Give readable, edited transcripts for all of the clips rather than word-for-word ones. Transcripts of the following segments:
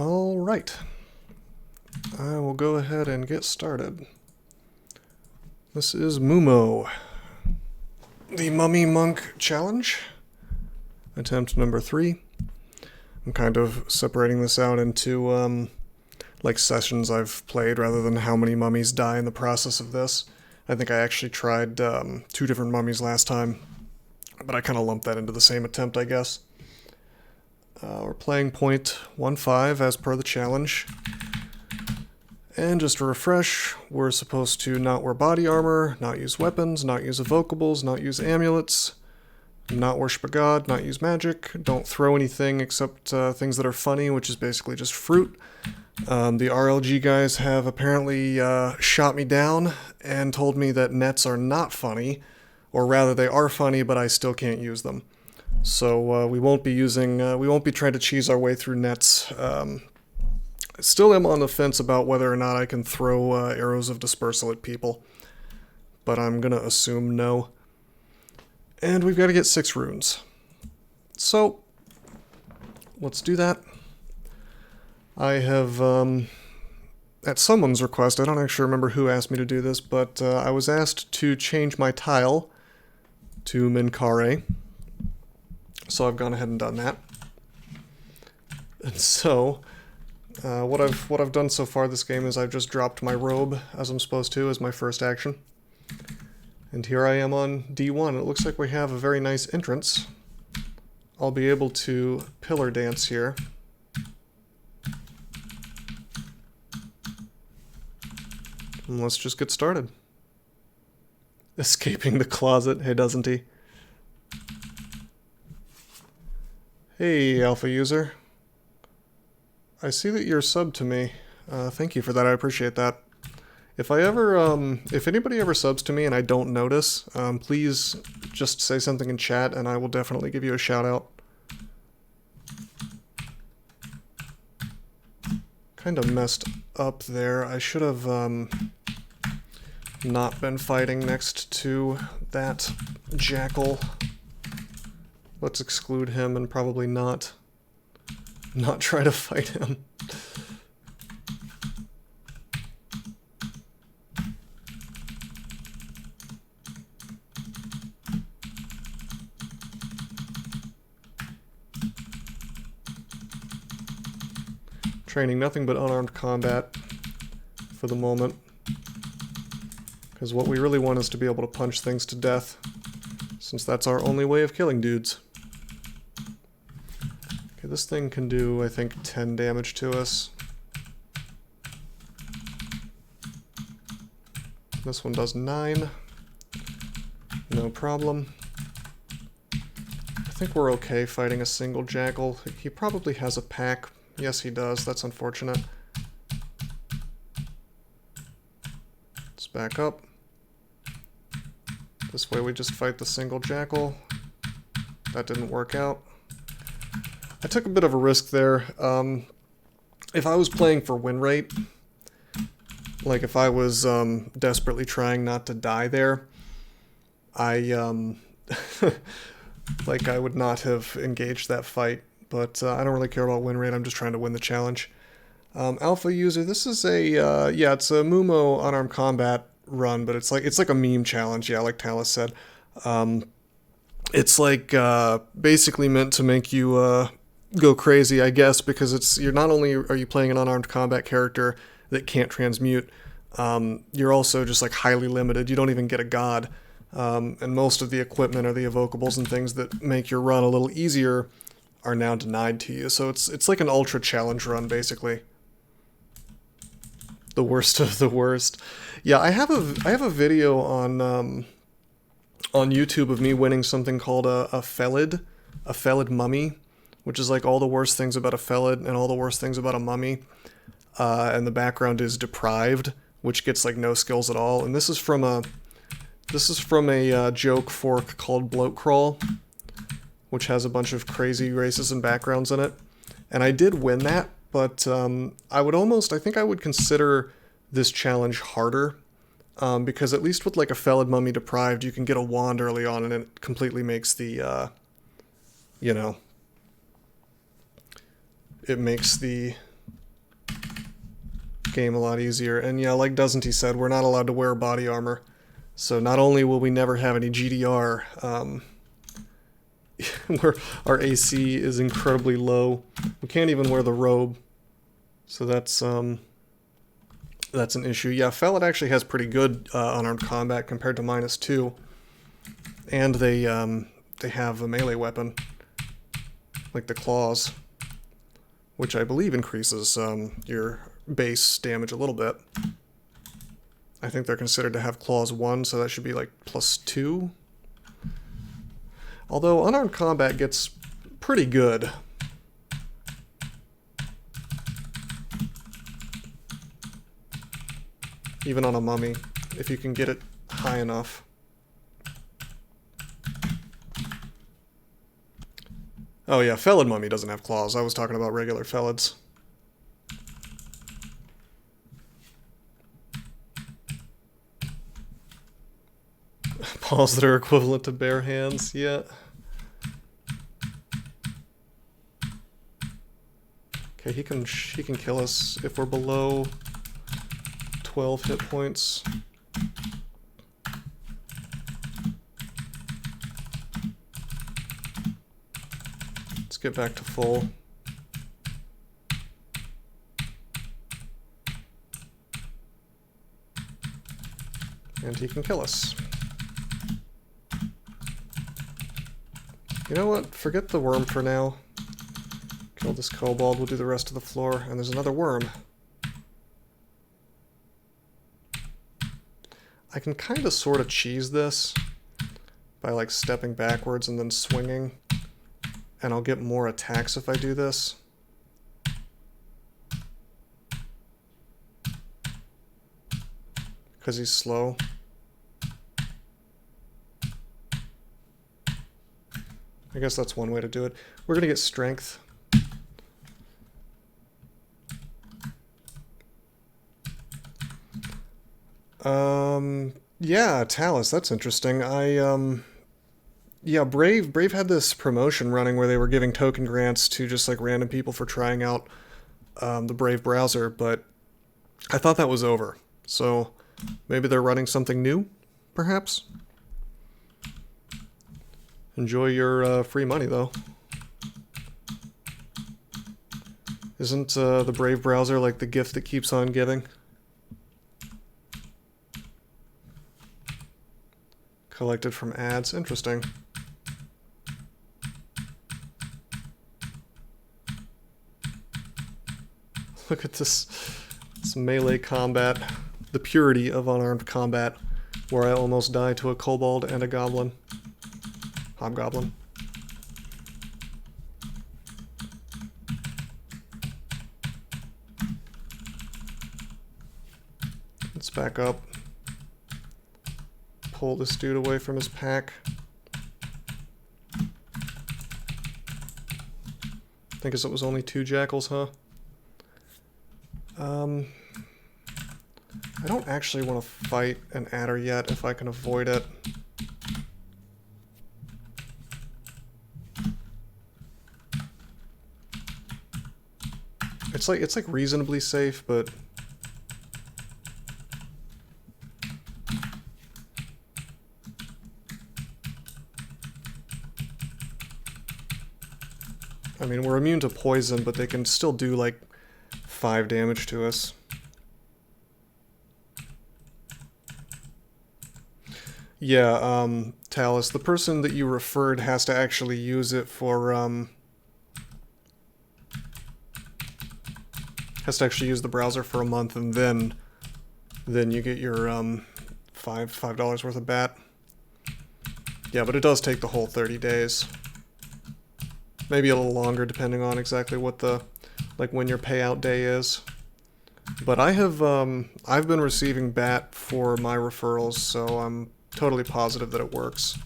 All right. I will go ahead and get started. This is MuMo, the Mummy Monk Challenge, attempt number 3. I'm kind of separating this out into like sessions I've played rather than how many mummies die in the process of this. I think I actually tried 2 different mummies last time, but I kind of lumped that into the same attempt, I guess. We're playing point 1.5 as per the challenge. And just to refresh, we're supposed to not wear body armor, not use weapons, not use evocables, not use amulets, not worship a god, not use magic, don't throw anything except things that are funny, which is basically just fruit. The RLG guys have apparently shot me down and told me that nets are not funny, or rather they are funny, but I still can't use them. So we won't be trying to cheese our way through nets. I still am on the fence about whether or not I can throw arrows of dispersal at people, but I'm gonna assume no. And we've got to get 6 runes. So let's do that. I have, at someone's request, I don't actually remember who asked me to do this, but I was asked to change my tile to Minkare. So I've gone ahead and done that. And so, what I've done so far this game is I've just dropped my robe, as I'm supposed to, as my first action. And here I am on D1. It looks like we have a very nice entrance. I'll be able to pillar dance here. And let's just get started. Escaping the closet, hey, doesn't he? Hey, alpha user. I see that you're subbed to me. Thank you for that, I appreciate that. If anybody ever subs to me and I don't notice, please just say something in chat and I will definitely give you a shout out. Kind of messed up there. I should have not been fighting next to that jackal. Let's exclude him and probably not try to fight him. Training nothing but unarmed combat for the moment, because what we really want is to be able to punch things to death, since that's our only way of killing dudes. Okay, this thing can do, I think, 10 damage to us. This one does 9. No problem. I think we're okay fighting a single jackal. He probably has a pack. Yes, he does. That's unfortunate. Let's back up. This way we just fight the single jackal. That didn't work out. I took a bit of a risk there. If I was playing for win rate, like if I was desperately trying not to die there, I would not have engaged that fight. But I don't really care about win rate, I'm just trying to win the challenge. Alpha user, this is a, yeah, it's a MuMo unarmed combat run, but it's like a meme challenge, yeah, like Talus said. It's like basically meant to make you go crazy, I guess, because you're not only are you playing an unarmed combat character that can't transmute, you're also just like highly limited. You don't even get a god. And most of the equipment or the evocables and things that make your run a little easier are now denied to you. So it's like an ultra challenge run, basically. The worst of the worst. Yeah, I have a video on YouTube of me winning something called a felid mummy, which is like all the worst things about a felid and all the worst things about a mummy. And the background is deprived, which gets like no skills at all. And this is from a joke fork called Bloat Crawl, which has a bunch of crazy races and backgrounds in it. And I did win that, but I think I would consider this challenge harder, because at least with like a felid mummy deprived, you can get a wand early on and it completely makes the, it makes the game a lot easier. And yeah, like Doesn't He said, we're not allowed to wear body armor. So not only will we never have any GDR, where our AC is incredibly low, we can't even wear the robe. So that's an issue. Yeah, Felid actually has pretty good unarmed combat compared to -2. And they have a melee weapon, like the claws, which I believe increases your base damage a little bit. I think they're considered to have claws 1, so that should be like +2. Although unarmed combat gets pretty good. Even on a mummy, if you can get it high enough. Oh yeah, Felid mummy doesn't have claws. I was talking about regular Felids. Paws that are equivalent to bare hands, yeah. Okay, he can kill us if we're below 12 hit points. Let's get back to full. And he can kill us. You know what? Forget the worm for now. Kill this kobold, we'll do the rest of the floor. And there's another worm. I can kind of sort of cheese this by like stepping backwards and then swinging. And I'll get more attacks if I do this. Because he's slow. I guess that's one way to do it. We're going to get strength. Yeah, Talus, that's interesting. Yeah, Brave had this promotion running where they were giving token grants to just like random people for trying out the Brave browser, but I thought that was over. So maybe they're running something new, perhaps? Enjoy your free money, though. Isn't the Brave browser like the gift that keeps on giving? Collected from ads. Interesting. Look at this melee combat. The purity of unarmed combat, where I almost died to a kobold and a goblin. Hobgoblin. Let's back up. Pull this dude away from his pack. I think it was only 2 jackals, huh? I don't actually want to fight an adder yet if I can avoid it. It's like reasonably safe, but I mean, we're immune to poison, but they can still do like 5 damage to us. Yeah, Talus, the person that you referred has to actually use it for, has to actually use the browser for a month, and then you get your, $5 worth of bat. Yeah, but it does take the whole 30 days. Maybe a little longer, depending on exactly what the, like, when your payout day is. But I have, I've been receiving bat for my referrals, so I'm totally positive that it works.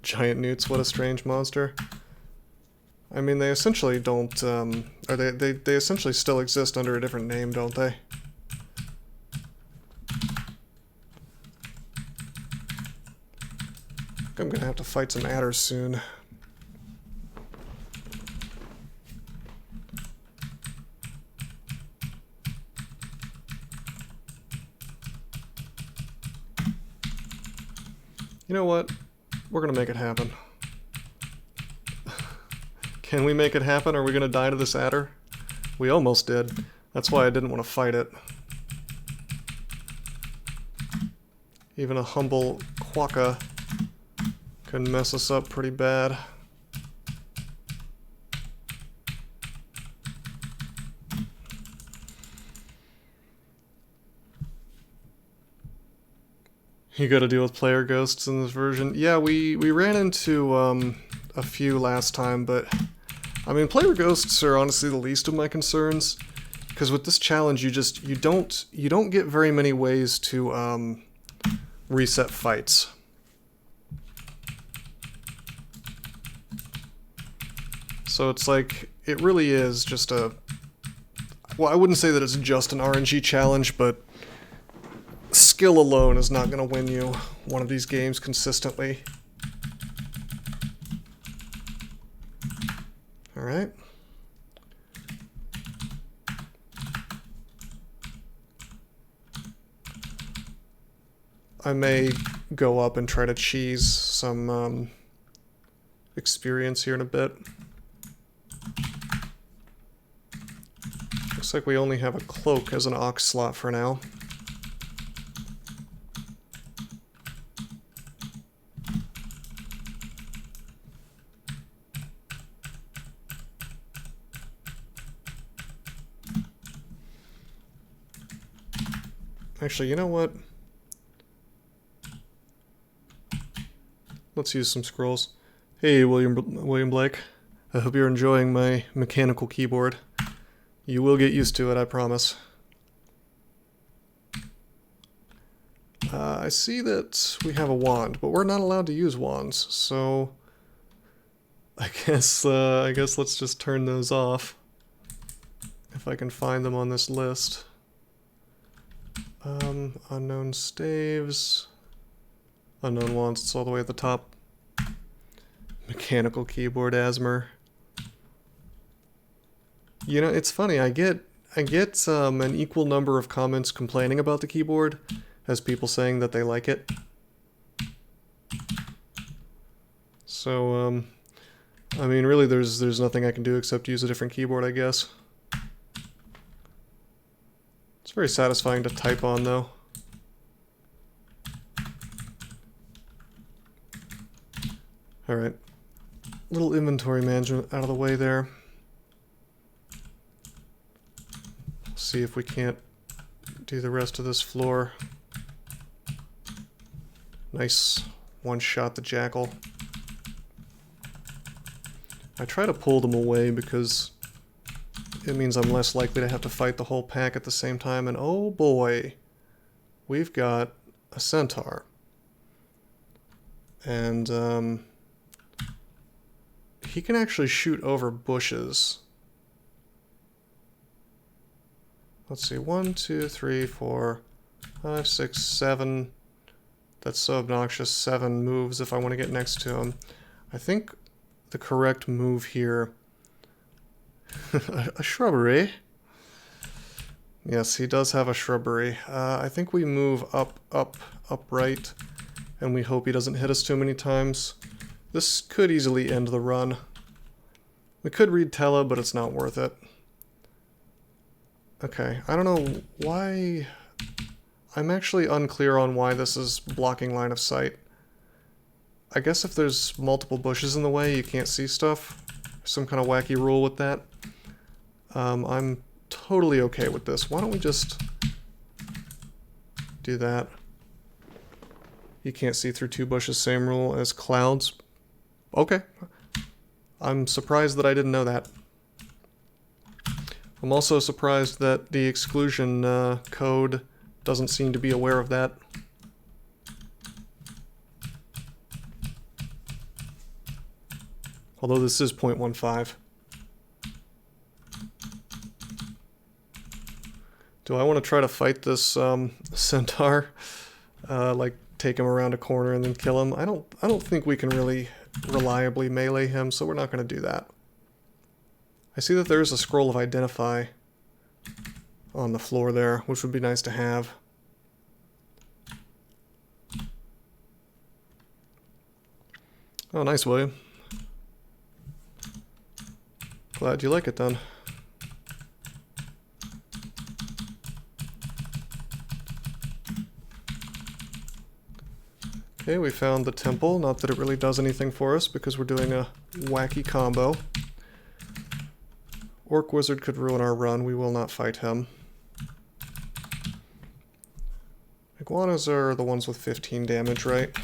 Giant newts, what a strange monster. I mean, they essentially don't, or they essentially still exist under a different name, don't they? I'm gonna have to fight some adders soon. You know what? We're gonna make it happen. Can we make it happen? Are we gonna die to this adder? We almost did. That's why I didn't want to fight it. Even a humble quokka can mess us up pretty bad. You gotta deal with player ghosts in this version. Yeah, we ran into a few last time, but I mean, player ghosts are honestly the least of my concerns, because with this challenge you don't get very many ways to reset fights. So it's like, it really is just a, well, I wouldn't say that it's just an RNG challenge, but skill alone is not going to win you one of these games consistently. Alright. I may go up and try to cheese some experience here in a bit. Looks like we only have a cloak as an ox slot for now. Actually, you know what? Let's use some scrolls. Hey, William Blake. I hope you're enjoying my mechanical keyboard. You will get used to it, I promise. I see that we have a wand, but we're not allowed to use wands, so I guess let's just turn those off if I can find them on this list. Unknown staves, unknown wands, it's all the way at the top. Mechanical keyboard asthma. You know, it's funny, I get an equal number of comments complaining about the keyboard as people saying that they like it. So, I mean, really there's nothing I can do except use a different keyboard, I guess. It's very satisfying to type on, though. Alright. Little inventory management out of the way there. See if we can't do the rest of this floor. Nice one-shot the jackal. I try to pull them away because it means I'm less likely to have to fight the whole pack at the same time, and oh boy, we've got a centaur. And, he can actually shoot over bushes. Let's see, 1, 2, 3, 4, 5, 6, 7. That's so obnoxious, 7 moves if I want to get next to him. I think the correct move here... a shrubbery. Yes, he does have a shrubbery. I think we move up, right, and we hope he doesn't hit us too many times. This could easily end the run. We could read Tella, but it's not worth it. Okay, I don't know why... I'm actually unclear on why this is blocking line of sight. I guess if there's multiple bushes in the way, you can't see stuff. Some kind of wacky rule with that. I'm totally okay with this. Why don't we just do that? You can't see through 2 bushes, same rule as clouds. Okay. I'm surprised that I didn't know that. I'm also surprised that the exclusion code doesn't seem to be aware of that. Although this is 0.15. Do I want to try to fight this centaur? Like take him around a corner and then kill him? I don't think we can really reliably melee him, so we're not going to do that. I see that there's a scroll of identify on the floor there, which would be nice to have. Oh, nice, William. Glad you like it, then. Okay, we found the temple. Not that it really does anything for us because we're doing a wacky combo. Orc Wizard could ruin our run. We will not fight him. Iguanas are the ones with 15 damage, right?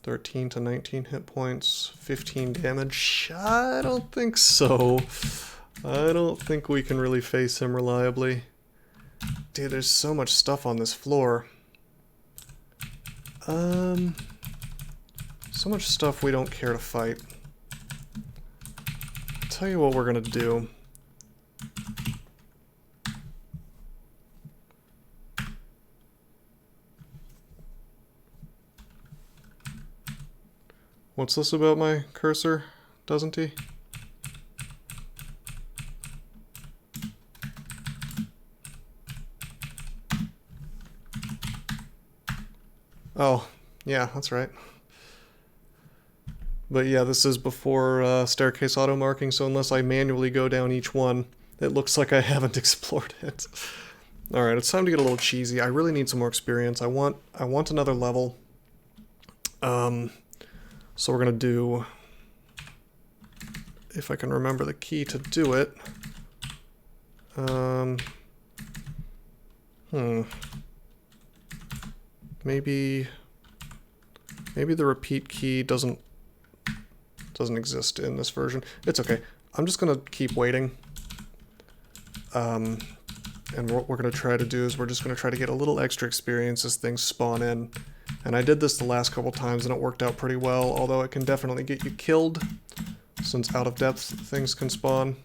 13 to 19 hit points, 15 damage. I don't think so. I don't think we can really face him reliably. Dude, there's so much stuff on this floor. So much stuff we don't care to fight. I'll tell you what we're gonna do. What's this about my cursor? Doesn't he? Oh, yeah, that's right. But yeah, this is before staircase auto marking, so unless I manually go down each one, it looks like I haven't explored it. Alright, it's time to get a little cheesy. I really need some more experience. I want another level. So we're gonna do, if I can remember the key to do it. Maybe the repeat key doesn't exist in this version. It's okay. I'm just gonna keep waiting. And what we're gonna try to do is we're just gonna try to get a little extra experience as things spawn in. And I did this the last couple times and it worked out pretty well, although it can definitely get you killed, since out of depth things can spawn.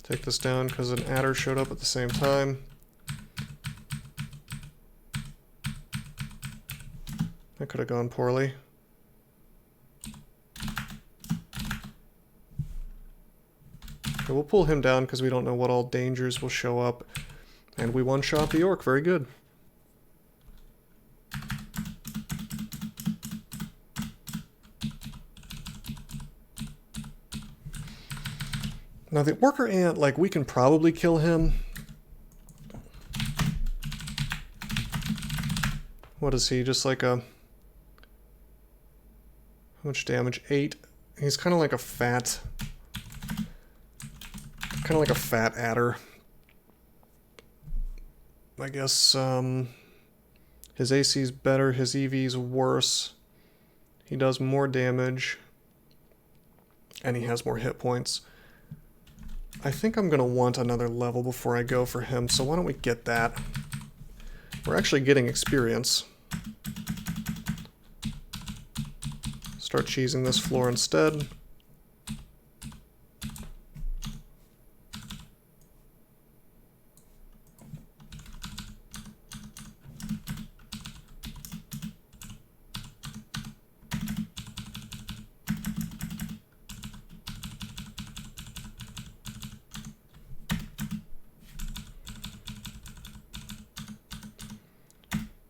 Take this down because an adder showed up at the same time. That could have gone poorly. Okay, we'll pull him down because we don't know what all dangers will show up. And we one-shot the orc. Very good. Now the worker ant, like, we can probably kill him. What is he? Just like a... How much damage? 8. He's kind of like a fat... Kind of like a fat adder. I guess, his AC's better, his EV's worse. He does more damage. And he has more hit points. I think I'm going to want another level before I go for him, so why don't we get that? We're actually getting experience. Start cheesing this floor instead.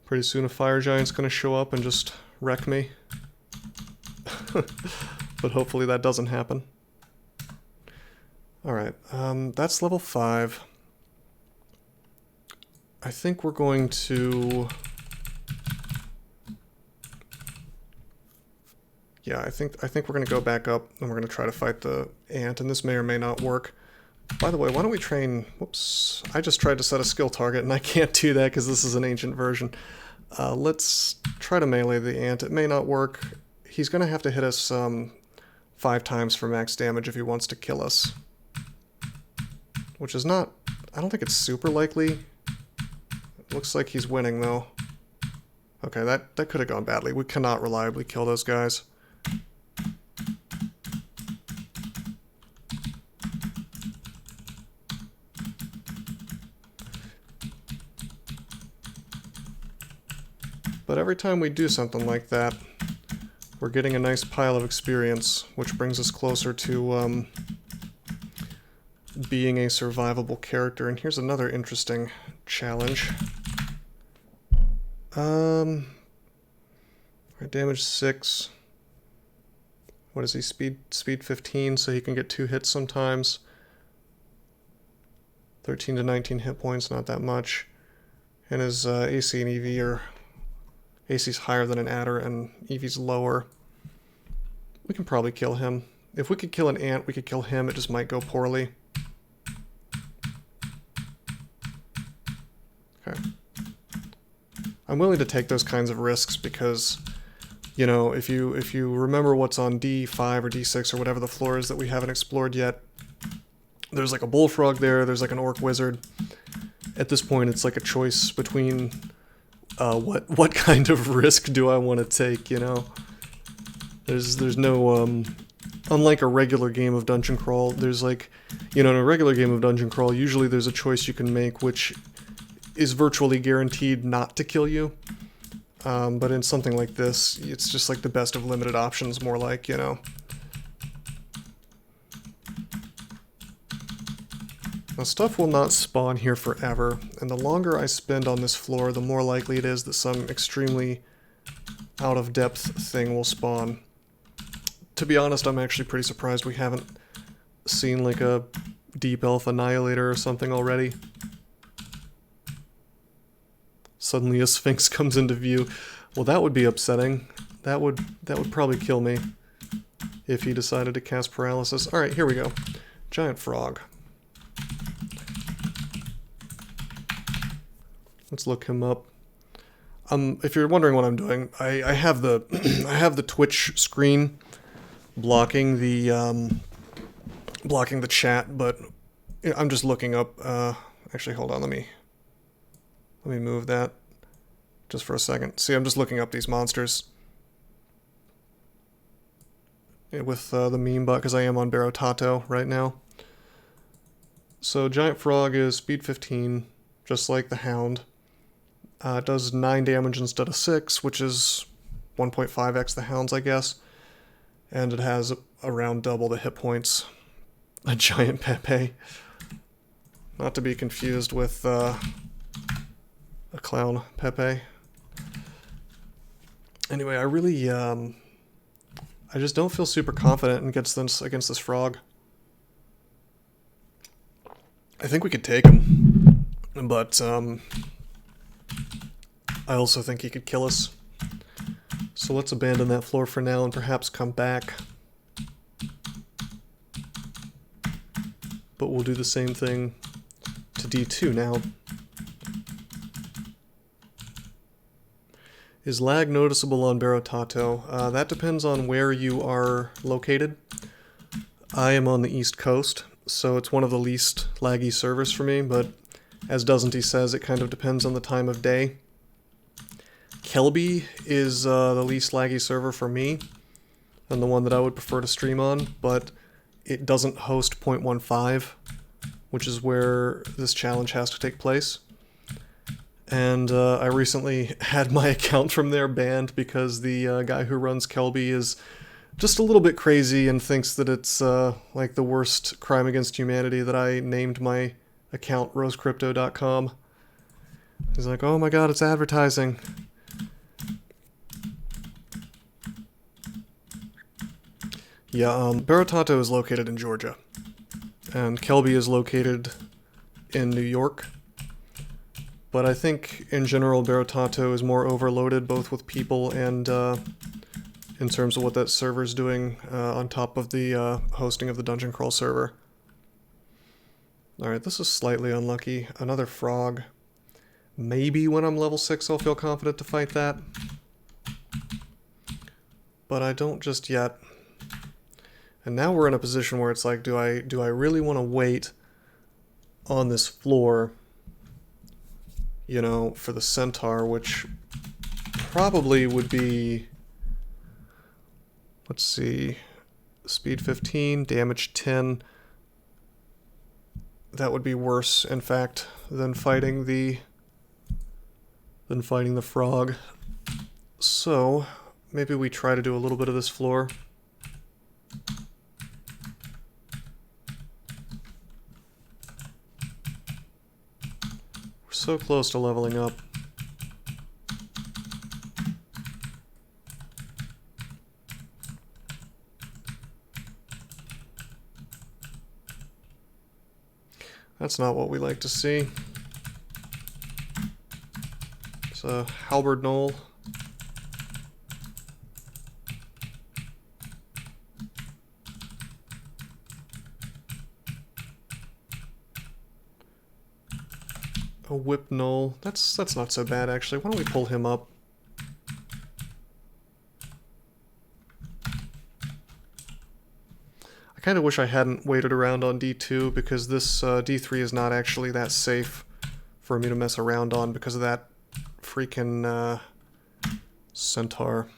Pretty soon a fire giant's gonna show up and just wreck me. But hopefully that doesn't happen. Alright, that's level 5. I think we're going to... Yeah, I think we're gonna go back up and we're gonna try to fight the ant, and this may or may not work. By the way, why don't we train... Whoops. I just tried to set a skill target, and I can't do that because this is an ancient version. Let's try to melee the ant. It may not work. He's going to have to hit us 5 times for max damage if he wants to kill us. Which is not... I don't think it's super likely. It looks like he's winning, though. Okay, that could have gone badly. We cannot reliably kill those guys. But every time we do something like that, we're getting a nice pile of experience, which brings us closer to being a survivable character. And here's another interesting challenge. Damage 6. What is he? Speed 15, so he can get 2 hits sometimes. 13 to 19 hit points, not that much. And his AC and EV are... AC's higher than an adder, and EV's lower. We can probably kill him. If we could kill an ant, we could kill him. It just might go poorly. Okay. I'm willing to take those kinds of risks because, you know, if you remember what's on D5 or D6 or whatever the floor is that we haven't explored yet, there's like a bullfrog there, there's like an orc wizard. At this point, it's like a choice between what kind of risk do I want to take, you know? There's no, unlike a regular game of Dungeon Crawl, there's like, you know, in a regular game of Dungeon Crawl, usually there's a choice you can make which is virtually guaranteed not to kill you. But in something like this, it's just like the best of limited options, more like, you know. Now, stuff will not spawn here forever, and the longer I spend on this floor, the more likely it is that some extremely out-of-depth thing will spawn. To be honest, I'm actually pretty surprised we haven't seen like a Deep Elf Annihilator or something already. Suddenly a Sphinx comes into view. Well, that would be upsetting. That would probably kill me if he decided to cast paralysis. Alright, here we go. Giant frog. Let's look him up. If you're wondering what I'm doing, I have the I have the Twitch screen blocking the chat, but I'm just looking up. Actually, hold on. Let me move that just for a second. See, I'm just looking up these monsters with the meme bot because I am on Barotato right now. So Giant Frog is speed 15, just like the Hound. It does 9 damage instead of 6, which is 1.5x the Hound's, I guess. And it has around double the hit points. A giant Pepe. Not to be confused with a clown Pepe. Anyway, I really, I just don't feel super confident against this frog. I think we could take him, but I also think he could kill us. So let's abandon that floor for now and perhaps come back. But we'll do the same thing to D2 now. Is lag noticeable on Barotato? That depends on where you are located. I am on the East Coast, so it's one of the least laggy servers for me, but as Doesn't says, it kind of depends on the time of day. Kelby is the least laggy server for me, and the one that I would prefer to stream on, but it doesn't host 0.15, which is where this challenge has to take place. And I recently had my account from there banned because the guy who runs Kelby is just a little bit crazy and thinks that it's like the worst crime against humanity that I named my account rosecrypto.com. He's like, oh my god, it's advertising. Yeah, Barotato is located in Georgia, and Kelby is located in New York. But I think, in general, Barotato is more overloaded, both with people and in terms of what that server's doing on top of the hosting of the Dungeon Crawl server. Alright, this is slightly unlucky. Another frog. Maybe when I'm level 6 I'll feel confident to fight that. But I don't just yet. And now we're in a position where it's like, do I really want to wait on this floor, you know, for the centaur, which probably would be, let's see, speed 15, damage 10. That would be worse, in fact, than fighting the frog. So maybe we try to do a little bit of this floor. So close to leveling up. That's not what we like to see. It's a halberd knoll. A whip knoll. That's not so bad actually. Why don't we pull him up? I kind of wish I hadn't waited around on D2 because this D3 is not actually that safe for me to mess around on because of that freaking centaur.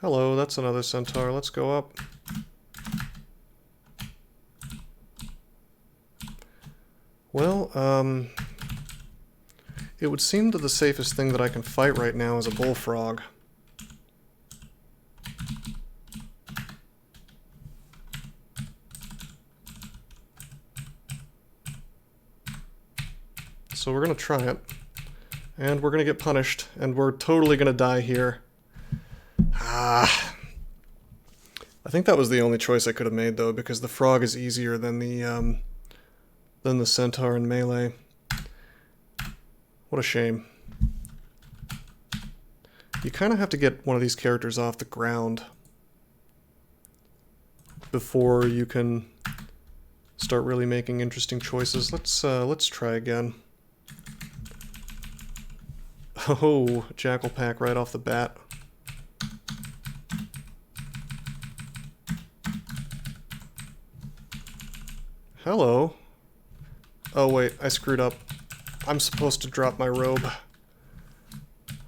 Hello, that's another centaur. Let's go up. Well, it would seem that the safest thing that I can fight right now is a bullfrog. So we're gonna try it. And we're gonna get punished, and we're totally gonna die here. Ah. I think that was the only choice I could have made though, because the frog is easier than the centaur in melee. What a shame. You kind of have to get one of these characters off the ground before you can start really making interesting choices. Let's try again. Oh, jackal pack right off the bat. Hello. Oh wait, I screwed up. I'm supposed to drop my robe.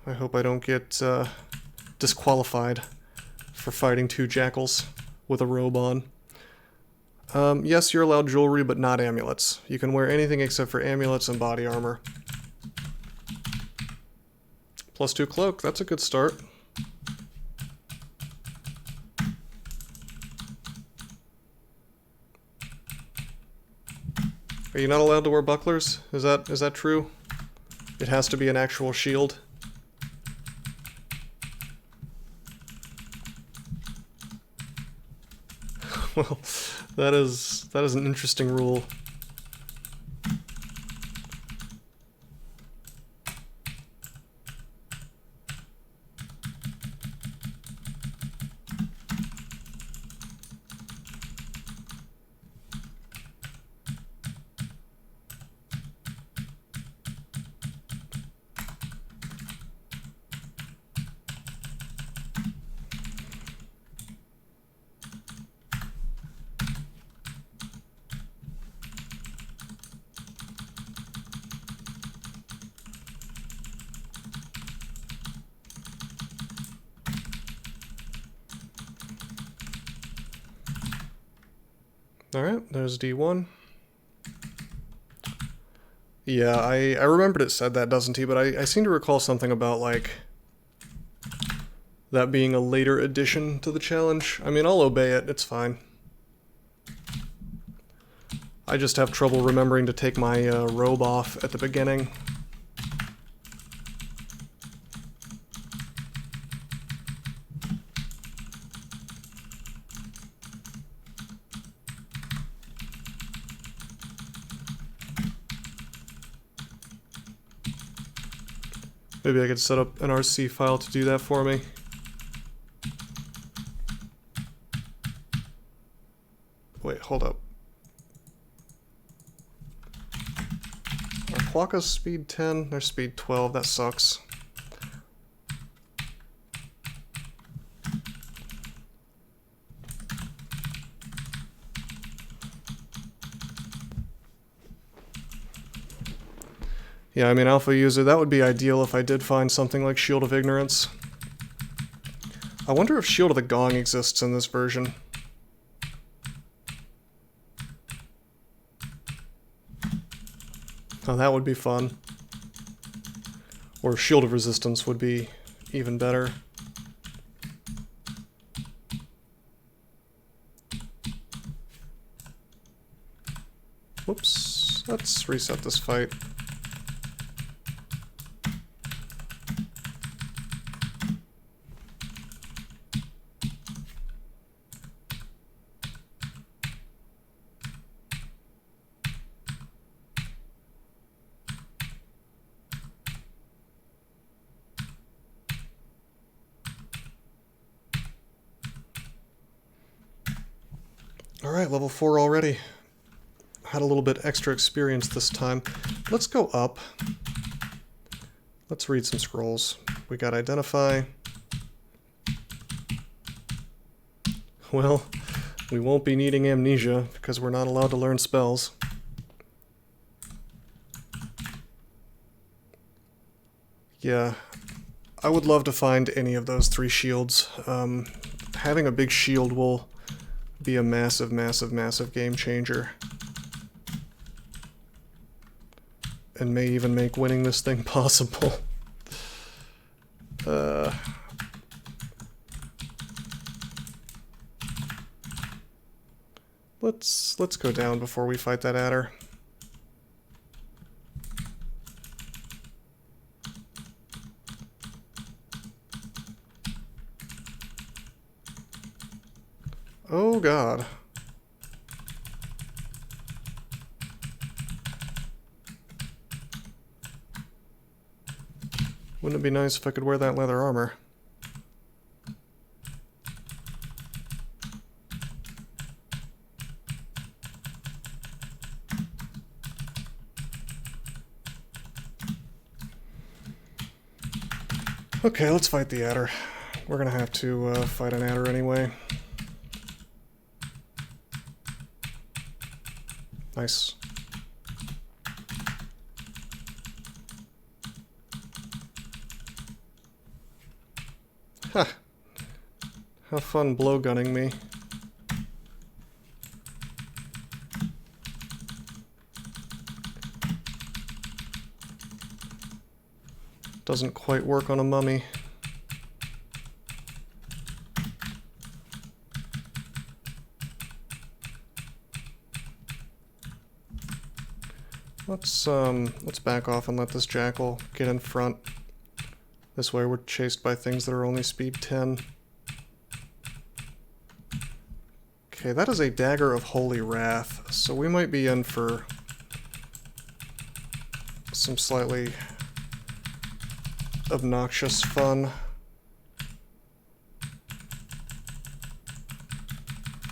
I hope I don't get disqualified for fighting two jackals with a robe on. Yes, you're allowed jewelry, but not amulets. You can wear anything except for amulets and body armor. +2 cloak, that's a good start. Are you not allowed to wear bucklers? Is that true? It has to be an actual shield. Well, that is an interesting rule. Alright, there's D1. Yeah, I remembered it said that, doesn't he? But I seem to recall something about, like, that being a later addition to the challenge. I mean, I'll obey it, it's fine. I just have trouble remembering to take my robe off at the beginning. Maybe I could set up an RC file to do that for me. Wait, hold up. Are Quokka's speed 10? They're speed 12, that sucks. Yeah, I mean, Alpha User, that would be ideal if I did find something like Shield of Ignorance. I wonder if Shield of the Gong exists in this version. Oh, that would be fun. Or Shield of Resistance would be even better. Whoops. Let's reset this fight. Alright, level 4 already. Had a little bit extra experience this time. Let's go up. Let's read some scrolls. We got identify. Well, we won't be needing amnesia because we're not allowed to learn spells. Yeah, I would love to find any of those 3 shields. Having a big shield will be a massive, massive, massive game changer. And may even make winning this thing possible. Let's go down before we fight that adder. Oh god. Wouldn't it be nice if I could wear that leather armor? Okay, let's fight the adder. We're gonna have to fight an adder anyway. Nice. Ha! Have fun blowgunning me. Doesn't quite work on a mummy. Let's back off and let this jackal get in front. This way we're chased by things that are only speed 10. Okay, that is a dagger of holy wrath, so we might be in for some slightly obnoxious fun.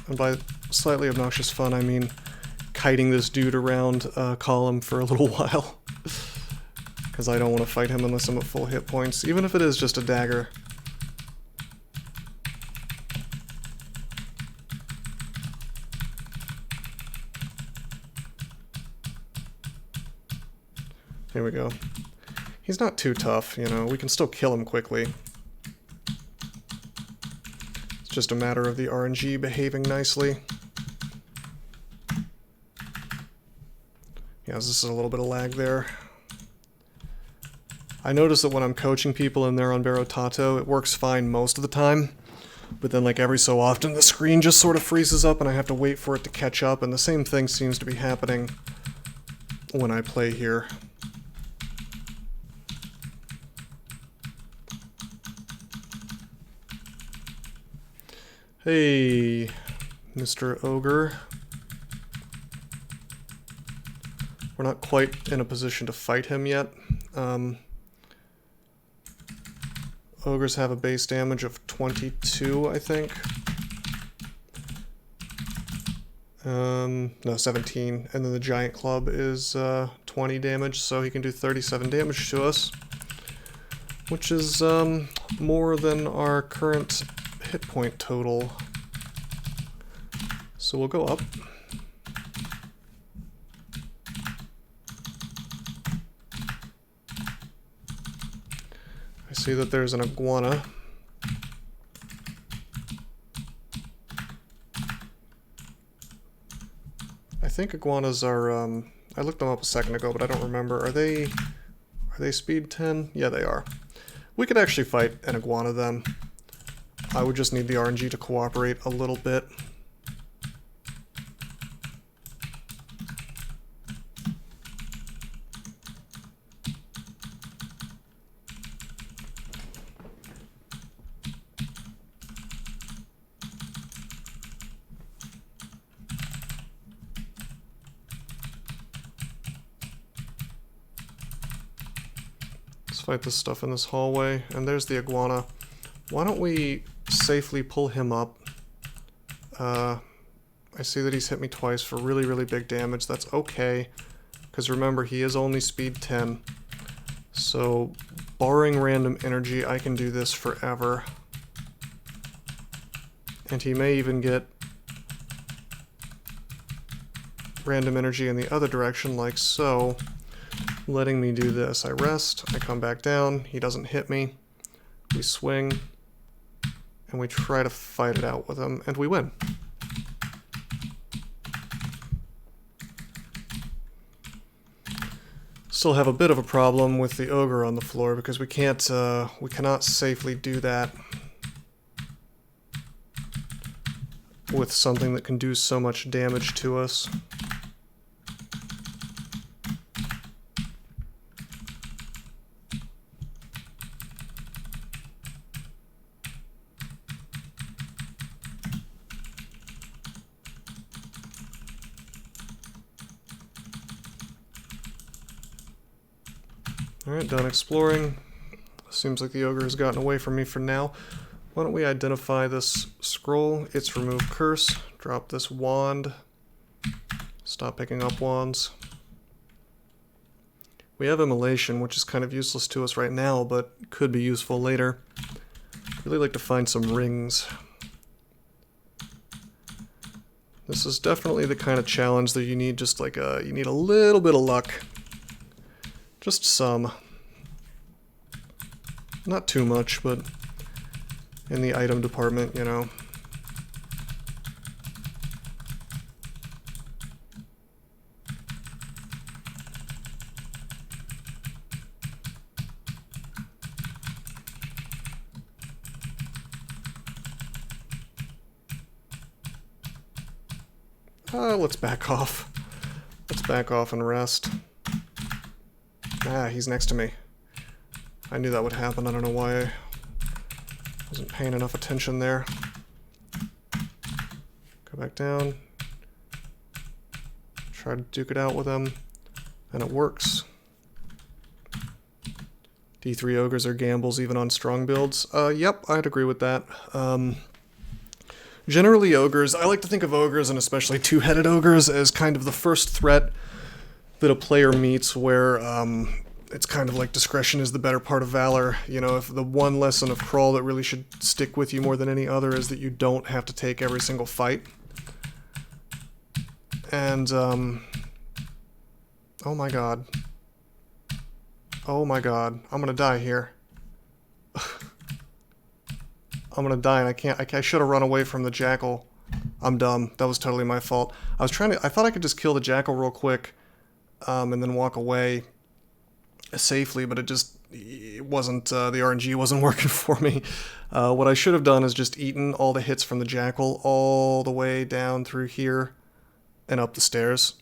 And by slightly obnoxious fun, I mean kiting this dude around a column for a little while. Because I don't want to fight him unless I'm at full hit points, even if it is just a dagger. Here we go. He's not too tough, you know, we can still kill him quickly. It's just a matter of the RNG behaving nicely. Yeah, this is a little bit of lag there. I notice that when I'm coaching people in there on Barotato, it works fine most of the time, but then like every so often the screen just sort of freezes up and I have to wait for it to catch up, and the same thing seems to be happening when I play here. Hey, Mr. Ogre. We're not quite in a position to fight him yet. Ogres have a base damage of 22, I think. No, 17. And then the giant club is 20 damage, so he can do 37 damage to us. Which is more than our current hit point total. So we'll go up. I see that there's an iguana. I think iguanas are, I looked them up a second ago, but I don't remember. Are they speed 10? Yeah, they are. We could actually fight an iguana then. I would just need the RNG to cooperate a little bit. fight this stuff in this hallway. And there's the iguana. Why don't we safely pull him up? I see that he's hit me twice for really, really big damage. That's okay, because remember, he is only speed 10. So, barring random energy, I can do this forever. And he may even get random energy in the other direction, like so, letting me do this. I rest, I come back down, he doesn't hit me, we swing, and we try to fight it out with him, and we win. Still have a bit of a problem with the ogre on the floor because we cannot safely do that with something that can do so much damage to us. Alright, done exploring. Seems like the ogre has gotten away from me for now. Why don't we identify this scroll? It's remove curse. Drop this wand. Stop picking up wands. We have immolation, which is kind of useless to us right now, but could be useful later. I'd really like to find some rings. This is definitely the kind of challenge that you need just like you need a little bit of luck. Just some. Not too much, but in the item department, you know. Let's back off. Let's back off and rest. Ah, he's next to me. I knew that would happen. I don't know why I wasn't paying enough attention there. Go back down. Try to duke it out with him. And it works. D3 ogres are gambles even on strong builds. Yep, I'd agree with that. Generally ogres, I like to think of ogres, and especially two-headed ogres, as kind of the first threat that a player meets where it's kind of like discretion is the better part of valor. You know, if the one lesson of Crawl that really should stick with you more than any other is that you don't have to take every single fight. And, oh my god. Oh my god. I'm gonna die here. I'm gonna die and I should have run away from the jackal. I'm dumb. That was totally my fault. I thought I could just kill the jackal real quick, and then walk away safely, but it wasn't, the RNG wasn't working for me. What I should have done is just eaten all the hits from the jackal all the way down through here and up the stairs.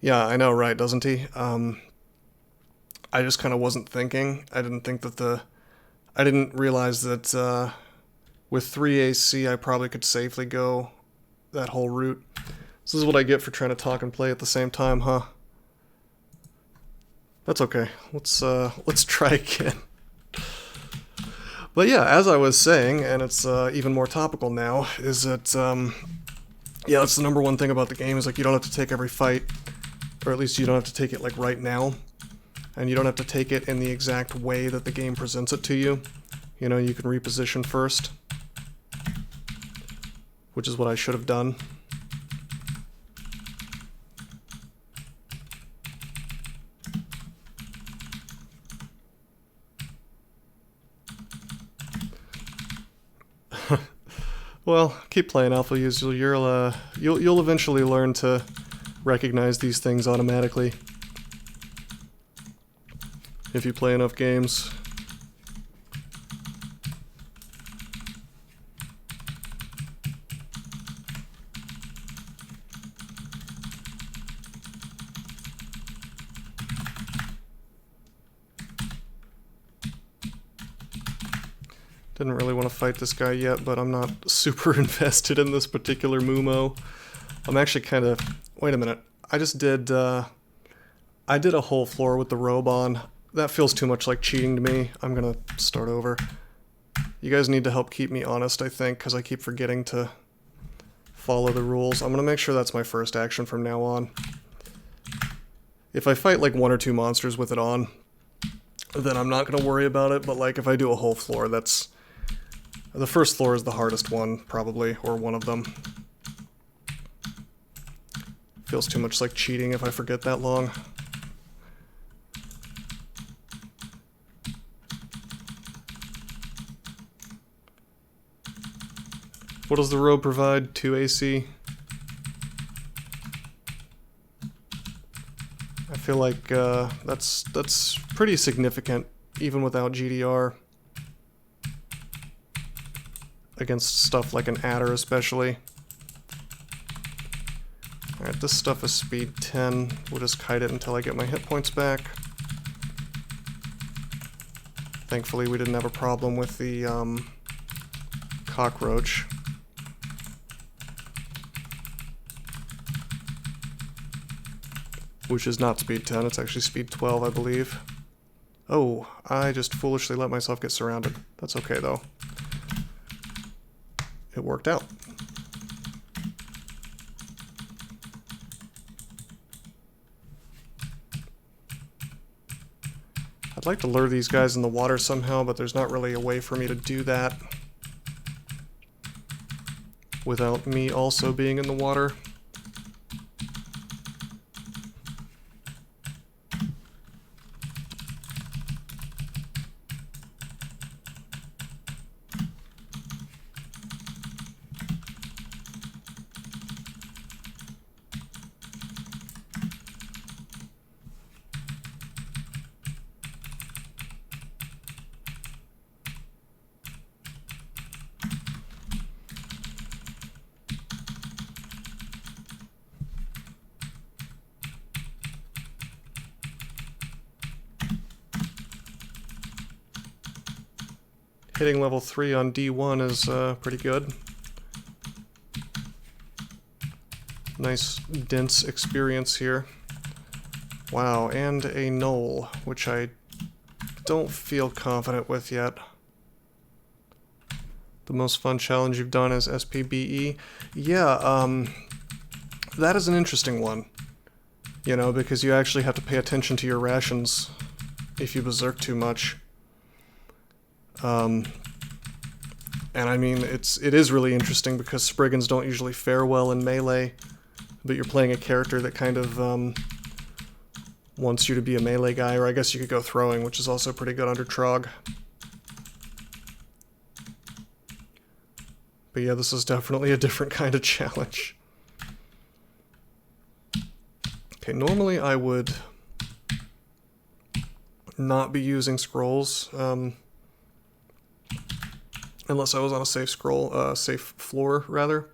Yeah, I know, right, doesn't he? I just kind of wasn't thinking. I didn't realize that, with 3 AC, I probably could safely go that whole route. This is what I get for trying to talk and play at the same time, huh? That's okay. Let's try again. But yeah, as I was saying, and it's even more topical now, is that, yeah, that's the number one thing about the game, is like you don't have to take every fight, or at least you don't have to take it like right now, and you don't have to take it in the exact way that the game presents it to you. You know, you can reposition first, which is what I should have done. Well, keep playing Alpha User. You'll eventually learn to recognize these things automatically if you play enough games. Didn't really want to fight this guy yet, but I'm not super invested in this particular MuMo. I'm actually kind of... Wait a minute. I just did... I did a whole floor with the robe on. That feels too much like cheating to me. I'm gonna start over. You guys need to help keep me honest, I think, because I keep forgetting to follow the rules. I'm gonna make sure that's my first action from now on. If I fight like 1 or 2 monsters with it on, then I'm not gonna worry about it, but like if I do a whole floor, that's... The first floor is the hardest one, probably, or one of them. Feels too much like cheating if I forget that long. What does the robe provide? 2 AC? I feel like that's pretty significant, even without GDR. Against stuff like an adder, especially. Alright, this stuff is speed 10. We'll just kite it until I get my hit points back. Thankfully, we didn't have a problem with the cockroach. Which is not speed 10, it's actually speed 12, I believe. Oh, I just foolishly let myself get surrounded. That's okay, though. It worked out. I'd like to lure these guys in the water somehow, but there's not really a way for me to do that without me also being in the water. Hitting level 3 on D1 is pretty good. Nice dense experience here. Wow, and a knoll, which I don't feel confident with yet. The most fun challenge you've done is SPBE. Yeah, that is an interesting one. You know, because you actually have to pay attention to your rations if you berserk too much. And I mean, it is really interesting because Spriggans don't usually fare well in melee, but you're playing a character that kind of wants you to be a melee guy, or I guess you could go throwing, which is also pretty good under Trog. But yeah, this is definitely a different kind of challenge. Okay, normally I would not be using scrolls, unless I was on a safe safe floor, rather.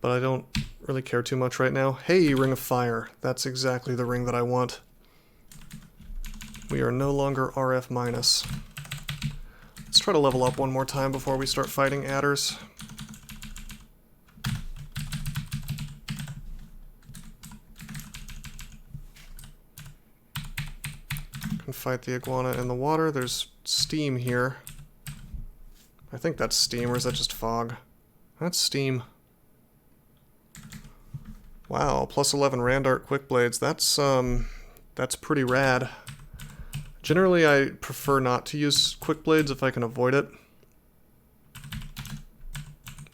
But I don't really care too much right now. Hey, Ring of Fire. That's exactly the ring that I want. We are no longer RF minus. Let's try to level up one more time before we start fighting adders. Can fight the iguana in the water. There's steam here. I think that's steam, or is that just fog? That's steam. Wow, plus 11 Randart Quick Blades. That's pretty rad. Generally, I prefer not to use Quick Blades if I can avoid it.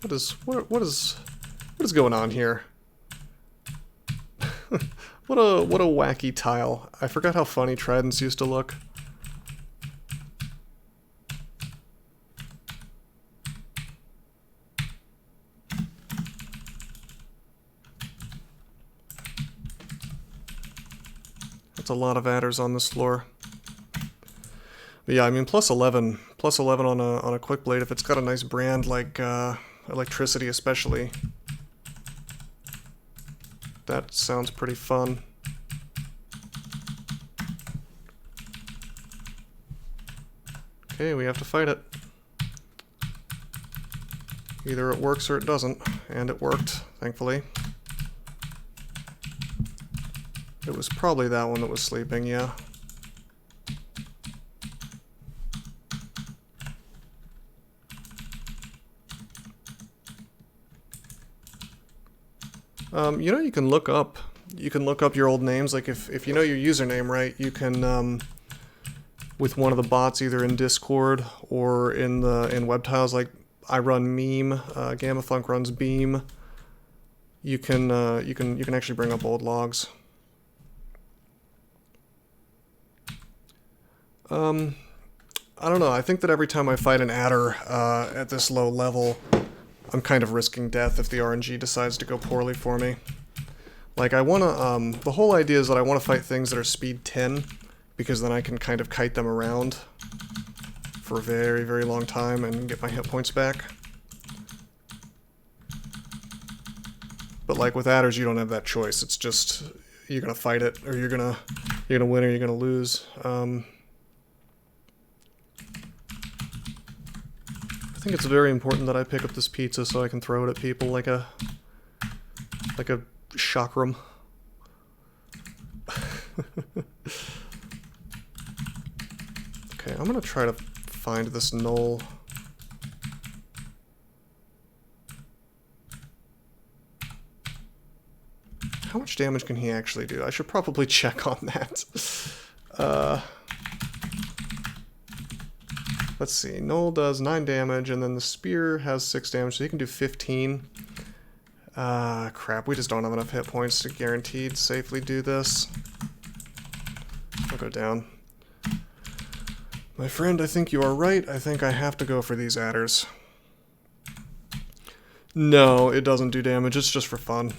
What is going on here? What a wacky tile. I forgot how funny tridents used to look. That's a lot of adders on this floor. But yeah, I mean, plus 11 on a quick blade, if it's got a nice brand like electricity especially. That sounds pretty fun. Okay, we have to fight it. Either it works or it doesn't, and it worked, thankfully. It was probably that one that was sleeping, yeah. You know, you can look up your old names. Like if you know your username right, you can with one of the bots either in Discord or in WebTiles. Like I run Meme, GammaFunk runs Beam. You can actually bring up old logs. I don't know. I think that every time I fight an adder at this low level, I'm kind of risking death if the RNG decides to go poorly for me. Like I want to, the whole idea is that I want to fight things that are speed 10, because then I can kind of kite them around for a very, very long time and get my hit points back. But like with adders, you don't have that choice. It's just, you're gonna fight it, or you're gonna win or you're gonna lose. I think it's very important that I pick up this pizza so I can throw it at people like a chakram. Okay, I'm gonna try to find this knoll. How much damage can he actually do? I should probably check on that. Let's see, Knoll does 9 damage, and then the spear has 6 damage, so he can do 15. Crap, we just don't have enough hit points to guaranteed safely do this. I'll go down. My friend, I think you are right. I think I have to go for these adders. No, it doesn't do damage, it's just for fun.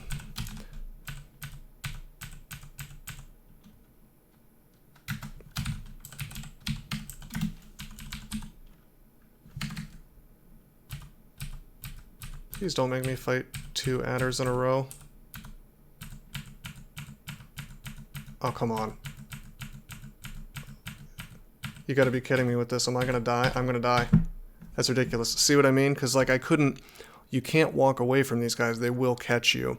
Please don't make me fight 2 adders in a row. Oh, come on. You gotta be kidding me with this. Am I gonna die? I'm gonna die. That's ridiculous. See what I mean? Because, like, you can't walk away from these guys. They will catch you.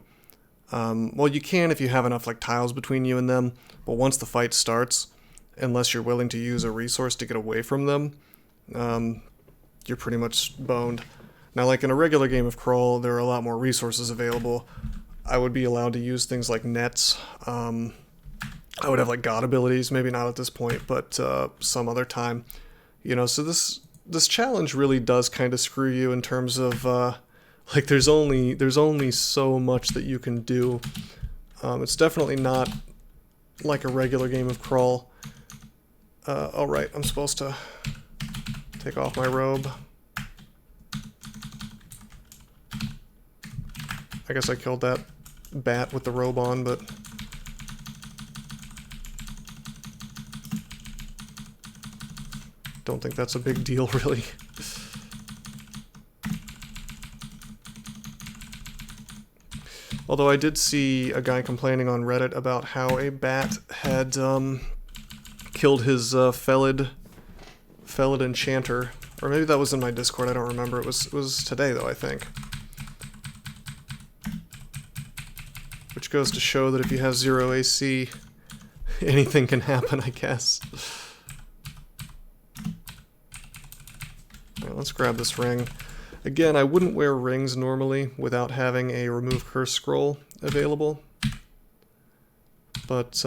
Well, you can if you have enough, like, tiles between you and them. But once the fight starts, unless you're willing to use a resource to get away from them, you're pretty much boned. Now, like in a regular game of Crawl, there are a lot more resources available. I would be allowed to use things like nets. I would have like god abilities, maybe not at this point, but some other time. You know, so this challenge really does kind of screw you in terms of like there's only so much that you can do. It's definitely not like a regular game of Crawl. All right, I'm supposed to take off my robe. I guess I killed that bat with the robe on, but don't think that's a big deal, really. Although I did see a guy complaining on Reddit about how a bat had killed his felid enchanter. Or maybe that was in my Discord, I don't remember. It was today, though, I think. Which goes to show that if you have 0 AC, anything can happen, I guess. Alright, let's grab this ring. Again, I wouldn't wear rings normally without having a remove curse scroll available. But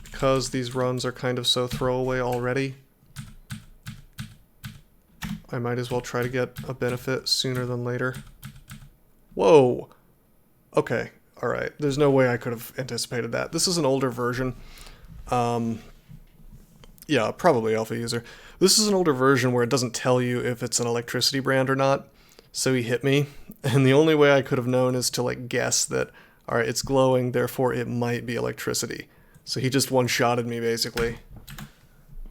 because these runs are kind of so throwaway already, I might as well try to get a benefit sooner than later. Whoa! Okay. Alright, there's no way I could have anticipated that. This is an older version. Yeah, probably alpha user. This is an older version where it doesn't tell you if it's an electricity brand or not. So he hit me, and the only way I could have known is to like guess that, alright, it's glowing, therefore it might be electricity. So he just one-shotted me, basically.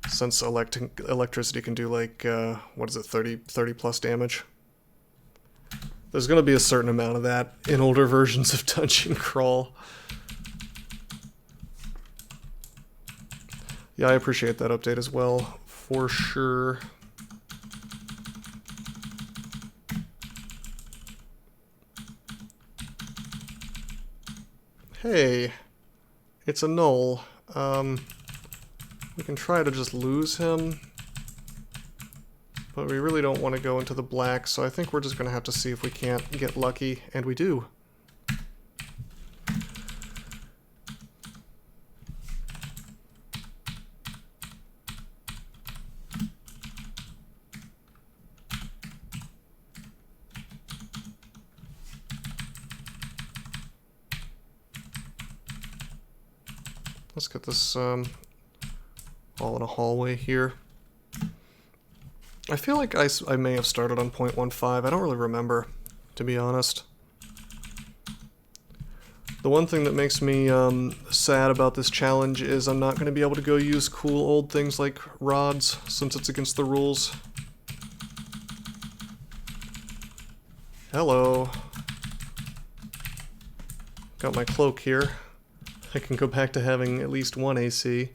Since electricity can do like, what is it, 30 plus damage? There's going to be a certain amount of that in older versions of Dungeon Crawl. Yeah, I appreciate that update as well, for sure. Hey, it's a null. We can try to just lose him, but we really don't want to go into the black, so I think we're just going to have to see if we can't get lucky, and we do. Let's get this all in a hallway here. I feel like I may have started on 0.15. I don't really remember, to be honest. The one thing that makes me sad about this challenge is I'm not going to be able to go use cool old things like rods, since it's against the rules. Hello. Got my cloak here. I can go back to having at least one AC.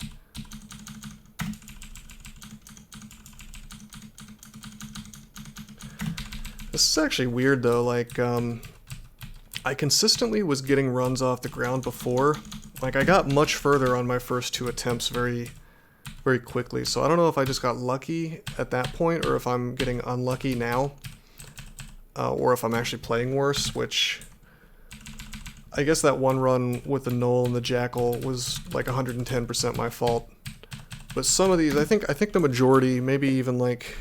This is actually weird though, like, I consistently was getting runs off the ground before. Like, I got much further on my first 2 attempts very quickly, so I don't know if I just got lucky at that point, or if I'm getting unlucky now, or if I'm actually playing worse, which... I guess that one run with the Knoll and the Jackal was like 110% my fault. But some of these, I think the majority, maybe even like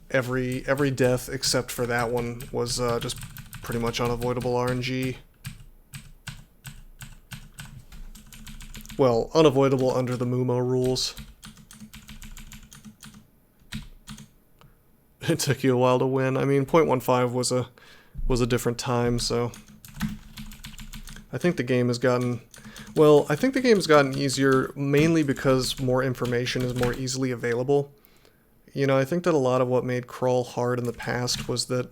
every death except for that one was just pretty much unavoidable RNG. Well, unavoidable under the MuMo rules. It took you a while to win. I mean, 0.15 was a different time, so I think the game has gotten... Well, I think the game has gotten easier mainly because more information is more easily available. You know, I think that a lot of what made Crawl hard in the past was that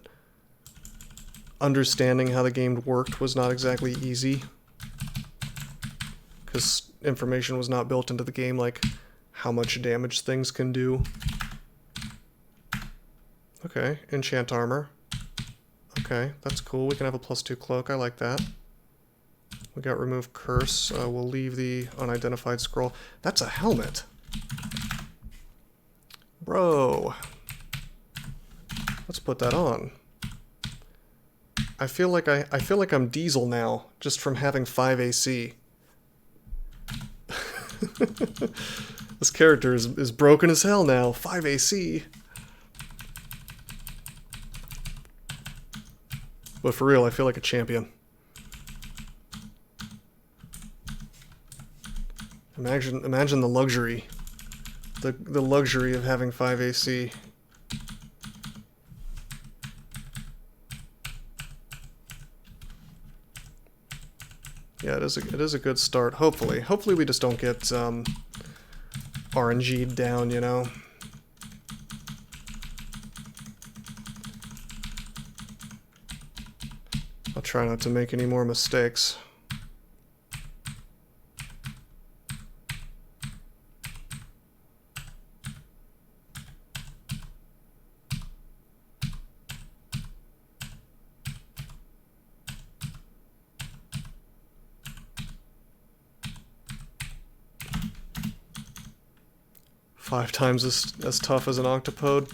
understanding how the game worked was not exactly easy. Because information was not built into the game, like how much damage things can do. Okay, enchant armor. Okay, that's cool. We can have a +2 cloak. I like that. We got remove curse. We'll leave the unidentified scroll. That's a helmet. Bro. Let's put that on. I feel like I'm Diesel now, just from having 5 AC. This character is broken as hell now. 5 AC. But for real, I feel like a champion. Imagine the luxury. The luxury of having 5 AC. Yeah, it is a good start. Hopefully we just don't get RNG'd down, you know. I'll try not to make any more mistakes. Five times as tough as an octopode.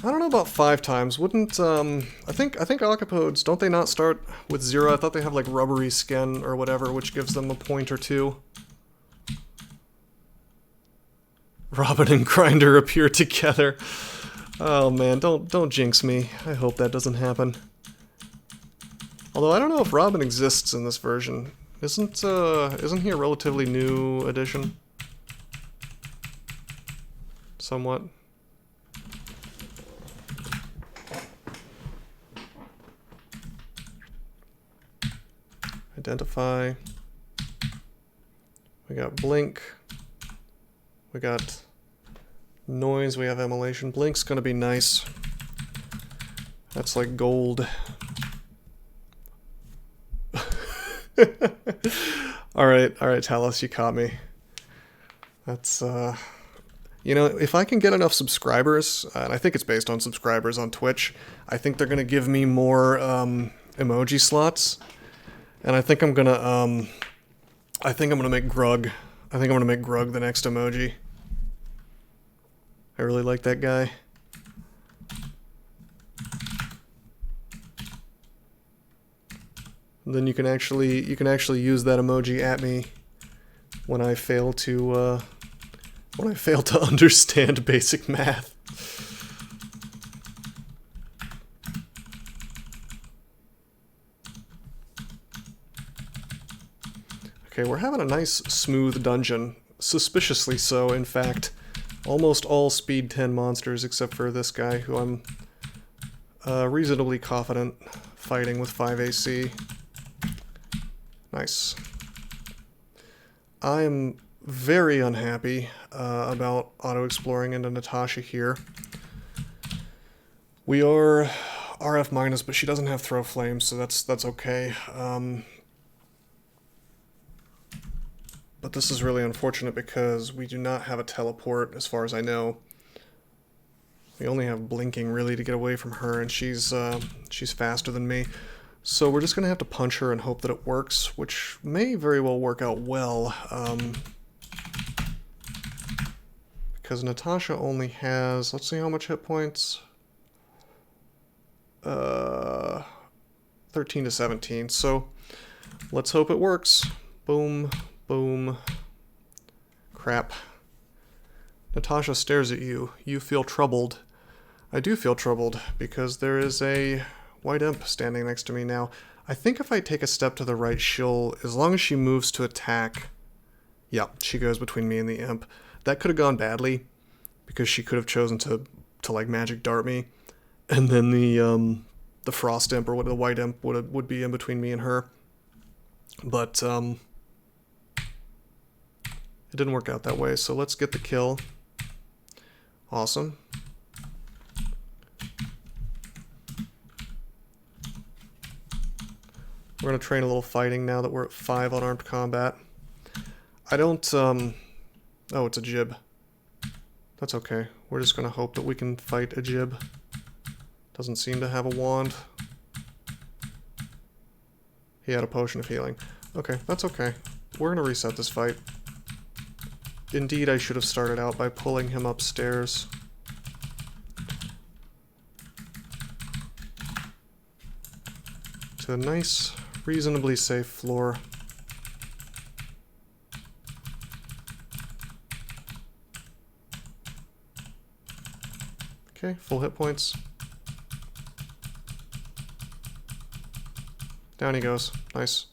I don't know about 5 times. Wouldn't I think octopodes, don't they not start with 0? I thought they have like rubbery skin or whatever, which gives them a point or 2. Robin and Grinder appear together. Oh man, don't jinx me. I hope that doesn't happen. Although I don't know if Robin exists in this version. Isn't he a relatively new addition? Somewhat. Identify. We got blink. We got noise. We have emulation. Blink's gonna be nice. That's like gold. Alright, Talos, you caught me. That's, you know, if I can get enough subscribers, and I think it's based on subscribers on Twitch, I think they're gonna give me more, emoji slots. And I think I'm gonna make Grug. I think I'm gonna make Grug the next emoji. I really like that guy. And then you can actually use that emoji at me when I fail to understand basic math. Okay, we're having a nice smooth dungeon. Suspiciously so, in fact. Almost all speed 10 monsters except for this guy who I'm reasonably confident fighting with 5 AC. Nice. I am very unhappy about auto-exploring into Natasha here. We are RF minus, but she doesn't have throw flames, so that's okay. But this is really unfortunate because we do not have a teleport, as far as I know. We only have blinking, really, to get away from her, and she's faster than me. So we're just going to have to punch her and hope that it works, which may very well work out well. Because Natasha only has... Let's see how much hit points. 13 to 17, so let's hope it works. Boom. Boom. Crap. Natasha stares at you. You feel troubled. I do feel troubled, because there is a white imp standing next to me now. I think if I take a step to the right, she'll... As long as she moves to attack... Yeah, she goes between me and the imp. That could have gone badly, because she could have chosen to like, magic dart me. And then the frost imp, or the white imp, would be in between me and her. But, it didn't work out that way, so let's get the kill. Awesome. We're going to train a little fighting now that we're at 5 unarmed combat. I don't, oh, it's a jib. That's okay. We're just going to hope that we can fight a jib. Doesn't seem to have a wand. He had a potion of healing. Okay, that's okay. We're going to reset this fight. Indeed, I should have started out by pulling him upstairs. To a nice, reasonably safe floor. Okay, full hit points. Down he goes. Nice.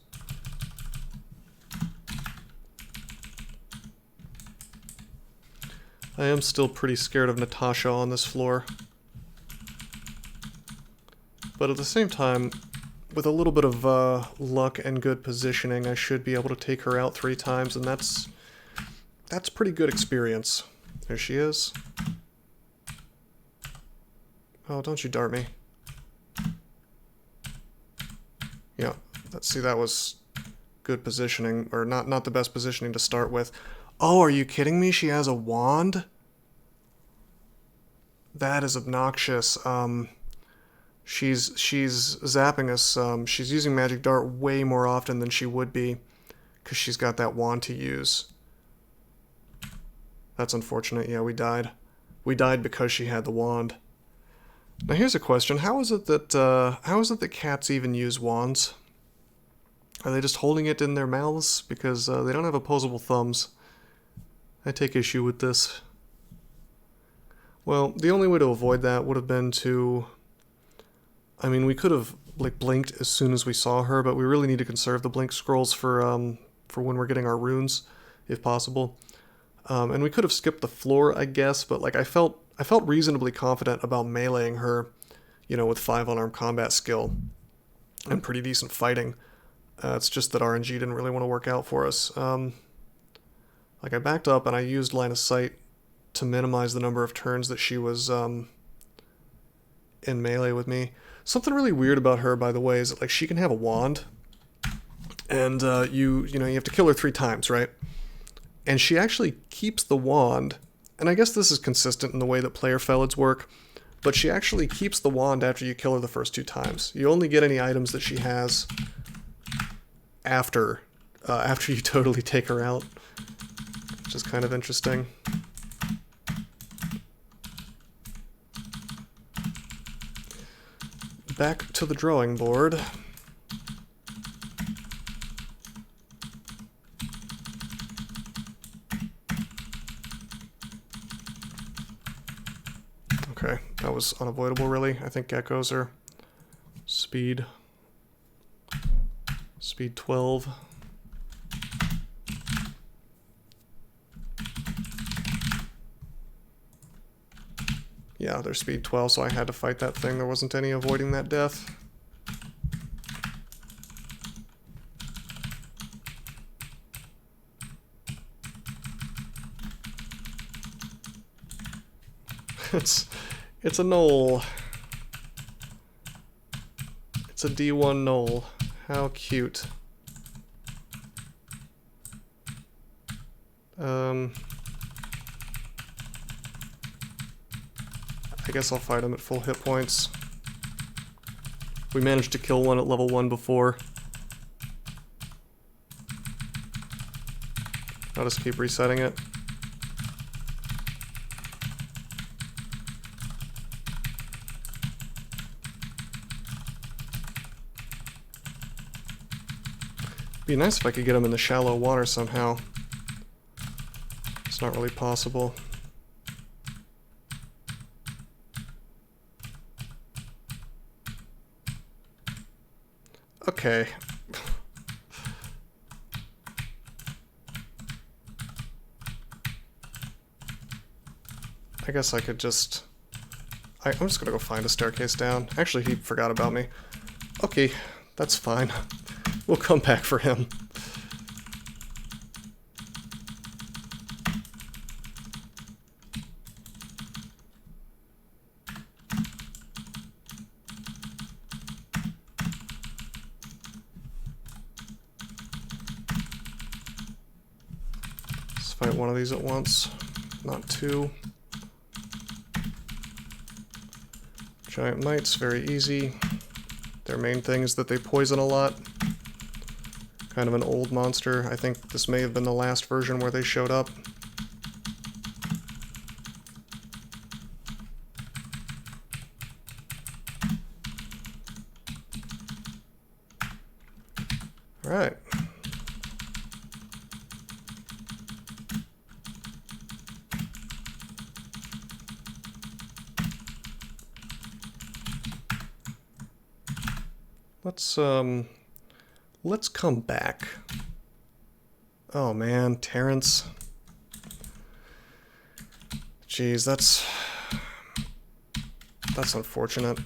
I am still pretty scared of Natasha on this floor. But at the same time, with a little bit of luck and good positioning, I should be able to take her out 3 times, and that's pretty good experience. There she is. Oh, don't you dart me. Yeah, see, that was good positioning, or not the best positioning to start with. Oh, are you kidding me? She has a wand? That is obnoxious. She's zapping us. She's using Magic Dart way more often than she would be, because she's got that wand to use. That's unfortunate. Yeah, we died. We died because she had the wand. Now here's a question. How is it that cats even use wands? Are they just holding it in their mouths? Because they don't have opposable thumbs. I take issue with this. Well, the only way to avoid that would have been to... I mean, we could have like blinked as soon as we saw her, but we really need to conserve the blink scrolls for when we're getting our runes, if possible. And we could have skipped the floor, I guess, but like I felt reasonably confident about meleeing her, you know, with 5 unarmed combat skill and pretty decent fighting. It's just that RNG didn't really want to work out for us. Like, I backed up and I used line of sight to minimize the number of turns that she was in melee with me. Something really weird about her, by the way, is that, like, she can have a wand, and you have to kill her 3 times, right? And she actually keeps the wand, and I guess this is consistent in the way that player felons work, but she actually keeps the wand after you kill her the first 2 times. You only get any items that she has after you totally take her out, which is kind of interesting. Back to the drawing board. Okay, that was unavoidable, really. I think geckos are speed 12. Yeah, they're speed 12, so I had to fight that thing. There wasn't any avoiding that death. It's a knoll. It's a D1 knoll. How cute. I guess I'll fight him at full hit points. We managed to kill one at level 1 before. I'll just keep resetting it. Be nice if I could get him in the shallow water somehow. It's not really possible. Okay. I guess I could just... I'm just gonna go find a staircase down. Actually, he forgot about me. Okay, that's fine. We'll come back for him. Let's fight one of these at once, not two. Giant mites, very easy. Their main thing is that they poison a lot. Kind of an old monster. I think this may have been the last version where they showed up. Alright. Let's come back. Oh man, Terrence. Jeez, that's unfortunate.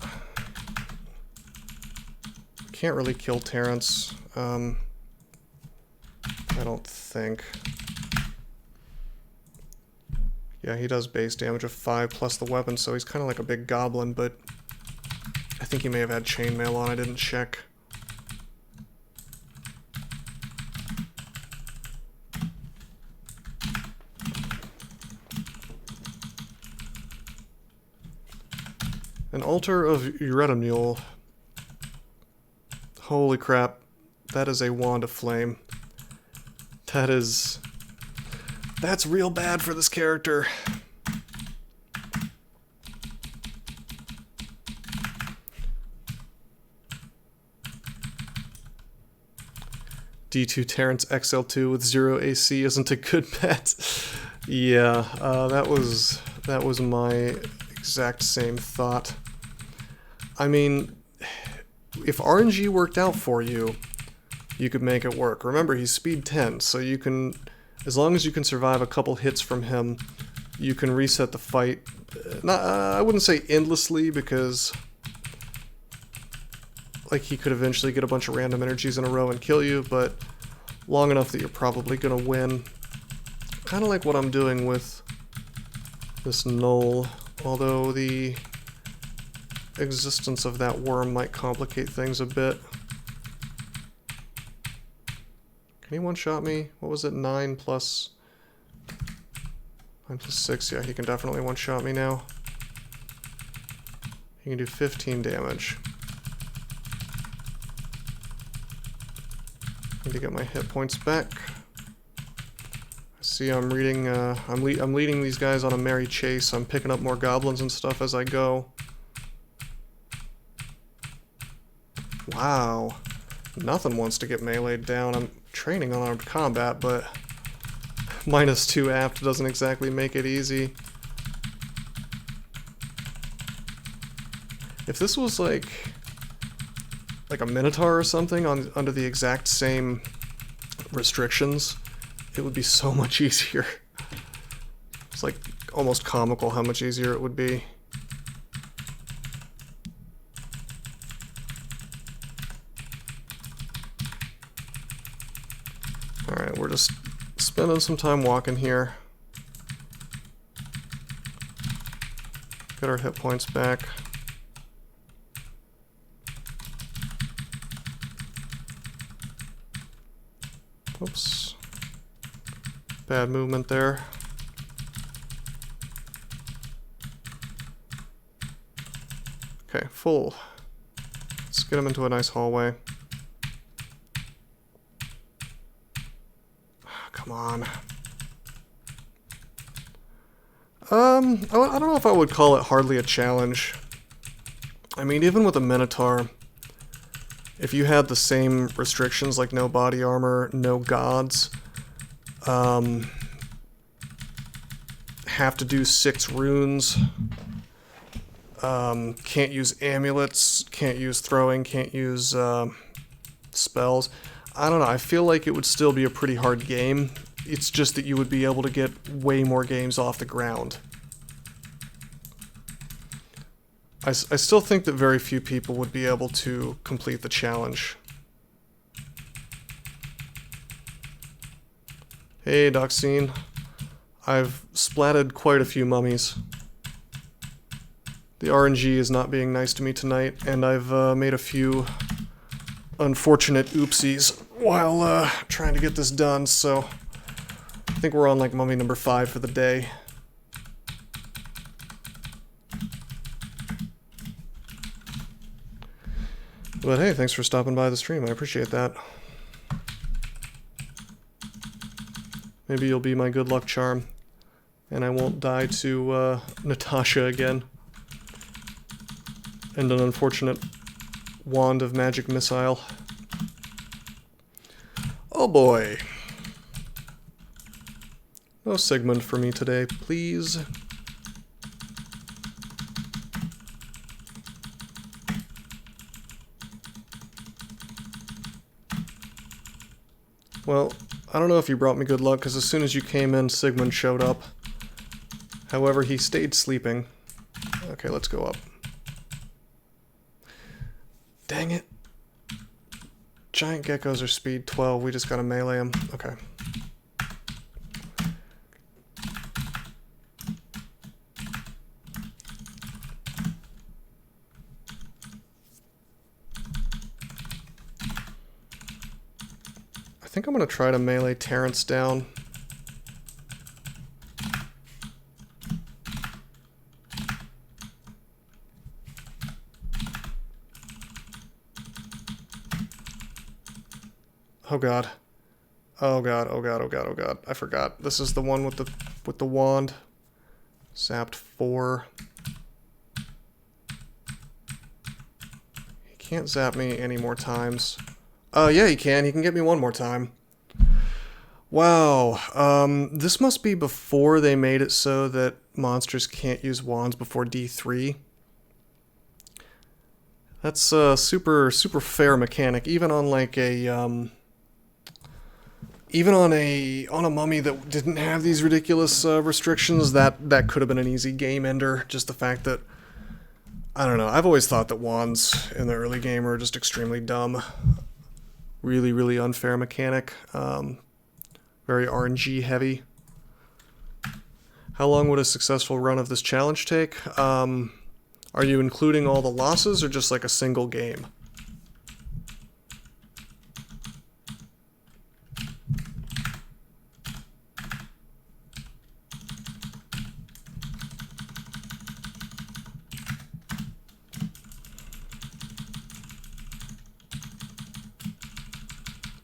Can't really kill Terrence. I don't think. Yeah, he does base damage of 5 plus the weapon, so he's kind of like a big goblin, but I think he may have had chainmail on, I didn't check. An altar of Herein. Holy crap, that is a wand of flame. That's real bad for this character. D2 Terrence XL2 with 0 AC isn't a good bet. Yeah, that was my exact same thought. I mean, if RNG worked out for you, you could make it work. Remember, he's speed 10, so you can, as long as you can survive a couple hits from him, you can reset the fight. I wouldn't say endlessly, because like he could eventually get a bunch of random energies in a row and kill you, but long enough that you're probably gonna win. Kind of like what I'm doing with this Knoll, although the existence of that worm might complicate things a bit. Can he one-shot me? What was it? 9 plus 6? Yeah, he can definitely one-shot me now. He can do 15 damage. Need to get my hit points back. I see I'm reading, I'm leading these guys on a merry chase. I'm picking up more goblins and stuff as I go. Wow. Nothing wants to get meleeed down. I'm training on armed combat, but -2 apt doesn't exactly make it easy. If this was like a Minotaur or something under the exact same restrictions, it would be so much easier. It's like almost comical how much easier it would be. Alright, we're just spending some time walking here. Get our hit points back. Oops. Bad movement there. Okay, full. Let's get him into a nice hallway. Come on. I don't know if I would call it hardly a challenge. I mean, even with a Minotaur, if you had the same restrictions like no body armor, no gods, have to do 6 runes, can't use amulets, can't use throwing, can't use spells. I don't know, I feel like it would still be a pretty hard game. It's just that you would be able to get way more games off the ground. I still think that very few people would be able to complete the challenge. Hey, Doxine. I've splatted quite a few mummies. The RNG is not being nice to me tonight, and I've made a few unfortunate oopsies while trying to get this done, so I think we're on like mummy number 5 for the day. But hey, thanks for stopping by the stream, I appreciate that. Maybe you'll be my good luck charm, and I won't die to Natasha again. And an unfortunate wand of magic missile. Oh boy. No Sigmund for me today, please. Well, I don't know if you brought me good luck, because as soon as you came in, Sigmund showed up. However, he stayed sleeping. Okay, let's go up. Dang it. Giant geckos are speed 12, we just gotta melee them. Okay. I think I'm gonna try to melee Terrence down. Oh god. Oh god, oh god, oh god, oh god. I forgot. This is the one with the wand. Zapped 4. He can't zap me any more times. Yeah, he can. He can get me one more time. Wow. This must be before they made it so that monsters can't use wands before D3. That's a super fair mechanic, even on like a even on a mummy that didn't have these ridiculous restrictions. That could have been an easy game ender. Just the fact that, I don't know, I've always thought that wands in the early game are just extremely dumb. Really unfair mechanic. Very RNG heavy. How long would a successful run of this challenge take? Are you including all the losses or just like a single game?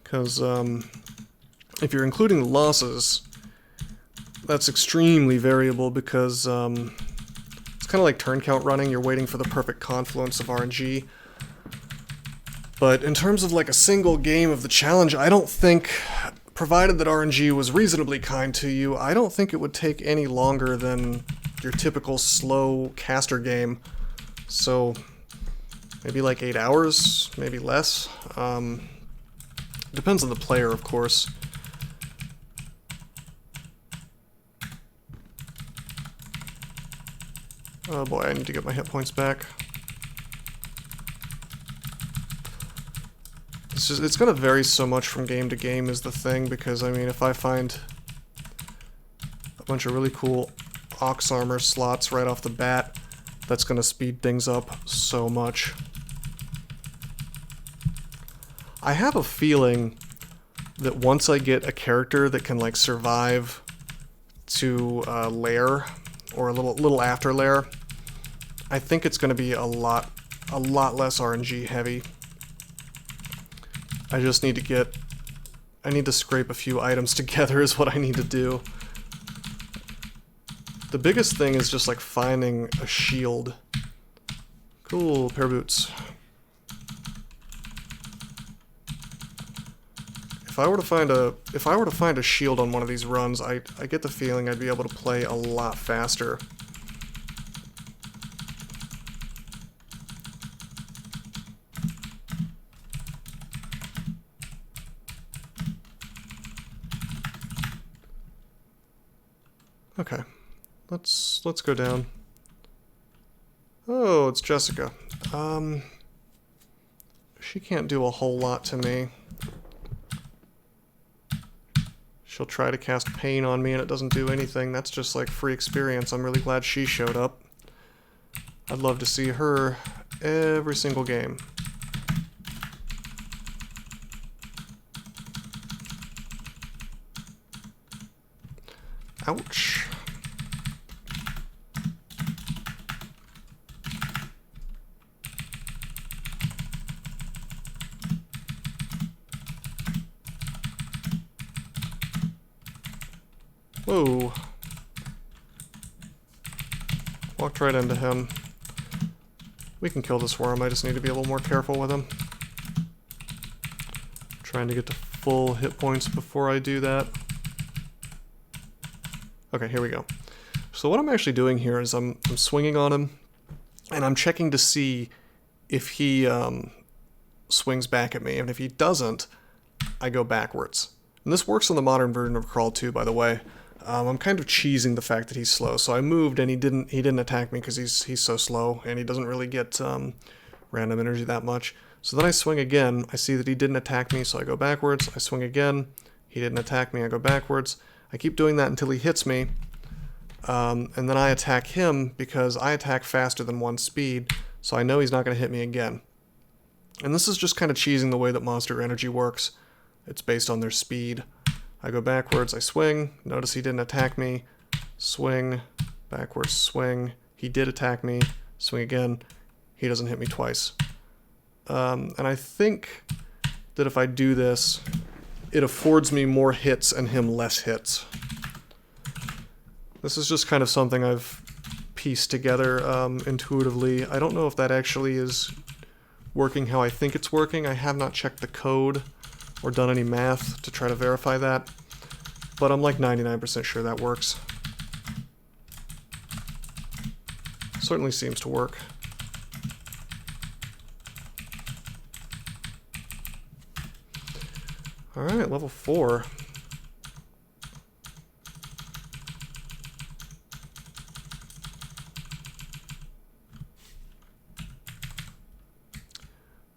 Because if you're including the losses, that's extremely variable because it's kind of like turn count running. You're waiting for the perfect confluence of RNG. But in terms of like a single game of the challenge, I don't think, provided that RNG was reasonably kind to you, I don't think it would take any longer than your typical slow caster game. So maybe like 8 hours, maybe less. Depends on the player, of course. Oh boy, I need to get my hit points back. it's going to vary so much from game to game is the thing, because I mean, if I find a bunch of really cool Ox Armor slots right off the bat, that's going to speed things up so much. I have a feeling that once I get a character that can like survive to lair, or a little after lair, I think it's going to be a lot less RNG heavy. I just need to I need to scrape a few items together is what I need to do. The biggest thing is just like finding a shield. Cool, pair of boots. If I were to find a shield on one of these runs, I get the feeling I'd be able to play a lot faster. Okay, let's go down. Oh, it's Jessica. She can't do a whole lot to me. She'll try to cast pain on me and it doesn't do anything. That's just like free experience. I'm really glad she showed up. I'd love to see her every single game. Ouch. Whoa. Walked right into him. We can kill this worm, I just need to be a little more careful with him. Trying to get to full hit points before I do that. Okay, here we go. So what I'm actually doing here is I'm swinging on him, and I'm checking to see if he swings back at me, and if he doesn't, I go backwards. And this works on the modern version of Crawl too, by the way. I'm kind of cheesing the fact that he's slow, so I moved and he didn't attack me because he's so slow and he doesn't really get random energy that much. So then I swing again. I see that he didn't attack me, so I go backwards. I swing again. He didn't attack me. I go backwards. I keep doing that until he hits me, and then I attack him because I attack faster than 1 speed, so I know he's not going to hit me again. And this is just kind of cheesing the way that monster energy works. It's based on their speed. I go backwards, I swing, notice he didn't attack me, swing, backwards, swing, he did attack me, swing again, he doesn't hit me twice. And I think that if I do this, it affords me more hits and him less hits. This is just kind of something I've pieced together intuitively. I don't know if that actually is working how I think it's working. I have not checked the code or done any math to try to verify that, but I'm like 99% sure that works. Certainly seems to work. Alright, level 4.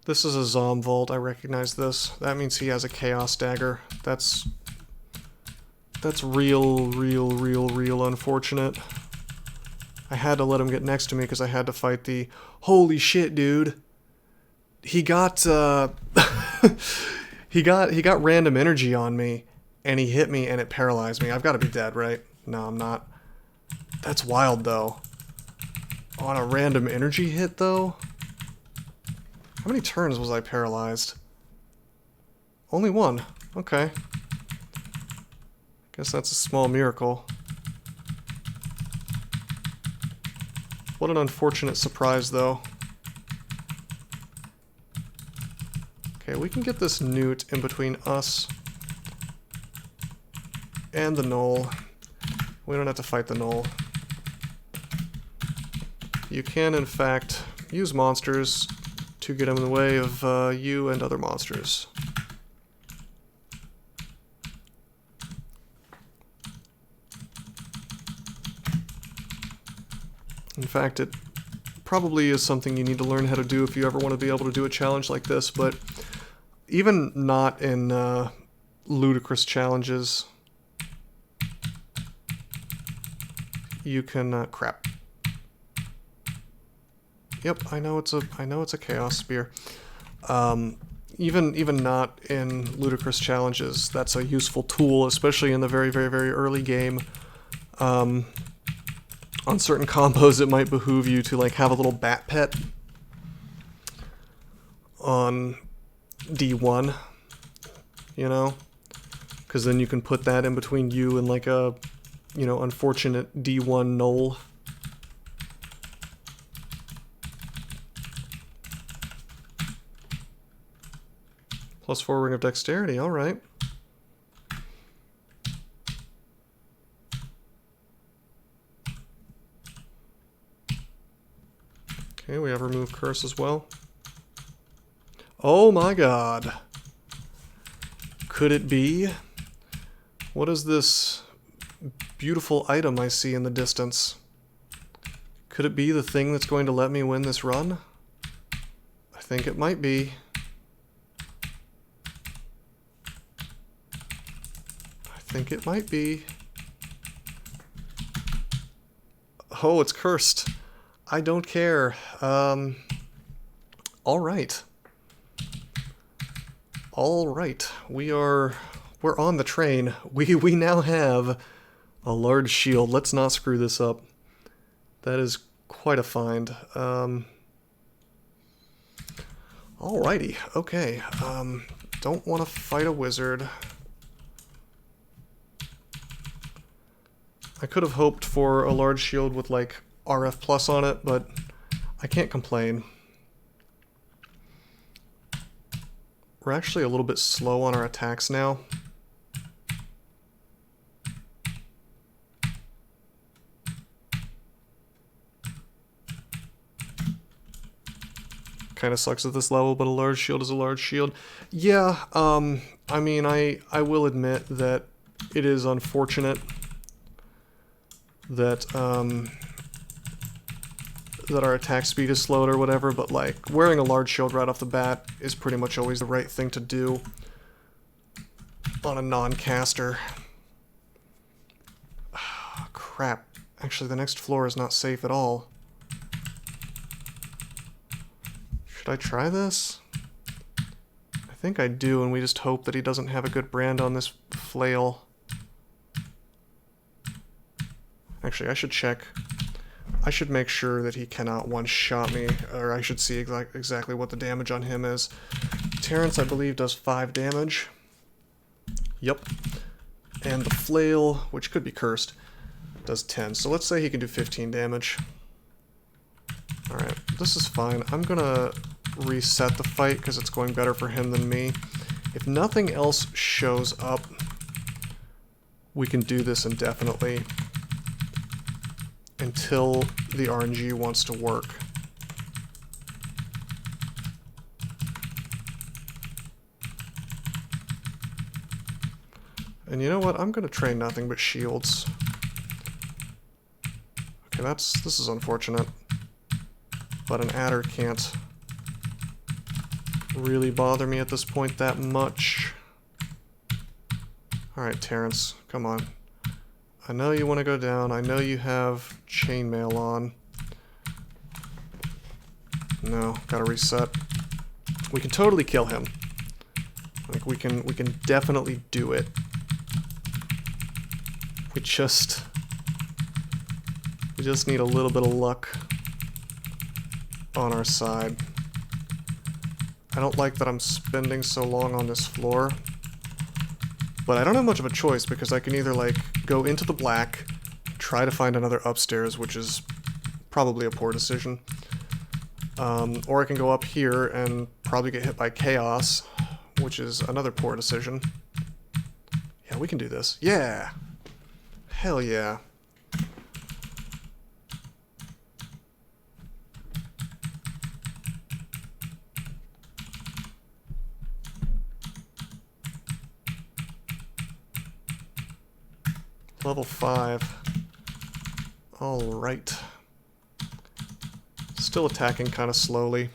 This is a Zom Vault, I recognize this. That means he has a Chaos Dagger. That's real unfortunate. I had to let him get next to me because I had to fight the... Holy shit, dude! He got, he got random energy on me, and he hit me and it paralyzed me. I've got to be dead, right? No, I'm not. That's wild, though. On a random energy hit, though? How many turns was I paralyzed? Only 1. Okay. Guess that's a small miracle. What an unfortunate surprise, though. Okay, we can get this newt in between us and the gnoll. We don't have to fight the gnoll. You can, in fact, use monsters to get in the way of you and other monsters. In fact, it probably is something you need to learn how to do if you ever want to be able to do a challenge like this, but even not in ludicrous challenges, you can crap. Yep, I know it's a chaos spear. Even not in ludicrous challenges, that's a useful tool, especially in the very, very, very early game. On certain combos, it might behoove you to like have a little bat pet on D1, you know, because then you can put that in between you and like a, you know, unfortunate D1 knoll. +4 ring of dexterity, alright. Okay, we have remove curse as well. Oh my god. Could it be? What is this beautiful item I see in the distance? Could it be the thing that's going to let me win this run? I think it might be. I think it might be. Oh, it's cursed. I don't care. Alright. Alright. We're on the train. We now have a large shield. Let's not screw this up. That is quite a find. Alrighty. Okay. Don't want to fight a wizard. I could have hoped for a large shield with like RF plus on it, but I can't complain. We're actually a little bit slow on our attacks now. Kind of sucks at this level, but a large shield is a large shield. Yeah, I mean, I will admit that it is unfortunate that that our attack speed is slowed or whatever, but like wearing a large shield right off the bat is pretty much always the right thing to do on a non-caster. Oh, crap. Actually, the next floor is not safe at all. Should I try this? I think I do, and we just hope that he doesn't have a good brand on this flail. Actually, I should check. I should make sure that he cannot one-shot me, or I should see exactly what the damage on him is. Terrence, I believe, does 5 damage. Yep. And the flail, which could be cursed, does 10. So let's say he can do 15 damage. Alright, this is fine. I'm gonna reset the fight because it's going better for him than me. If nothing else shows up, we can do this indefinitely until the RNG wants to work. And you know what? I'm gonna train nothing but shields. Okay, this is unfortunate. But an adder can't really bother me at this point that much. Alright, Terrence, come on. I know you want to go down. I know you have chainmail on. No, gotta reset. We can totally kill him. Like we can definitely do it. We just need a little bit of luck on our side. I don't like that I'm spending so long on this floor. But I don't have much of a choice because I can either like go into the black, try to find another upstairs, which is probably a poor decision. Or I can go up here and probably get hit by chaos, which is another poor decision. Yeah, we can do this. Yeah! Hell yeah. Level 5. Alright. Still attacking kind of slowly.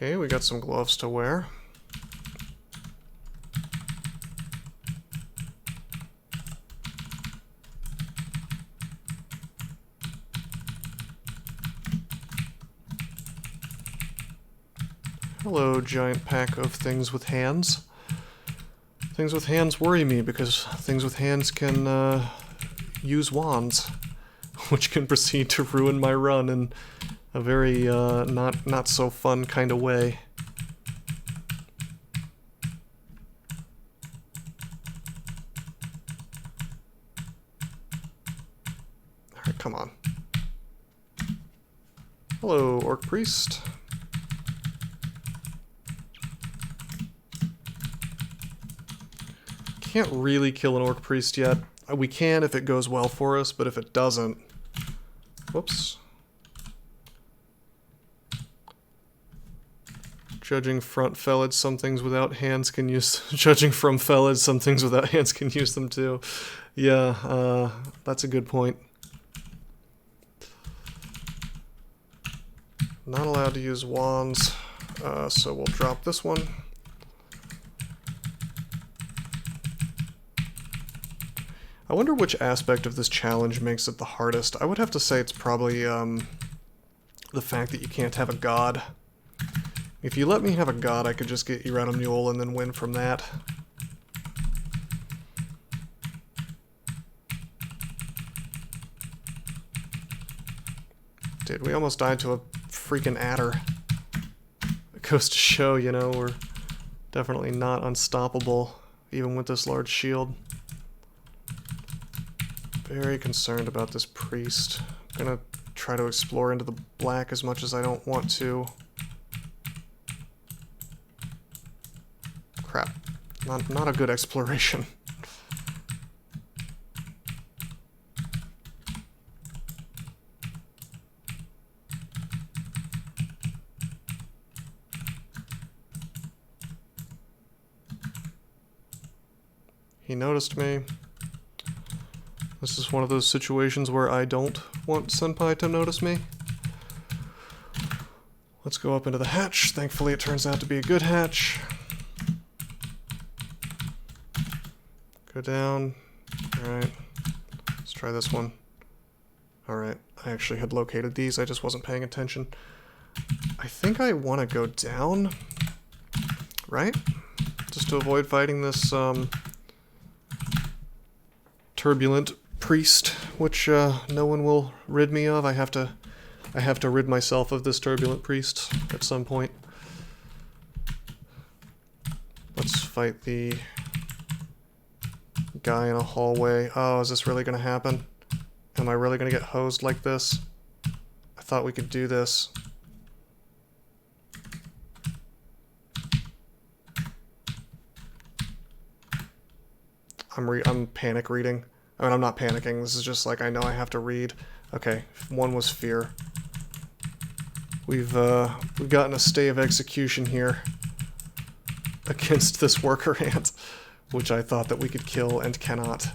Okay, we got some gloves to wear. Hello, giant pack of things with hands. Things with hands worry me because things with hands can use wands, which can proceed to ruin my run in a very not so fun kind of way. Alright, come on. Hello, Orc Priest. Can't really kill an Orc Priest yet. We can if it goes well for us, but if it doesn't... Whoops. Judging front felled, some things without hands can use... Judging from felled, some things without hands can use them too. Yeah, that's a good point. Not allowed to use wands, so we'll drop this one. I wonder which aspect of this challenge makes it the hardest. I would have to say it's probably the fact that you can't have a god. If you let me have a god, I could just get you around a mule and then win from that. Dude, we almost died to a freaking adder. It goes to show, you know, we're definitely not unstoppable, even with this large shield. Very concerned about this priest. I'm gonna try to explore into the black as much as I don't want to. Crap. Not a good exploration. He noticed me. This is one of those situations where I don't want Senpai to notice me. Let's go up into the hatch. Thankfully it turns out to be a good hatch. Go down. Alright. Let's try this one. Alright. I actually had located these. I just wasn't paying attention. I think I want to go down. Right? Just to avoid fighting this turbulent priest, which no one will rid me of. I have to rid myself of this turbulent priest at some point. Let's fight the guy in a hallway. Oh, is this really gonna happen? Am I really gonna get hosed like this? I thought we could do this. I'm panic reading. I mean, I'm not panicking. This is just like, I know I have to read. Okay, one was fear. We've gotten a stay of execution here against this worker ant, which I thought that we could kill and cannot.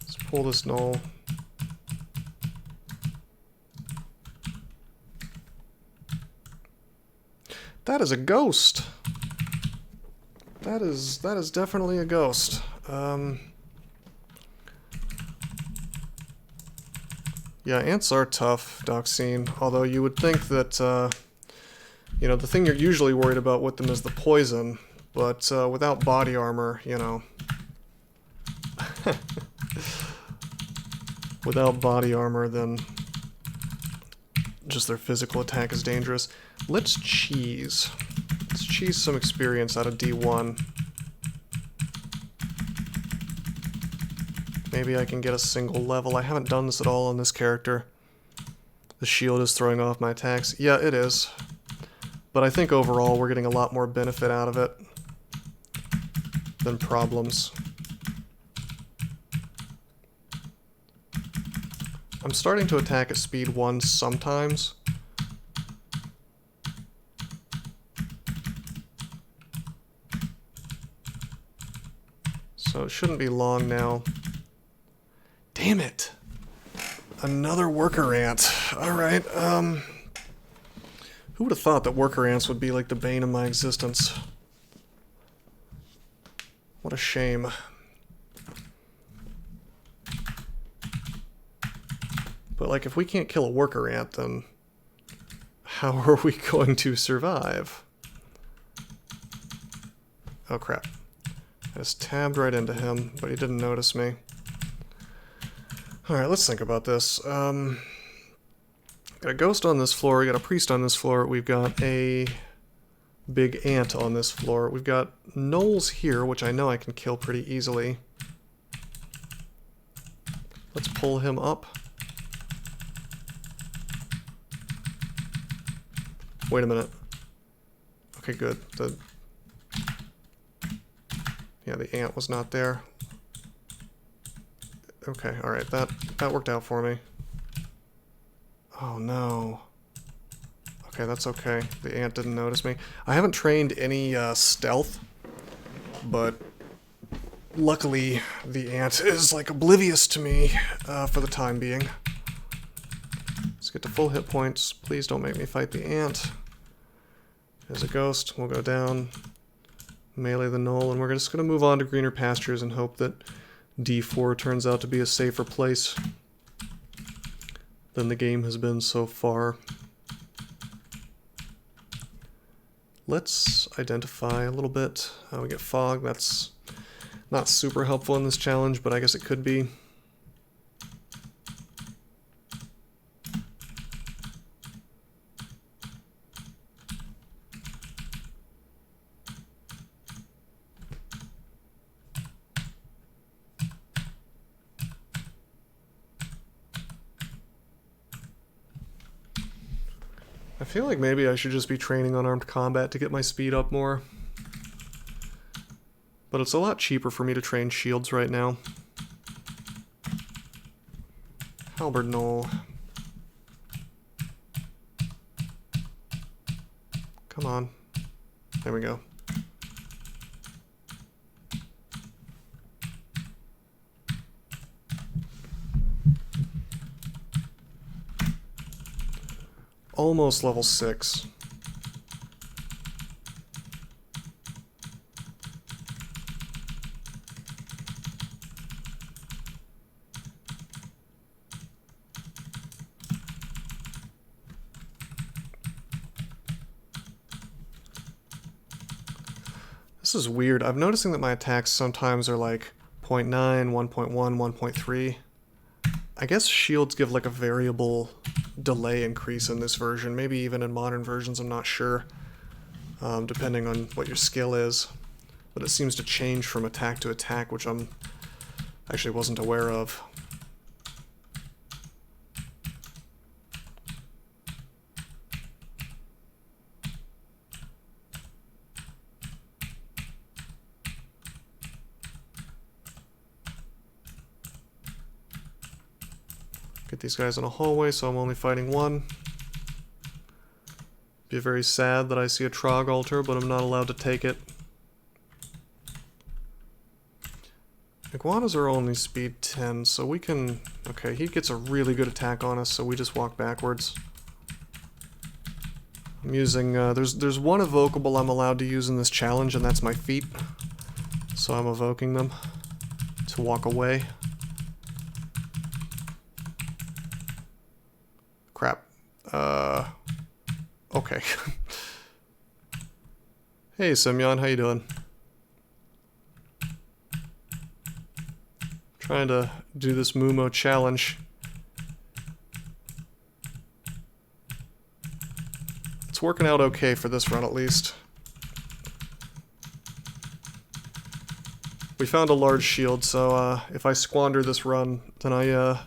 Let's pull this null. That is a ghost. That is definitely a ghost. Yeah, ants are tough, Doxine. Although you would think that, you know, the thing you're usually worried about with them is the poison. But without body armor, you know. Without body armor, then just their physical attack is dangerous. Let's cheese some experience out of D1. Maybe I can get a single level. I haven't done this at all on this character. The shield is throwing off my attacks. Yeah, it is. But I think overall we're getting a lot more benefit out of it than problems. I'm starting to attack at speed 1 sometimes. So it shouldn't be long now. Damn it! Another worker ant. Alright, who would have thought that worker ants would be like the bane of my existence? What a shame. But like, if we can't kill a worker ant, then how are we going to survive? Oh crap. I just tabbed right into him, but he didn't notice me. Alright, let's think about this. Got a ghost on this floor, we got a priest on this floor, we've got a big ant on this floor. We've got gnolls here, which I know I can kill pretty easily. Let's pull him up. Wait a minute. Okay, good. Yeah, the ant was not there. Okay, alright, that worked out for me. Oh no. Okay, that's okay. The ant didn't notice me. I haven't trained any stealth, but luckily the ant is like oblivious to me for the time being. Let's get to full hit points. Please don't make me fight the ant. There's a ghost. We'll go down, melee the gnoll, and we're just going to move on to greener pastures and hope that D4 turns out to be a safer place than the game has been so far. Let's identify a little bit. We get fog. That's not super helpful in this challenge, but I guess it could be. I feel like maybe I should just be training unarmed combat to get my speed up more. But it's a lot cheaper for me to train shields right now. Halberd Knoll. Come on. There we go. Almost level 6. This is weird. I'm noticing that my attacks sometimes are like 0.9, 1.1, 1.3. I guess shields give like a variable delay increase in this version, maybe even in modern versions, I'm not sure, depending on what your skill is, but it seems to change from attack to attack, which I actually wasn't aware of. Get these guys in a hallway, so I'm only fighting one. Be very sad that I see a Trog altar, but I'm not allowed to take it. Iguanas are only speed 10, so we can... Okay, he gets a really good attack on us, so we just walk backwards. I'm using... there's one evocable I'm allowed to use in this challenge, and that's my feet. So I'm evoking them to walk away. Crap. Okay. Hey, Semyon, how you doing? Trying to do this MuMo challenge. It's working out okay for this run, at least. We found a large shield, so if I squander this run, then I'm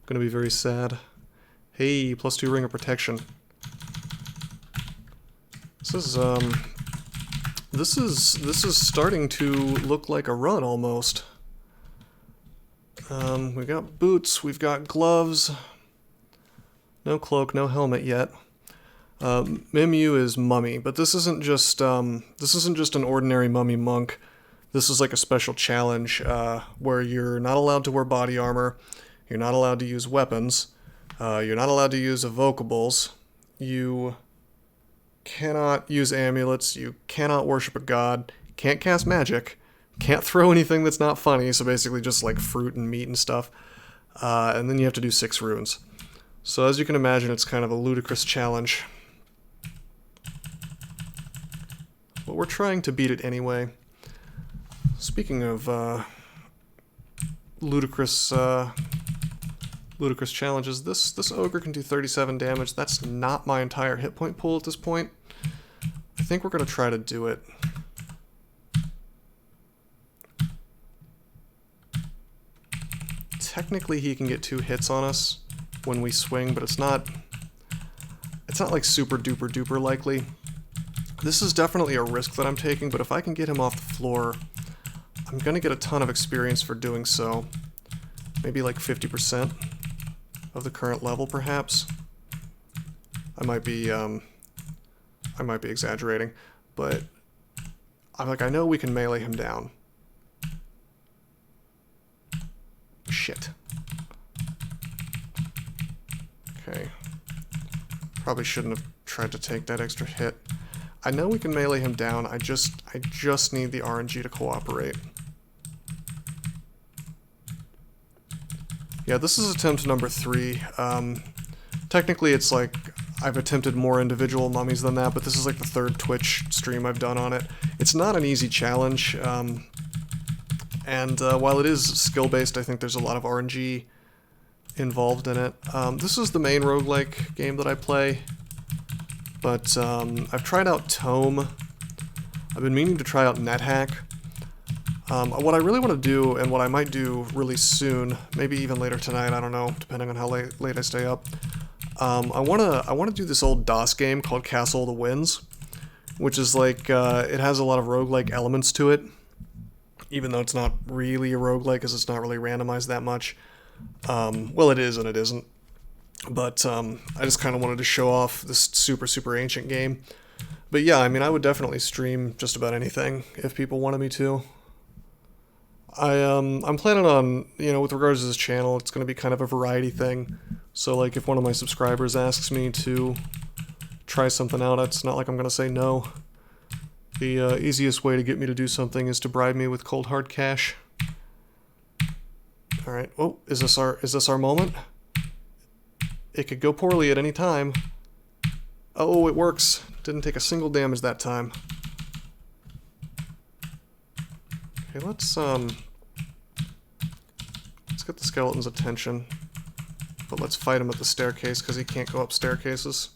gonna be very sad. Hey, +2 ring of protection. This is starting to look like a run almost. We've got boots, we've got gloves. No cloak, no helmet yet. Mimu is mummy, but this isn't just an ordinary mummy monk. This is like a special challenge where you're not allowed to wear body armor, you're not allowed to use weapons, you're not allowed to use evocables, you cannot use amulets, you cannot worship a god, can't cast magic, can't throw anything that's not funny, so basically just like fruit and meat and stuff, and then you have to do 6 runes. So as you can imagine, it's kind of a ludicrous challenge. But we're trying to beat it anyway. Speaking of ludicrous challenges, this ogre can do 37 damage. That's not my entire hit point pool at this point. I think we're going to try to do it. Technically he can get 2 hits on us when we swing, but it's not like super duper duper likely. This is definitely a risk that I'm taking, but if I can get him off the floor, I'm gonna get a ton of experience for doing so. Maybe like 50% of the current level, perhaps. I might be exaggerating, but I know we can melee him down. Shit. Okay. Probably shouldn't have tried to take that extra hit. I know we can melee him down, I just need the RNG to cooperate. Yeah, this is attempt number 3. Technically it's like I've attempted more individual mummies than that, but this is like the 3rd Twitch stream I've done on it. It's not an easy challenge, and while it is skill-based, I think there's a lot of RNG involved in it. This is the main roguelike game that I play, but I've tried out Tome. I've been meaning to try out NetHack. What I really want to do, and what I might do really soon, maybe even later tonight, I don't know, depending on how late I stay up, I want to do this old DOS game called Castle of the Winds, which is like, it has a lot of roguelike elements to it, even though it's not really a roguelike, because it's not really randomized that much. Well, it is and it isn't. But I just kind of wanted to show off this super, super ancient game. But yeah, I mean, I would definitely stream just about anything if people wanted me to. I'm planning on, you know, with regards to this channel, it's going to be kind of a variety thing. So, like, if one of my subscribers asks me to try something out, it's not like I'm going to say no. The easiest way to get me to do something is to bribe me with cold hard cash. Alright, oh, is this our moment? It could go poorly at any time. Oh, it works. Didn't take a single damage that time. Okay, let's get the skeleton's attention. But let's fight him at the staircase, because he can't go up staircases.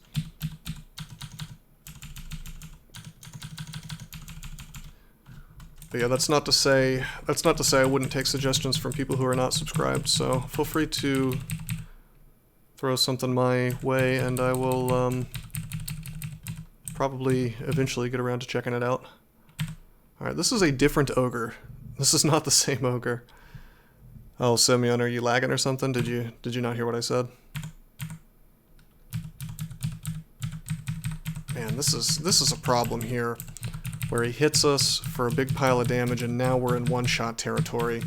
But yeah, that's not to say I wouldn't take suggestions from people who are not subscribed, so feel free to throw something my way, and I will probably eventually get around to checking it out. Alright, this is a different ogre. This is not the same ogre. Oh, Simeon, are you lagging or something? Did you not hear what I said? Man, this is a problem here, where he hits us for a big pile of damage, and now we're in one-shot territory.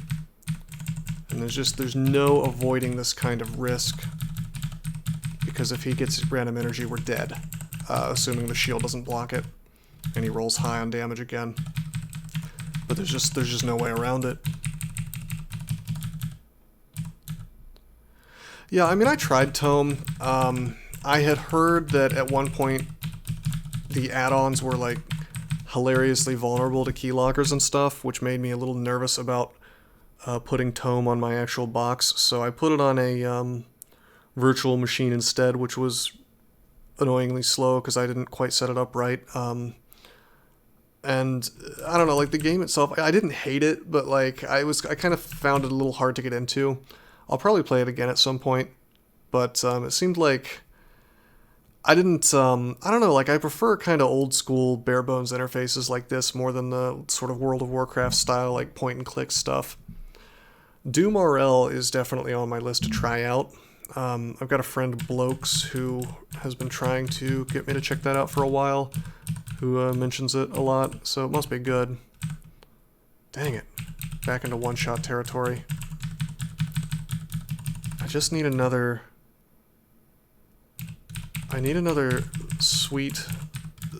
And there's no avoiding this kind of risk, because if he gets random energy, we're dead, assuming the shield doesn't block it, and he rolls high on damage again. But there's just no way around it. Yeah, I mean, I tried Tome. I had heard that at one point the add-ons were like hilariously vulnerable to keyloggers and stuff, which made me a little nervous about putting Tome on my actual box, so I put it on a virtual machine instead, which was annoyingly slow because I didn't quite set it up right. And I don't know, like the game itself, I didn't hate it, but like I kind of found it a little hard to get into. I'll probably play it again at some point, but it seemed like I don't know, like I prefer kind of old school bare bones interfaces like this more than the sort of World of Warcraft style like point and click stuff. Doom RL is definitely on my list to try out. I've got a friend, Blokes, who has been trying to get me to check that out for a while, who mentions it a lot, so it must be good. Dang it. Back into one-shot territory. I just need another... I need another sweet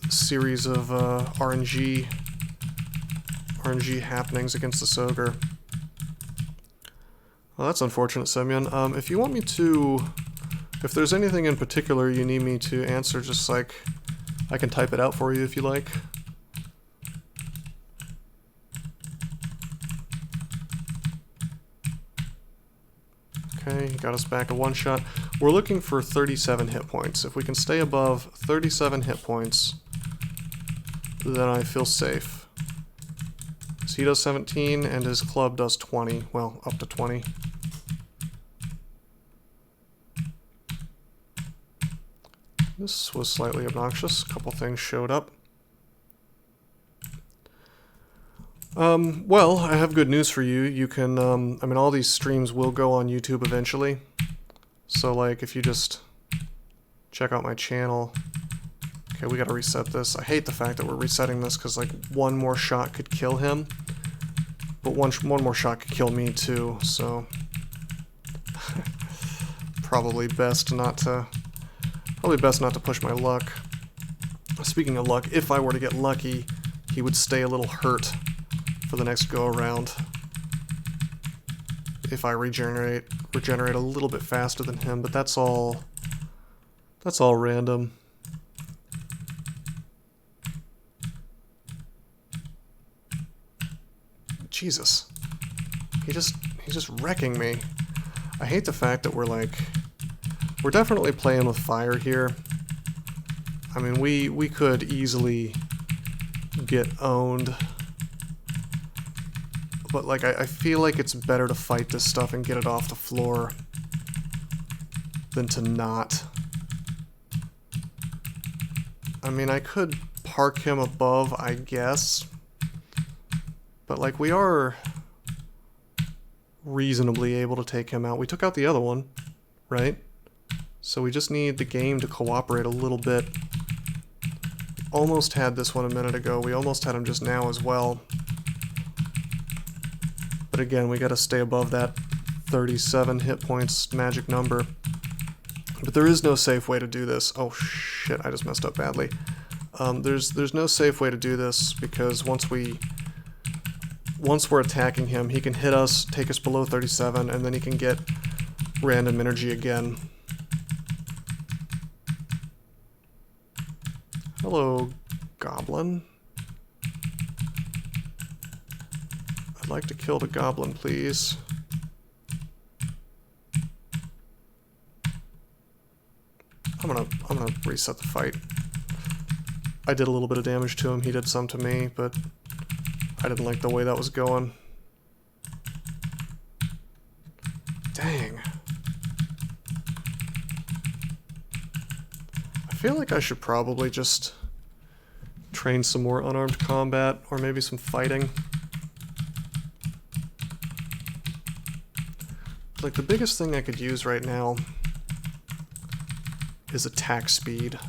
series of RNG happenings against this ogre. Well, that's unfortunate, Semyon. If you want me to... If there's anything in particular you need me to answer, just like... I can type it out for you if you like. Okay, he got us back a one-shot. We're looking for 37 hit points. If we can stay above 37 hit points, then I feel safe. So he does 17, and his club does 20. Well, up to 20. This was slightly obnoxious. A couple things showed up. Well, I have good news for you. You can, I mean, all these streams will go on YouTube eventually. So, like, if you just check out my channel... Okay, we gotta reset this. I hate the fact that we're resetting this, because, like, one more shot could kill him. But one more shot could kill me, too, so... Probably best not to push my luck. Speaking of luck, if I were to get lucky, he would stay a little hurt for the next go-around. If I regenerate a little bit faster than him, but that's all random. Jesus. He's just wrecking me. I hate the fact that we're definitely playing with fire here. I mean, we could easily get owned. But, like, I feel like it's better to fight this stuff and get it off the floor than to not. I mean, I could park him above, I guess. But, like, we are reasonably able to take him out. We took out the other one, right? So we just need the game to cooperate a little bit. Almost had this one a minute ago. We almost had him just now as well. But again, we gotta stay above that 37 hit points magic number. But there is no safe way to do this. Oh shit, I just messed up badly. There's no safe way to do this, because once we're attacking him, he can hit us, take us below 37, and then he can get random energy again. Hello, goblin. I'd like to kill the goblin, please. I'm gonna reset the fight. I did a little bit of damage to him, he did some to me, but I didn't like the way that was going. Dang. I feel like I should probably just train some more unarmed combat, or maybe some fighting. Like, the biggest thing I could use right now is attack speed.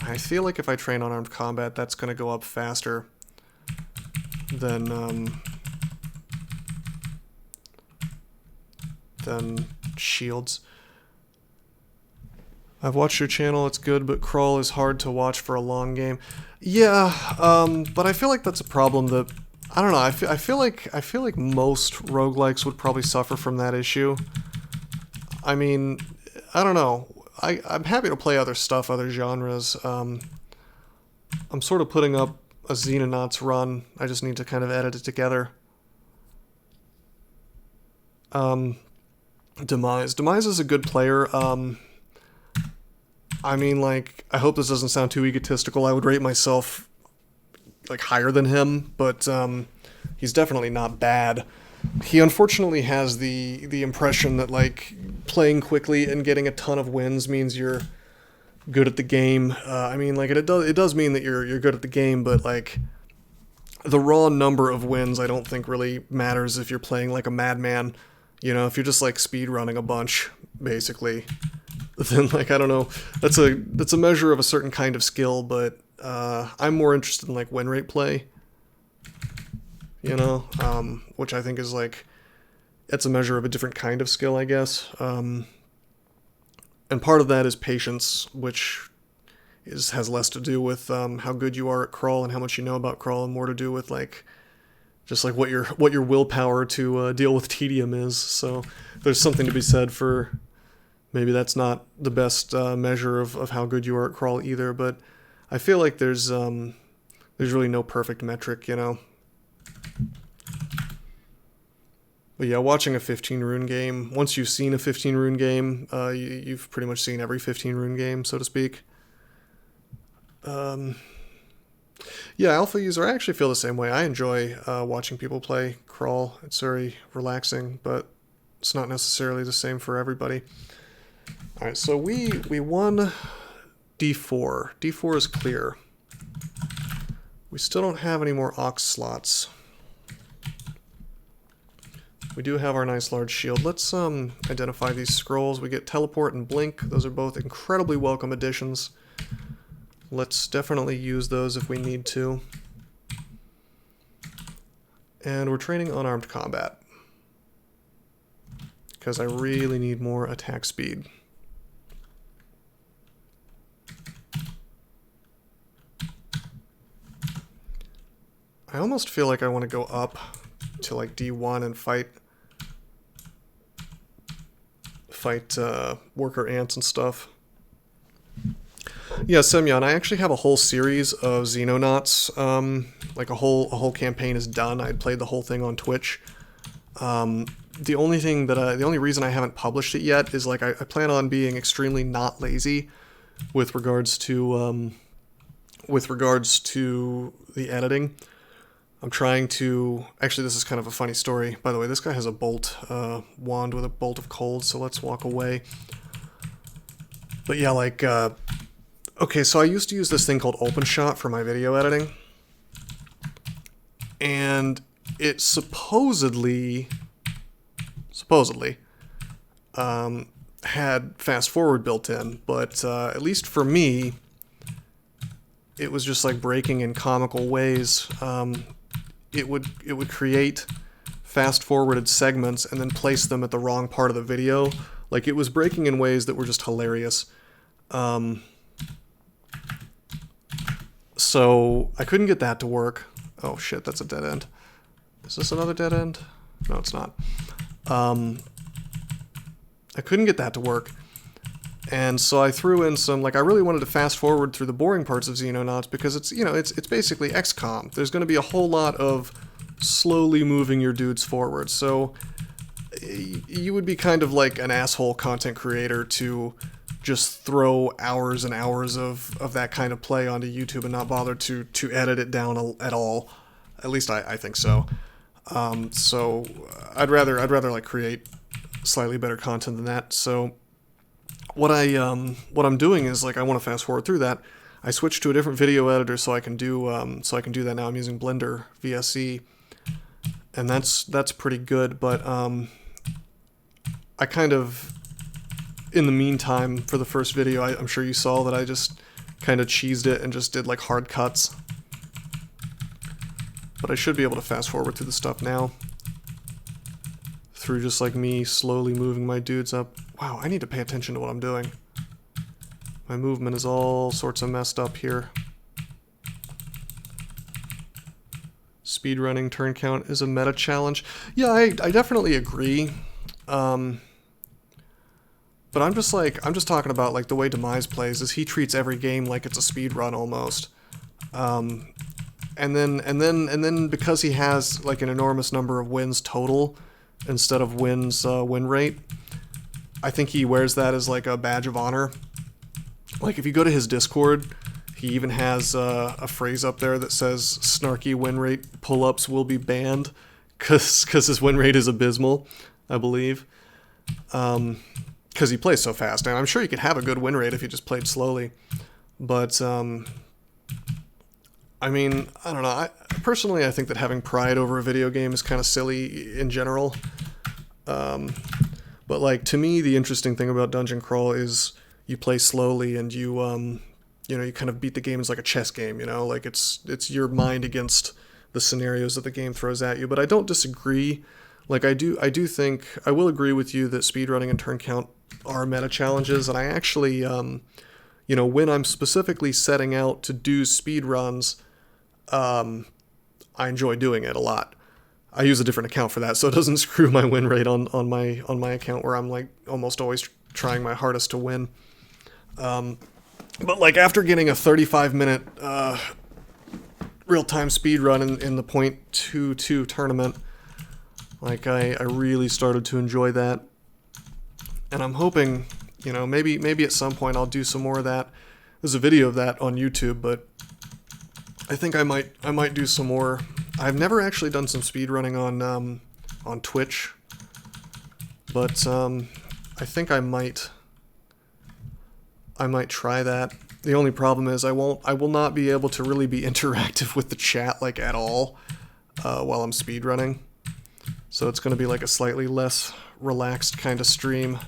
I feel like if I train unarmed combat, that's going to go up faster than shields. I've watched your channel, it's good, but crawl is hard to watch for a long game. Yeah, but I feel like that's a problem that... I don't know, I feel like most roguelikes would probably suffer from that issue. I mean, I don't know. I'm happy to play other stuff, other genres. I'm sort of putting up a Xenonauts run. I just need to kind of edit it together. Demise. Demise is a good player. I mean, like, I hope this doesn't sound too egotistical. I would rate myself like higher than him, but he's definitely not bad. He unfortunately has the impression that, like, playing quickly and getting a ton of wins means you're good at the game. I mean, like, it does mean that you're good at the game, but, like, the raw number of wins I don't think really matters if you're playing like a madman. You know, if you're just, like, speed running a bunch, basically, then, like, I don't know, that's a measure of a certain kind of skill, but I'm more interested in, like, win rate play. you know, which I think is like, it's a measure of a different kind of skill, I guess. And part of that is patience, which has less to do with how good you are at crawl and how much you know about crawl, and more to do with like just like what your willpower to deal with tedium is. So there's something to be said for maybe that's not the best measure of how good you are at crawl either. But I feel like there's really no perfect metric, you know. But yeah, watching a 15 rune game, once you've seen a 15 rune game, you've pretty much seen every 15 rune game, so to speak. Yeah, alpha user, I actually feel the same way. I enjoy watching people play crawl. It's very relaxing, but it's not necessarily the same for everybody. All right, so we won D4. D4 is clear. We still don't have any more ox slots. We do have our nice large shield. Let's identify these scrolls. We get teleport and blink. Those are both incredibly welcome additions. Let's definitely use those if we need to. And we're training unarmed combat, because I really need more attack speed. I almost feel like I want to go up to like D1 and fight worker ants and stuff. Yeah, Semyon, I actually have a whole series of Xenonauts. Like a whole campaign is done. I played the whole thing on Twitch. The only reason I haven't published it yet is like I plan on being extremely not lazy with regards to the editing. I'm trying to... Actually, this is kind of a funny story. By the way, this guy has a bolt wand with a bolt of cold, so let's walk away. But yeah, like... okay, so I used to use this thing called OpenShot for my video editing. And it supposedly had fast forward built in, but at least for me, it was just like breaking in comical ways. It would create fast forwarded segments and then place them at the wrong part of the video. Like, it was breaking in ways that were just hilarious. So I couldn't get that to work. Oh shit, that's a dead end. Is this another dead end? No, it's not. I couldn't get that to work. And so I threw in some, like, I really wanted to fast forward through the boring parts of Xenonauts because it's, you know, it's basically XCOM. There's going to be a whole lot of slowly moving your dudes forward. So you would be kind of like an asshole content creator to just throw hours and hours of that kind of play onto YouTube and not bother to edit it down at all. At least I think so. So I'd rather like create slightly better content than that. So what I'm doing is, like, I want to fast forward through that. I switched to a different video editor so I can do that now. I'm using Blender VSE, and that's pretty good. But I kind of, in the meantime, for the first video, I'm sure you saw that I just kind of cheesed it and just did like hard cuts. But I should be able to fast forward through the stuff now, through just like me slowly moving my dudes up. Wow, I need to pay attention to what I'm doing. My movement is all sorts of messed up here. Speedrunning turn count is a meta challenge. Yeah, I definitely agree. But I'm just talking about like the way Demise plays is he treats every game like it's a speed run almost. And then because he has like an enormous number of wins total instead of win rate, I think he wears that as like a badge of honor. Like, if you go to his Discord, he even has a phrase up there that says snarky win rate pull-ups will be banned because his win rate is abysmal, I believe. Because he plays so fast, and I'm sure you could have a good win rate if you just played slowly. But, I mean, I don't know. Personally, I think that having pride over a video game is kind of silly in general. But, like, to me, the interesting thing about Dungeon Crawl is you play slowly and you kind of beat the game as like a chess game, you know? Like, it's your mind against the scenarios that the game throws at you. But I don't disagree. Like, I do think, I will agree with you that speedrunning and turn count are meta challenges, and I actually, you know, when I'm specifically setting out to do speedruns, I enjoy doing it a lot. I use a different account for that, so it doesn't screw my win rate on my account, where I'm like almost always trying my hardest to win. But like, after getting a 35-minute real-time speedrun in the .22 tournament, like, I really started to enjoy that. And I'm hoping, you know, maybe at some point I'll do some more of that. There's a video of that on YouTube, but I think I might do some more. I've never actually done some speedrunning on Twitch, but I think I might try that. The only problem is I will not be able to really be interactive with the chat, like, at all while I'm speedrunning. So it's going to be like a slightly less relaxed kind of stream.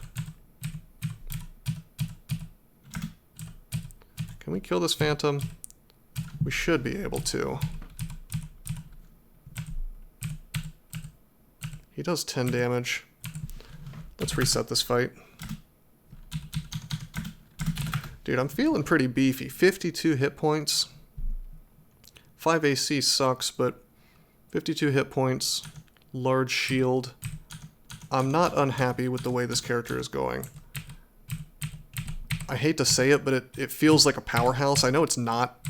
Can we kill this phantom? We should be able to. He does 10 damage. Let's reset this fight. Dude, I'm feeling pretty beefy. 52 hit points. 5 AC sucks, but 52 hit points. Large shield. I'm not unhappy with the way this character is going. I hate to say it, but it feels like a powerhouse. I know it's not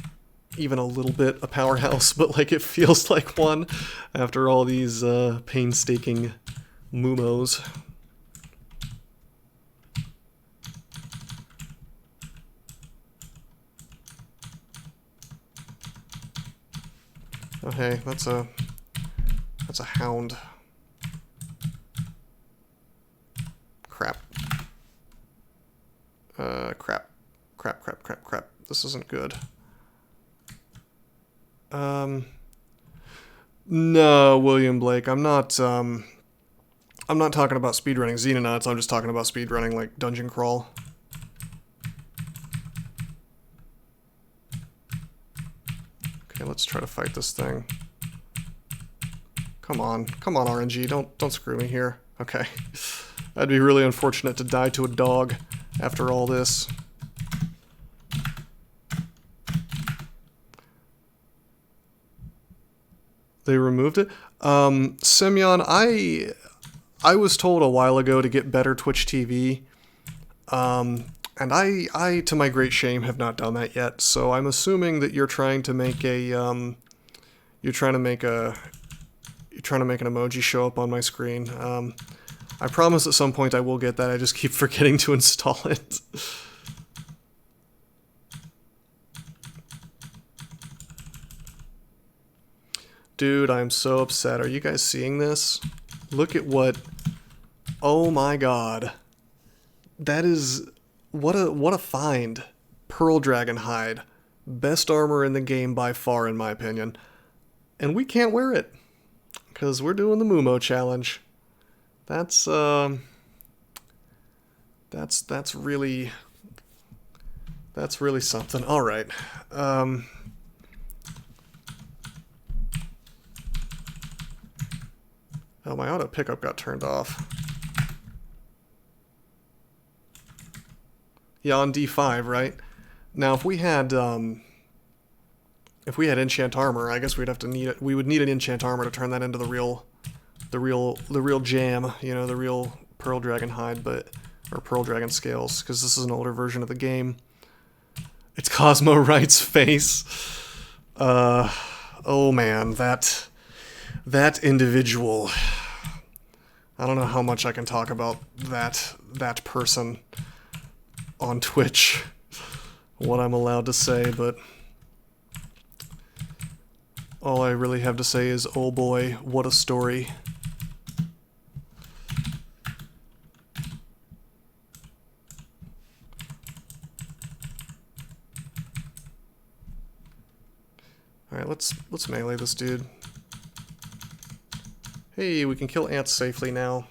even a little bit a powerhouse, but like, it feels like one after all these painstaking MuMos. Oh hey, that's a hound. Crap. Crap. This isn't good. No, William Blake, I'm not talking about speedrunning Xenonauts, I'm just talking about speedrunning, like, Dungeon Crawl. Okay, let's try to fight this thing. Come on, RNG, don't screw me here. Okay. That'd be really unfortunate to die to a dog after all this. They removed it? Semyon, I was told a while ago to get better Twitch TV. And I, to my great shame, have not done that yet. So I'm assuming that you're trying to make an emoji show up on my screen. I promise at some point I will get that. I just keep forgetting to install it. Dude, I'm so upset. Are you guys seeing this? Look at what... Oh my god. That is... What a find. Pearl Dragon Hide. Best armor in the game by far, in my opinion. And we can't wear it. Because we're doing the MuMo challenge. That's really something. Alright. Oh, my auto pickup got turned off. Yeah, on D5, right? Now, if we had enchant armor, I guess we'd have to need it. We would need an enchant armor to turn that into the real jam, you know, the real Pearl Dragon Hide, or Pearl Dragon Scales, because this is an older version of the game. It's Cosmo Wright's face. Oh man, that individual. I don't know how much I can talk about that person on Twitch, what I'm allowed to say, but all I really have to say is, oh boy, what a story. Alright, let's melee this dude. Hey, we can kill ants safely now.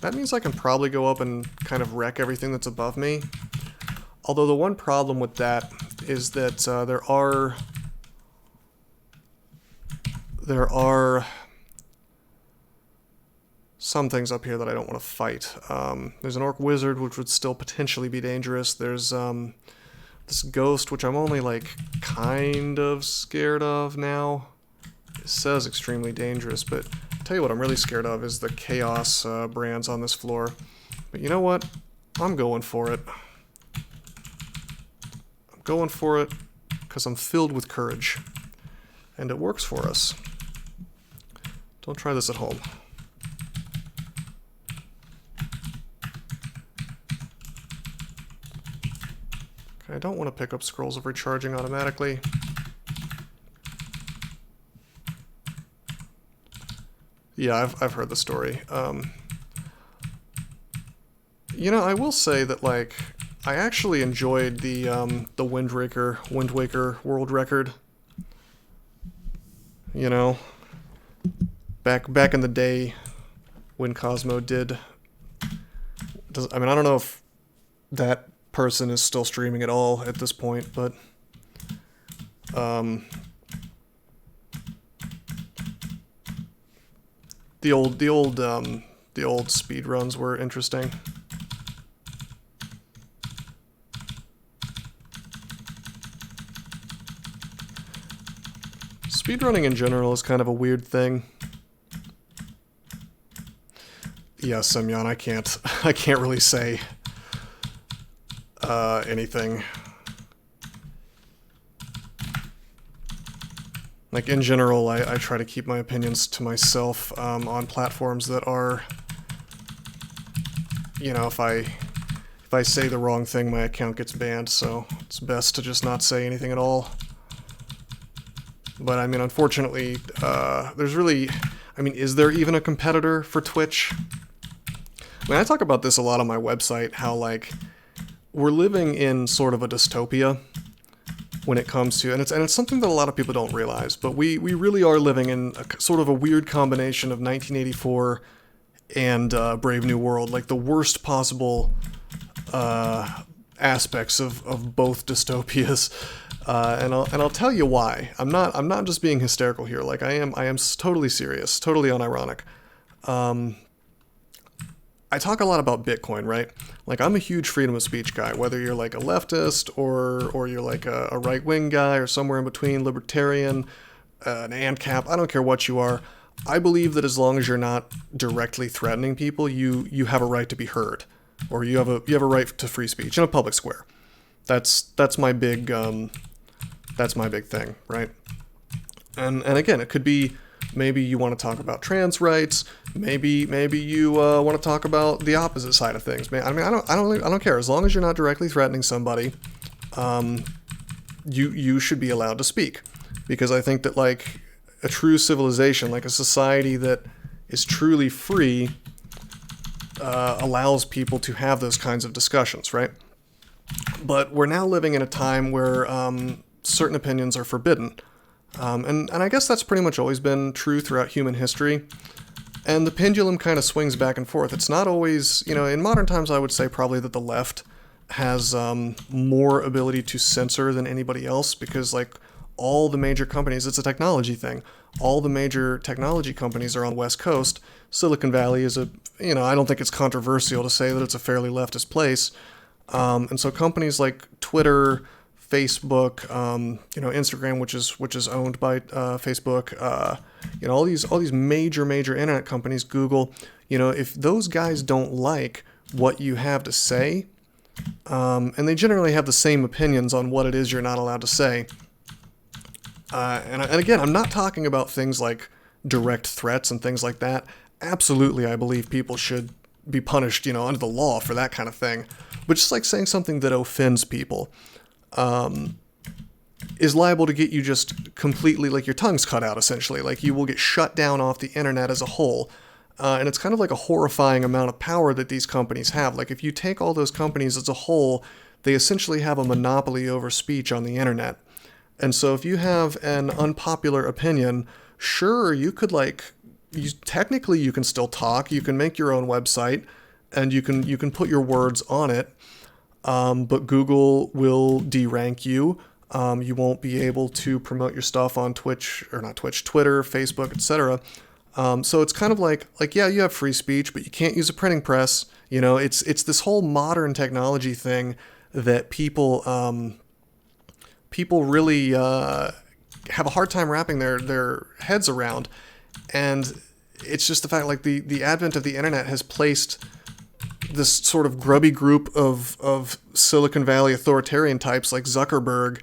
That means I can probably go up and kind of wreck everything that's above me. Although the one problem with that is that there are there are some things up here that I don't want to fight. There's an orc wizard, which would still potentially be dangerous. There's this ghost, which I'm only like kind of scared of now. It says extremely dangerous, but I'll tell you what I'm really scared of is the chaos brands on this floor. But you know what? I'm going for it. I'm going for it because I'm filled with courage. And it works for us. Don't try this at home. Okay, I don't want to pick up scrolls of recharging automatically. Yeah, I've heard the story. You know, I will say that, like, I actually enjoyed the Wind Waker world record. You know, back in the day when Cosmo did. I mean, I don't know if that person is still streaming at all at this point, but the old speed runs were interesting. Speedrunning in general is kind of a weird thing. Yeah, Semyon, I can't really say anything. Like, in general, I try to keep my opinions to myself on platforms that are, you know, if I say the wrong thing, my account gets banned, so it's best to just not say anything at all. But, I mean, unfortunately, there's really... I mean, is there even a competitor for Twitch? I mean, I talk about this a lot on my website, how, like, we're living in sort of a dystopia when it comes to... And it's something that a lot of people don't realize, but we really are living in sort of a weird combination of 1984 and Brave New World. Like, the worst possible aspects of both dystopias. And I'll tell you why. I'm not just being hysterical here. Like, I am totally serious, totally unironic. I talk a lot about Bitcoin, right? Like, I'm a huge freedom of speech guy, whether you're like a leftist or you're like a right-wing guy or somewhere in between, libertarian, an ANCAP, I don't care what you are. I believe that as long as you're not directly threatening people, you have a right to be heard, or you have a right to free speech in a public square. That's my big thing, right? And again, it could be maybe you want to talk about trans rights, maybe you want to talk about the opposite side of things. I mean, I don't care, as long as you're not directly threatening somebody. You should be allowed to speak, because I think that, like, a true civilization, like a society that is truly free, allows people to have those kinds of discussions, right? But we're now living in a time where certain opinions are forbidden. And I guess that's pretty much always been true throughout human history. And the pendulum kind of swings back and forth. It's not always, you know, in modern times I would say probably that the left has more ability to censor than anybody else, because, like, all the major companies, it's a technology thing. All the major technology companies are on the West Coast. Silicon Valley is I don't think it's controversial to say that it's a fairly leftist place. And so companies like Twitter, Facebook, Instagram, which is owned by Facebook, all these major internet companies, Google, if those guys don't like what you have to say, and they generally have the same opinions on what it is you're not allowed to say. And again, I'm not talking about things like direct threats and things like that. Absolutely, I believe people should be punished, under the law for that kind of thing. But just like saying something that offends people is liable to get you just completely, like, your tongue's cut out, essentially. Like, you will get shut down off the internet as a whole. And it's kind of like a horrifying amount of power that these companies have. Like, if you take all those companies as a whole, they essentially have a monopoly over speech on the internet. And so if you have an unpopular opinion, sure, you could, technically you can still talk, you can make your own website, and you can put your words on it, but Google will derank you. You won't be able to promote your stuff on Twitch, or not Twitch, Twitter, Facebook, etc. So it's kind of like yeah, you have free speech, but you can't use a printing press. You know, it's this whole modern technology thing that people really have a hard time wrapping their heads around, and it's just the fact like the advent of the internet has placed this sort of grubby group of Silicon Valley authoritarian types like Zuckerberg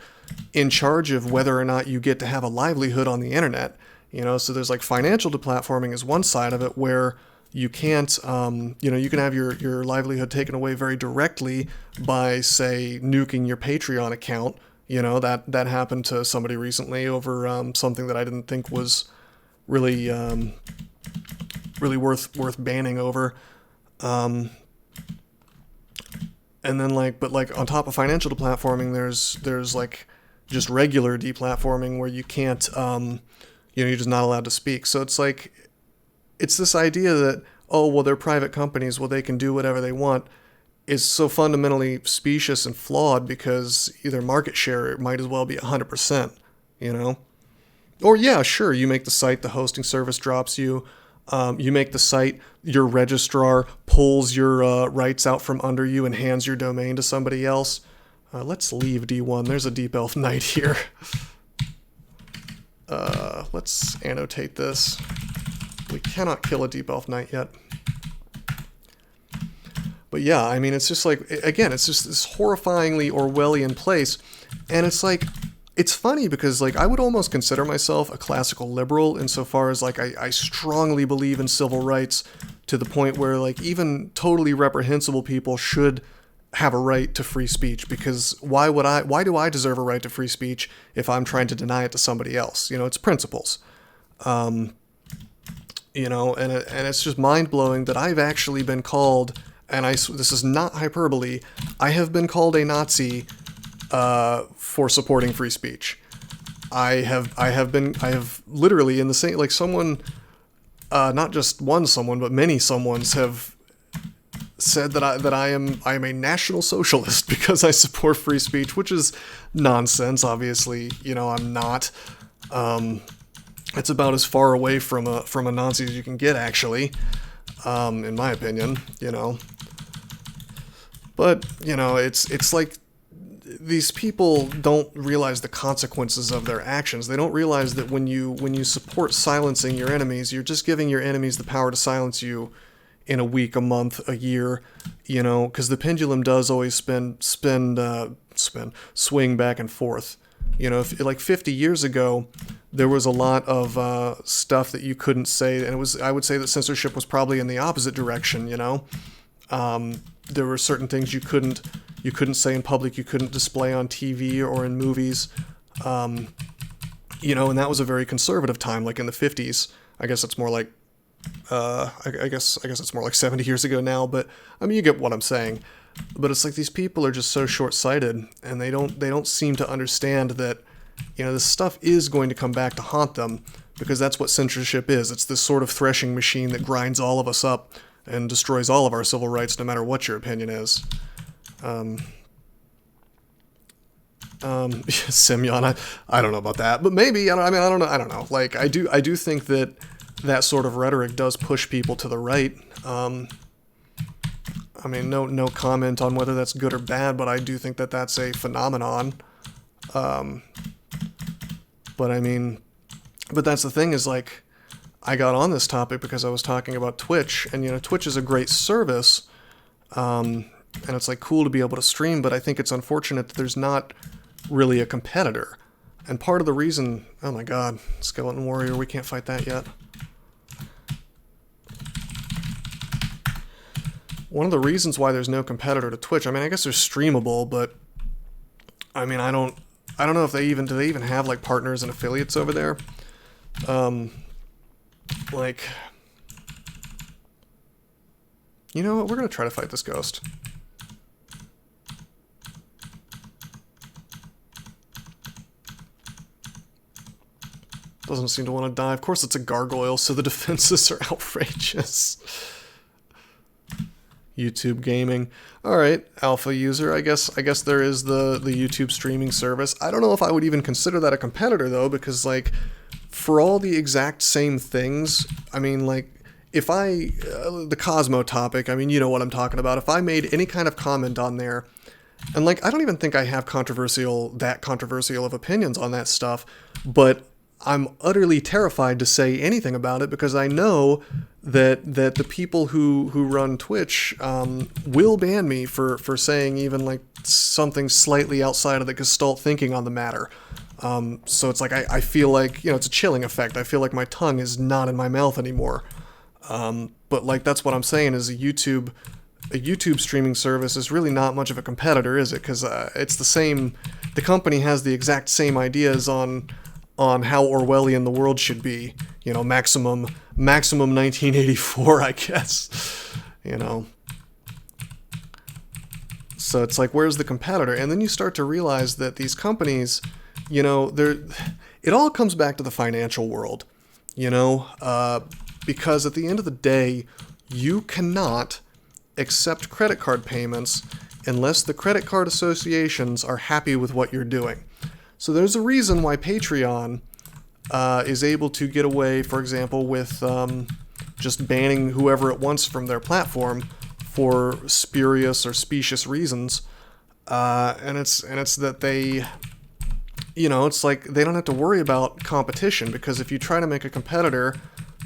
in charge of whether or not you get to have a livelihood on the internet. You know, so there's like financial deplatforming is one side of it where you can't, you can have your livelihood taken away very directly by, say, nuking your Patreon account. You know, that happened to somebody recently over something that I didn't think was really really worth banning over. And then but on top of financial deplatforming, there's like just regular deplatforming where you can't, you're just not allowed to speak. So it's like, it's this idea that, oh, well, they're private companies, well, they can do whatever they want, is so fundamentally specious and flawed because either market share might as well be 100%, you know? Or yeah, sure, you make the site, the hosting service drops you. You make the site, your registrar pulls your rights out from under you and hands your domain to somebody else. Let's leave D1. There's a Deep Elf Knight here. Let's annotate this. We cannot kill a Deep Elf Knight yet. But yeah, I mean, it's just like, again, it's just this horrifyingly Orwellian place. And it's like, it's funny because like I would almost consider myself a classical liberal insofar as like I strongly believe in civil rights to the point where like even totally reprehensible people should have a right to free speech, because why do I deserve a right to free speech if I'm trying to deny it to somebody else? You know, it's principles. You know, and it's just mind-blowing that I've actually been called, and this is not hyperbole, I have been called a Nazi for supporting free speech. I have literally in the same, like someone, not just one someone, but many someones have said that I am a national socialist because I support free speech, which is nonsense. Obviously, you know, I'm not. It's about as far away from a Nazi as you can get, actually, in my opinion. You know, but you know, it's like these people don't realize the consequences of their actions. They don't realize that when you support silencing your enemies, you're just giving your enemies the power to silence you in a week, a month, a year, you know, because the pendulum does always swing back and forth. You know, if, like 50 years ago, there was a lot of stuff that you couldn't say, and I would say that censorship was probably in the opposite direction. You know, there were certain things you couldn't say in public, you couldn't display on TV or in movies. You know, and that was a very conservative time, like in the 50s. I guess it's more like I guess it's more like 70 years ago now, but I mean, you get what I'm saying. But it's like these people are just so short-sighted, and they don't seem to understand that, you know, this stuff is going to come back to haunt them, because that's what censorship is. It's this sort of threshing machine that grinds all of us up and destroys all of our civil rights, no matter what your opinion is. Semyon, I don't know about that, but maybe, I don't know. Like, I do think that sort of rhetoric does push people to the right. I mean, no comment on whether that's good or bad, but I do think that that's a phenomenon. But I mean, but that's the thing is, like, I got on this topic because I was talking about Twitch, and, you know, Twitch is a great service, and it's, like, cool to be able to stream, but I think it's unfortunate that there's not really a competitor. And part of the reason, oh my god, Skeleton Warrior, we can't fight that yet. One of the reasons why there's no competitor to Twitch, I mean, I guess they're streamable, but I mean, I don't know if do they even have like partners and affiliates over there? Like, you know what? We're gonna try to fight this ghost. Doesn't seem to want to die. Of course, it's a gargoyle, so the defenses are outrageous. YouTube gaming. All right, alpha user. I guess there is the YouTube streaming service. I don't know if I would even consider that a competitor though, because like for all the exact same things, I mean like if the Cosmo topic, I mean you know what I'm talking about. If I made any kind of comment on there, and like I don't even think I have controversial of opinions on that stuff, but I'm utterly terrified to say anything about it because I know that the people who run Twitch will ban me for saying even like something slightly outside of the Gestalt thinking on the matter. So it's like I feel like, you know, it's a chilling effect. I feel like my tongue is not in my mouth anymore. But like that's what I'm saying is a YouTube streaming service is really not much of a competitor, is it? Because it's the same. The company has the exact same ideas on how Orwellian the world should be. You know, maximum 1984, I guess. You know. So it's like, where's the competitor? And then you start to realize that these companies, you know, it all comes back to the financial world, you know, because at the end of the day, you cannot accept credit card payments unless the credit card associations are happy with what you're doing. So there's a reason why Patreon is able to get away, for example, with just banning whoever it wants from their platform for spurious or specious reasons, and it's that they, you know, it's like they don't have to worry about competition, because if you try to make a competitor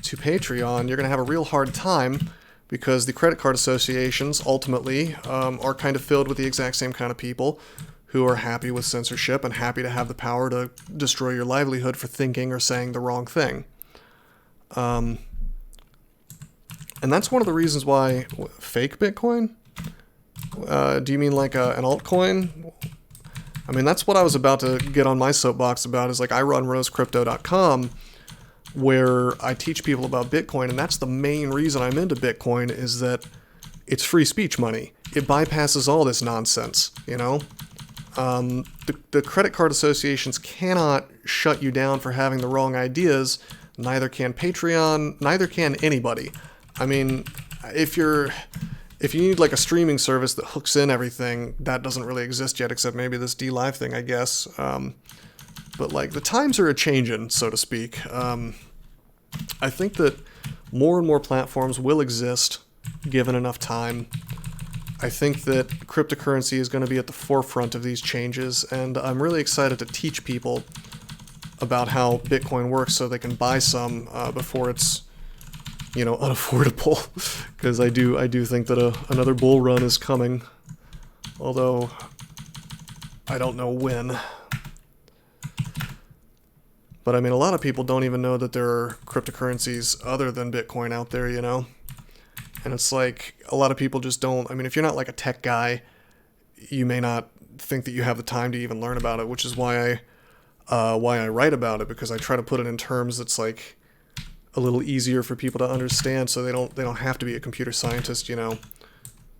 to Patreon, you're going to have a real hard time, because the credit card associations ultimately are kind of filled with the exact same kind of people who are happy with censorship and happy to have the power to destroy your livelihood for thinking or saying the wrong thing. And that's one of the reasons why fake Bitcoin? Do you mean like an altcoin? I mean, that's what I was about to get on my soapbox about, is like I run rosecrypto.com, where I teach people about Bitcoin, and that's the main reason I'm into Bitcoin, is that it's free speech money. It bypasses all this nonsense, you know? The credit card associations cannot shut you down for having the wrong ideas, neither can Patreon, neither can anybody. I mean, if you need like a streaming service that hooks in everything, that doesn't really exist yet, except maybe this DLive thing, I guess. But like the times are a-changin', so to speak. I think that more and more platforms will exist given enough time. I think that cryptocurrency is going to be at the forefront of these changes, and I'm really excited to teach people about how Bitcoin works so they can buy some before it's, you know, unaffordable. Because I do think that another bull run is coming, although I don't know when. But I mean, a lot of people don't even know that there are cryptocurrencies other than Bitcoin out there, you know? And it's like, a lot of people just don't, I mean, if you're not like a tech guy, you may not think that you have the time to even learn about it, which is why I write about it, because I try to put it in terms that's like a little easier for people to understand, so they don't have to be a computer scientist, you know,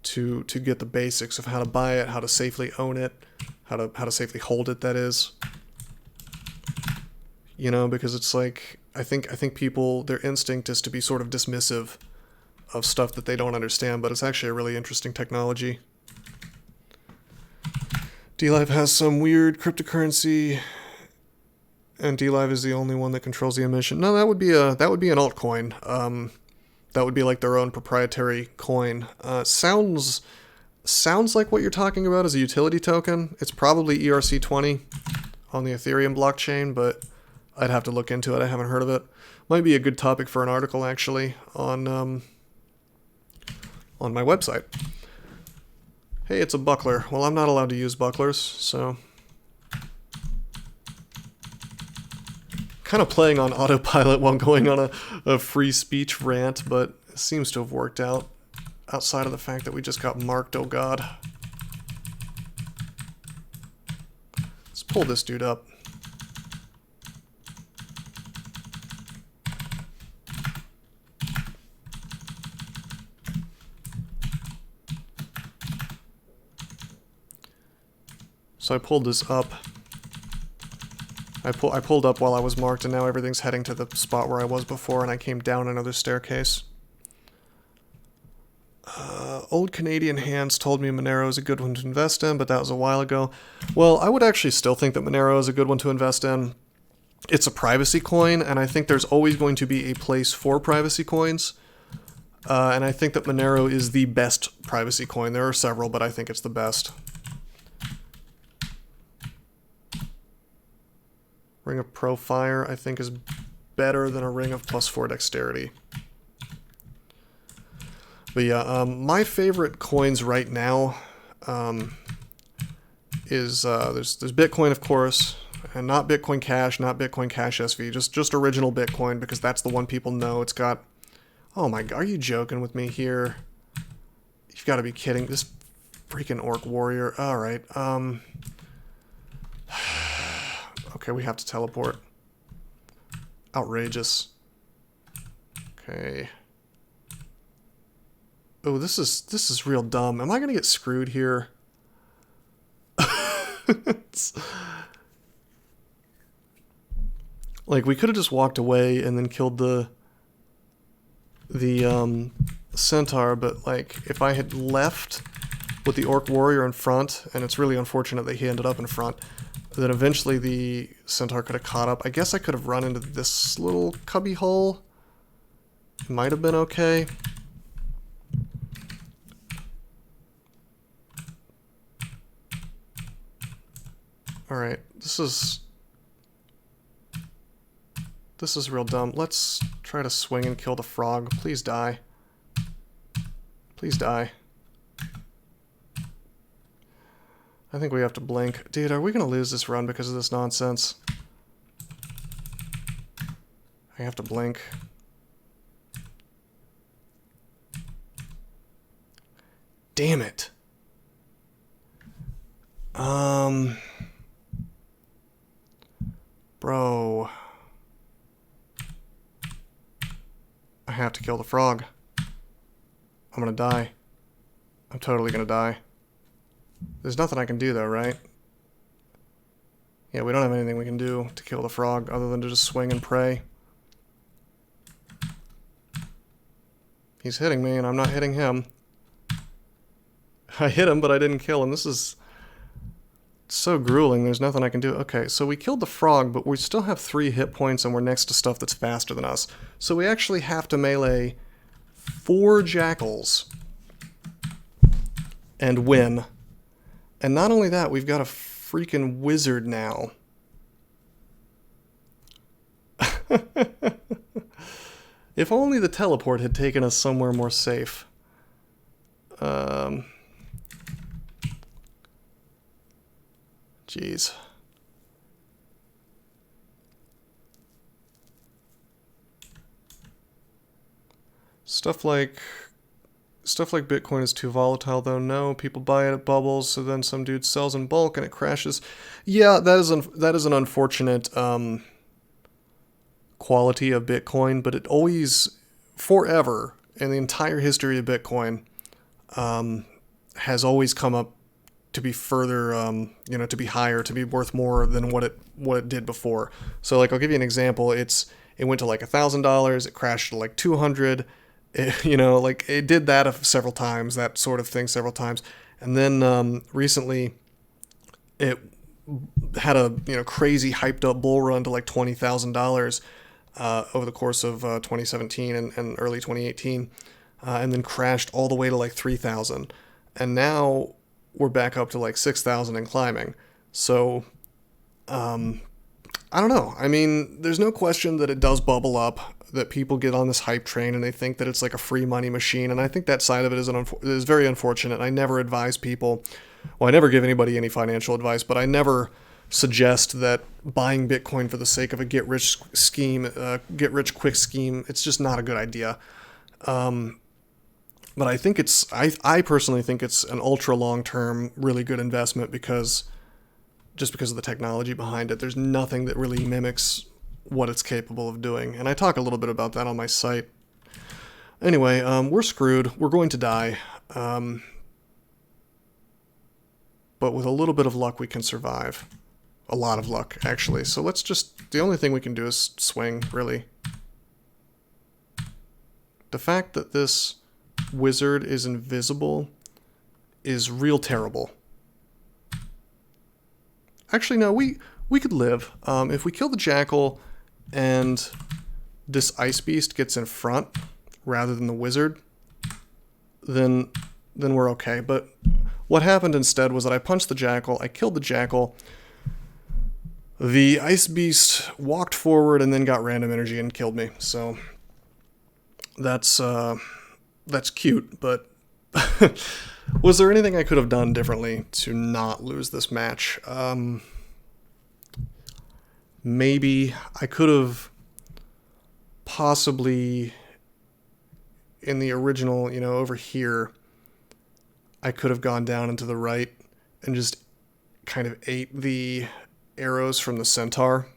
to get the basics of how to buy it, how to safely own it, how to safely hold it, that is. You know, because it's like, I think people, their instinct is to be sort of dismissive of stuff that they don't understand, but it's actually a really interesting technology. DLive has some weird cryptocurrency, and DLive is the only one that controls the emission. No, that would be an altcoin. That would be like their own proprietary coin. Sounds like what you're talking about is a utility token. It's probably ERC20 on the Ethereum blockchain, but I'd have to look into it. I haven't heard of it. Might be a good topic for an article, actually, on my website. Hey, it's a buckler. Well, I'm not allowed to use bucklers, so kind of playing on autopilot while going on a free speech rant, but it seems to have worked out, outside of the fact that we just got marked, oh god. Let's pull this dude up. So I pulled this up. I pulled up while I was marked, and now everything's heading to the spot where I was before, and I came down another staircase. Old Canadian Hands told me Monero is a good one to invest in, but that was a while ago. Well, I would actually still think that Monero is a good one to invest in. It's a privacy coin, and I think there's always going to be a place for privacy coins. And I think that Monero is the best privacy coin. There are several, but I think it's the best. Ring of Pro Fire, I think, is better than a Ring of +4 Dexterity. But yeah, my favorite coins right now is there's Bitcoin, of course, and not Bitcoin Cash, not Bitcoin Cash SV, just original Bitcoin, because that's the one people know. It's got, oh my god, are you joking with me here? You've got to be kidding. This freaking Orc Warrior. All right. Okay, we have to teleport. Outrageous. Okay. Oh, this is real dumb. Am I gonna get screwed here? Like, we could have just walked away and then killed the centaur, but like, if I had left with the Orc Warrior in front, and it's really unfortunate that he ended up in front, then eventually the centaur could have caught up. I guess I could have run into this little cubby hole. Might have been okay. Alright, this is real dumb. Let's try to swing and kill the frog. Please die. Please die. I think we have to blink. Dude, are we going to lose this run because of this nonsense? I have to blink. Damn it. Bro. I have to kill the frog. I'm gonna die. I'm totally gonna die. There's nothing I can do though, right? Yeah, we don't have anything we can do to kill the frog other than to just swing and pray. He's hitting me and I'm not hitting him. I hit him, but I didn't kill him. This is so grueling. There's nothing I can do. Okay, so we killed the frog, but we still have 3 hit points and we're next to stuff that's faster than us. So we actually have to melee 4 jackals and win. And not only that, we've got a freaking wizard now. If only the teleport had taken us somewhere more safe. Jeez. Stuff like Bitcoin is too volatile, though. No, people buy it at bubbles, so then some dude sells in bulk and it crashes. Yeah, that is an unfortunate quality of Bitcoin, but it always, forever, in the entire history of Bitcoin, has always come up to be further, to be higher, to be worth more than what it did before. So, like, I'll give you an example. It went to like $1,000. It crashed to like 200. It did that several times, that sort of thing several times. And then recently it had a crazy hyped up bull run to like $20,000 over the course of 2017 and early 2018, and then crashed all the way to like 3,000. And now we're back up to like 6,000 and climbing. So I don't know. I mean, there's no question that it does bubble up, that people get on this hype train and they think that it's like a free money machine. And I think that side of it is very unfortunate. I never advise people, well, I never give anybody any financial advice, but I never suggest that buying Bitcoin for the sake of a get rich quick scheme, it's just not a good idea. But I think I personally think it's an ultra long-term, really good investment because of the technology behind it. There's nothing that really mimics what it's capable of doing. And I talk a little bit about that on my site. Anyway, we're screwed. We're going to die. But with a little bit of luck, we can survive. A lot of luck, actually. So the only thing we can do is swing, really. The fact that this wizard is invisible is real terrible. Actually, no, we could live. If we kill the jackal and this ice beast gets in front rather than the wizard, then we're okay. But what happened instead was that I punched the jackal, I killed the jackal, the ice beast walked forward and then got random energy and killed me. So that's cute, but was there anything I could have done differently to not lose this match? Maybe I could have possibly, in the original, you know, over here, I could have gone down and to the right and just kind of ate the arrows from the centaur.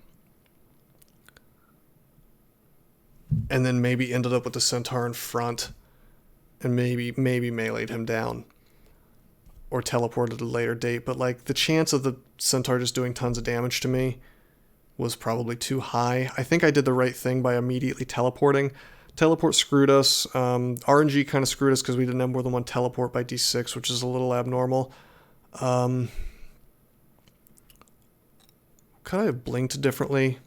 And then maybe ended up with the centaur in front and maybe meleeed him down. Or teleported at a later date. But like the chance of the centaur just doing tons of damage to me was probably too high. I think I did the right thing by immediately teleporting. Teleport screwed us. RNG kind of screwed us because we didn't have more than one teleport by D6, which is a little abnormal. Could I have blinked differently?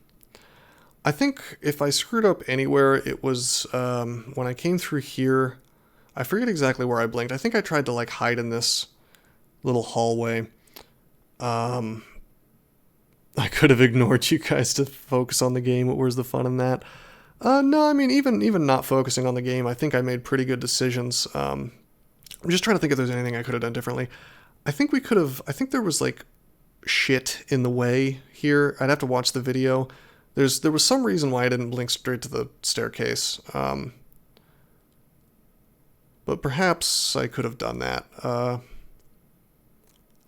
I think if I screwed up anywhere, it was when I came through here. I forget exactly where I blinked. I think I tried to like hide in this little hallway. I could have ignored you guys to focus on the game. Where's the fun in that? No, I mean, even not focusing on the game, I think I made pretty good decisions. I'm just trying to think if there's anything I could have done differently. I think we could have, I think there was like shit in the way here. I'd have to watch the video. There was some reason why I didn't blink straight to the staircase. But perhaps I could have done that.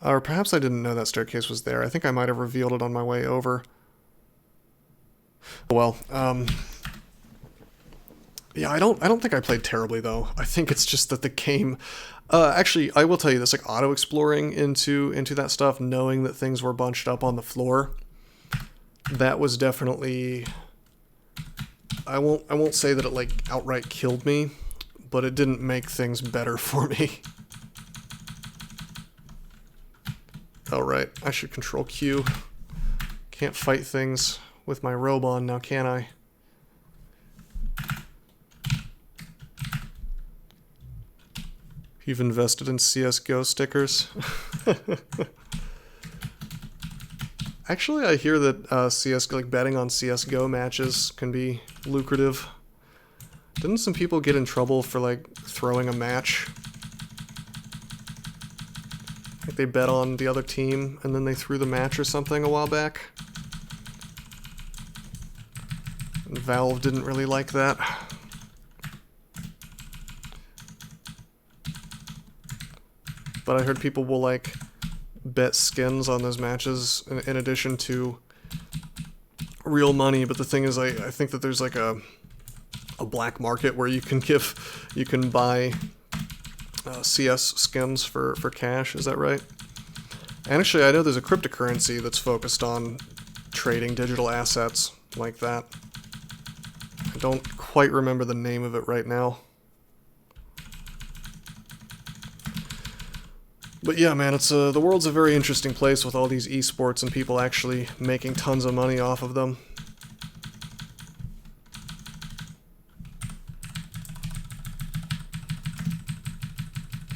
Or perhaps I didn't know that staircase was there. I think I might have revealed it on my way over. Well, yeah, I don't think I played terribly though. I think it's just that the game, actually, I will tell you this, like auto-exploring into that stuff, knowing that things were bunched up on the floor, that was definitely, I won't say that it like outright killed me, but it didn't make things better for me. Oh, right. I should control Q. Can't fight things with my robe on now, can I? You've invested in CSGO stickers? Actually, I hear that CSGO, like betting on CSGO matches can be lucrative. Didn't some people get in trouble for like throwing a match? Like they bet on the other team and then they threw the match or something a while back. And Valve didn't really like that. But I heard people will like bet skins on those matches in addition to real money. But the thing is, I think that there's like a black market where you can buy CS skins for cash. Is that right? And actually, I know there's a cryptocurrency that's focused on trading digital assets like that. I don't quite remember the name of it right now. But yeah, man, it's the world's a very interesting place with all these esports and people actually making tons of money off of them.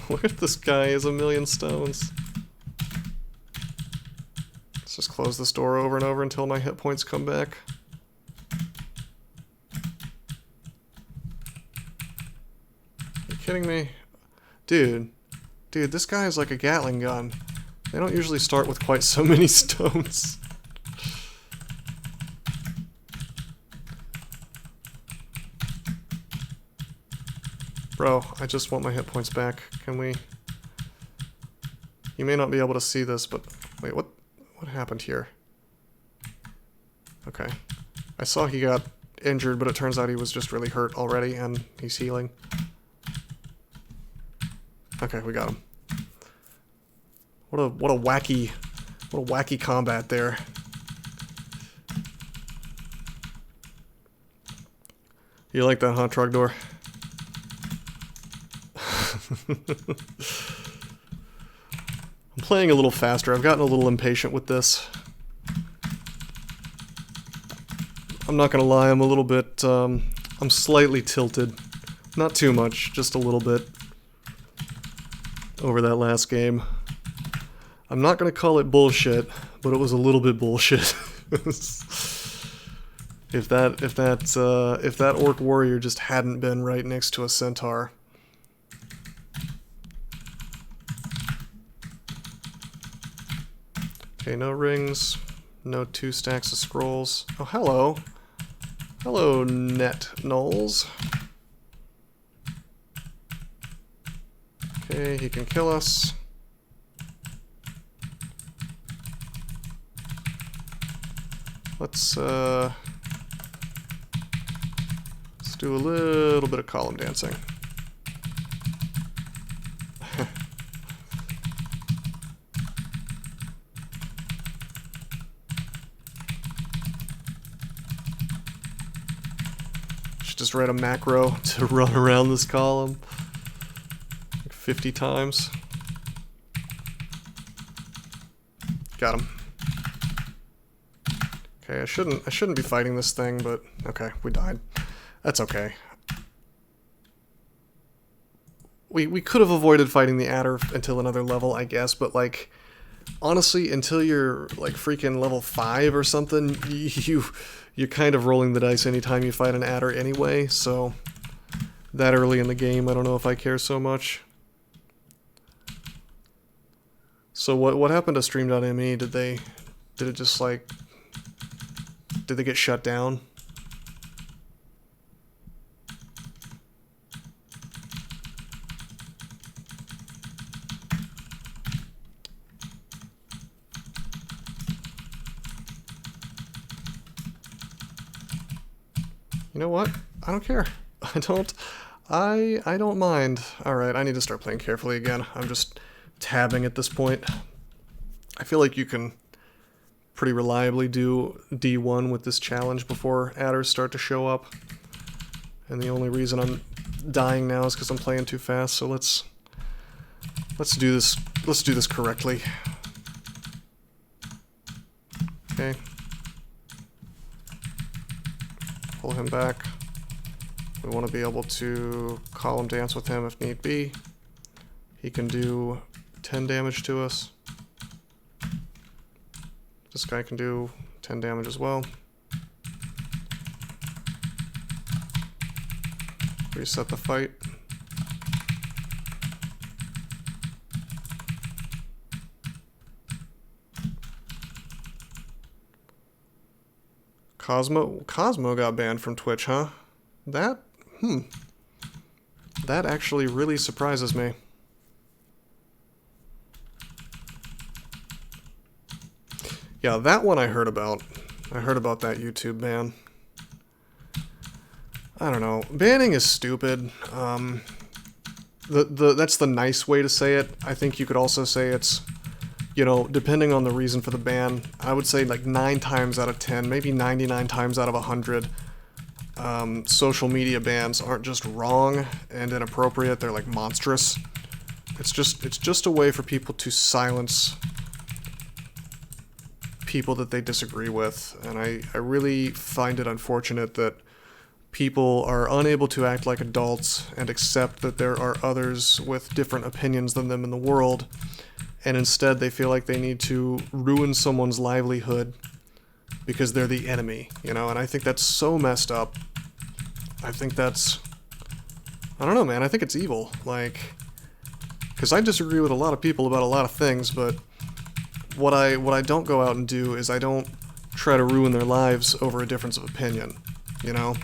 Look at this guy, he has 1,000,000 stones. Let's just close this door over and over until my hit points come back. Are you kidding me? Dude, this guy is like a Gatling gun. They don't usually start with quite so many stones. Bro, I just want my hit points back. Can we... You may not be able to see this, but... Wait, what happened here? Okay. I saw he got injured, but it turns out he was just really hurt already, and he's healing. Okay, we got him. What a wacky combat there. You like that, huh, Trogdor? I'm playing a little faster. I've gotten a little impatient with this. I'm not gonna lie, I'm a little bit, I'm slightly tilted. Not too much, just a little bit. Over that last game. I'm not gonna call it bullshit, but it was a little bit bullshit. If that orc warrior just hadn't been right next to a centaur. Okay, no rings, no 2 stacks of scrolls. Oh, hello. Hello, net gnolls. Okay, he can kill us. Let's do a little bit of column dancing. Should just write a macro to run around this column like 50 times. Got him. Okay, I shouldn't be fighting this thing, but okay, we died. That's okay. We could have avoided fighting the adder until another level, I guess, but like honestly, until you're like freaking level 5 or something, you're kind of rolling the dice anytime you fight an adder anyway, so that early in the game, I don't know if I care so much. So what happened to stream.me? Did it just like, did they get shut down? You know what? I don't care. I don't mind. Alright, I need to start playing carefully again. I'm just tabbing at this point. I feel like you can pretty reliably do D1 with this challenge before adders start to show up. And the only reason I'm dying now is because I'm playing too fast, so let's do this correctly. Okay. Pull him back. We want to be able to column dance with him if need be. He can do 10 damage to us. This guy can do 10 damage as well. Reset the fight. Cosmo got banned from Twitch, huh? That actually really surprises me. Yeah, that one I heard about. I heard about that YouTube ban. I don't know. Banning is stupid. That's the nice way to say it. I think you could also say it's, you know, depending on the reason for the ban, I would say like 9 times out of 10, maybe 99 times out of 100, social media bans aren't just wrong and inappropriate, they're like monstrous. It's just a way for people to silence people that they disagree with, and I really find it unfortunate that people are unable to act like adults and accept that there are others with different opinions than them in the world, and instead they feel like they need to ruin someone's livelihood because they're the enemy, you know, and I think that's so messed up. I think that's, I don't know, man, I think it's evil, like, because I disagree with a lot of people about a lot of things, but what I don't go out and do is I don't try to ruin their lives over a difference of opinion, you know?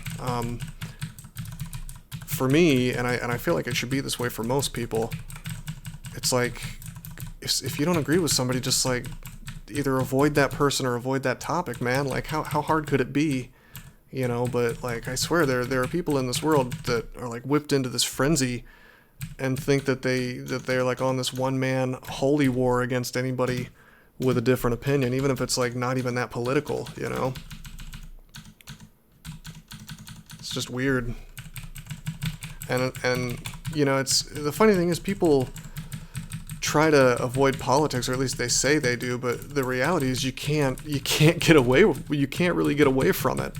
For me, and I feel like it should be this way for most people, it's like, if you don't agree with somebody, just like, either avoid that person or avoid that topic, man. Like, how hard could it be? You know, but like, I swear there are people in this world that are like whipped into this frenzy and think that they're like on this one-man holy war against anybody with a different opinion, even if it's like not even that political, you know? It's just weird. And you know, it's the funny thing is people try to avoid politics, or at least they say they do, but the reality is you can't get away, you can't really get away from it.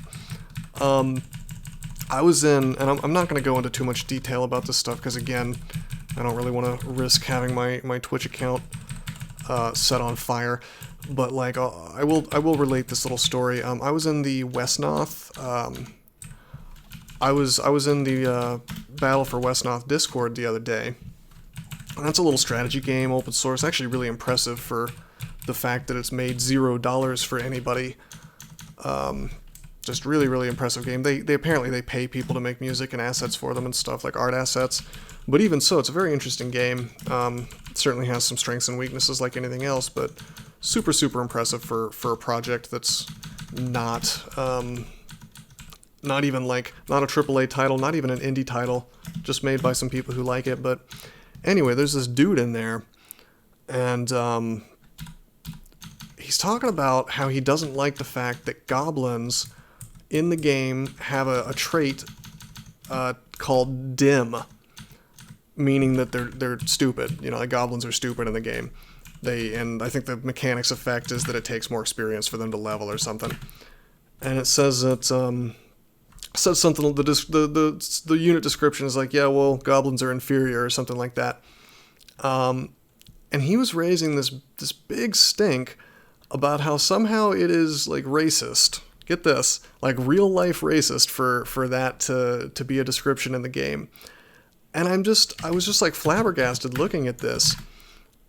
I was in, and I'm not going to go into too much detail about this stuff because, again, I don't really want to risk having my Twitch account set on fire. But like, I will relate this little story. I was in the Westnoth. I was in the Battle for Westnoth Discord the other day. And that's a little strategy game, open source. Actually, really impressive for the fact that it's made $0 for anybody. Just really, really impressive game. They apparently they pay people to make music and assets for them and stuff, like art assets. But even so, it's a very interesting game. It certainly has some strengths and weaknesses like anything else, but super, super impressive for a project that's not even like, not a AAA title, not even an indie title, just made by some people who like it. But anyway, there's this dude in there, and he's talking about how he doesn't like the fact that goblins in the game have a trait called dim, meaning that they're stupid. You know, like goblins are stupid in the game. And I think the mechanics effect is that it takes more experience for them to level or something. And it says that says something. The unit description is like, yeah, well, goblins are inferior or something like that. And he was raising this big stink about how somehow it is like racist. Get this, like real life racist for that to be a description in the game. And I was just like flabbergasted looking at this,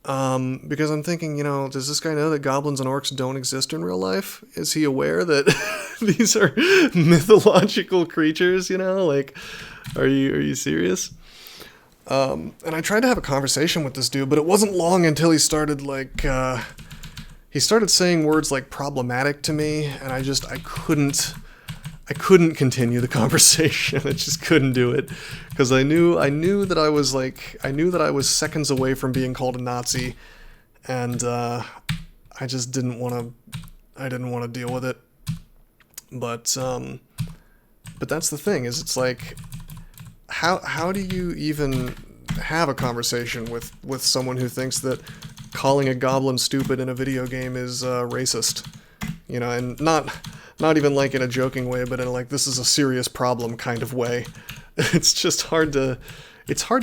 because I'm thinking, you know, does this guy know that goblins and orcs don't exist in real life? Is he aware that these are mythological creatures? You know, like, are you serious? And I tried to have a conversation with this dude, but it wasn't long until he started like. He started saying words like problematic to me, and I couldn't continue the conversation. I just couldn't do it because I knew that I was seconds away from being called a Nazi, and I just didn't want to deal with it. But that's the thing, is it's like, how do you even have a conversation with someone who thinks that calling a goblin stupid in a video game is racist, you know, and not even like in a joking way, but in like, this is a serious problem kind of way. It's just hard to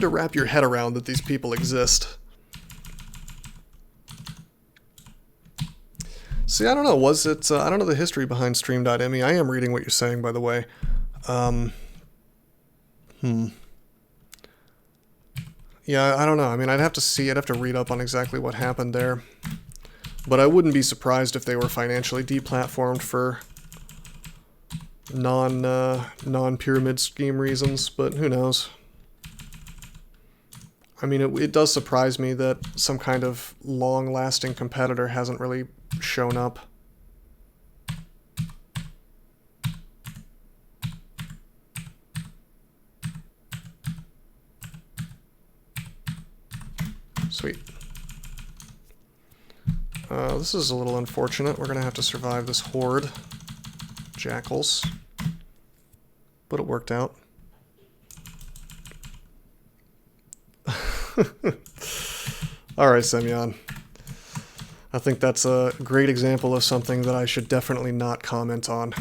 wrap your head around that these people exist. See, I don't know, was it, I don't know the history behind stream.me. I am reading what you're saying, by the way. Yeah, I don't know. I mean, I'd have to read up on exactly what happened there. But I wouldn't be surprised if they were financially deplatformed for non-pyramid scheme reasons, but who knows. I mean, it does surprise me that some kind of long-lasting competitor hasn't really shown up. Sweet. This is a little unfortunate. We're gonna have to survive this horde. Jackals. But it worked out. Alright, Semyon. I think that's a great example of something that I should definitely not comment on.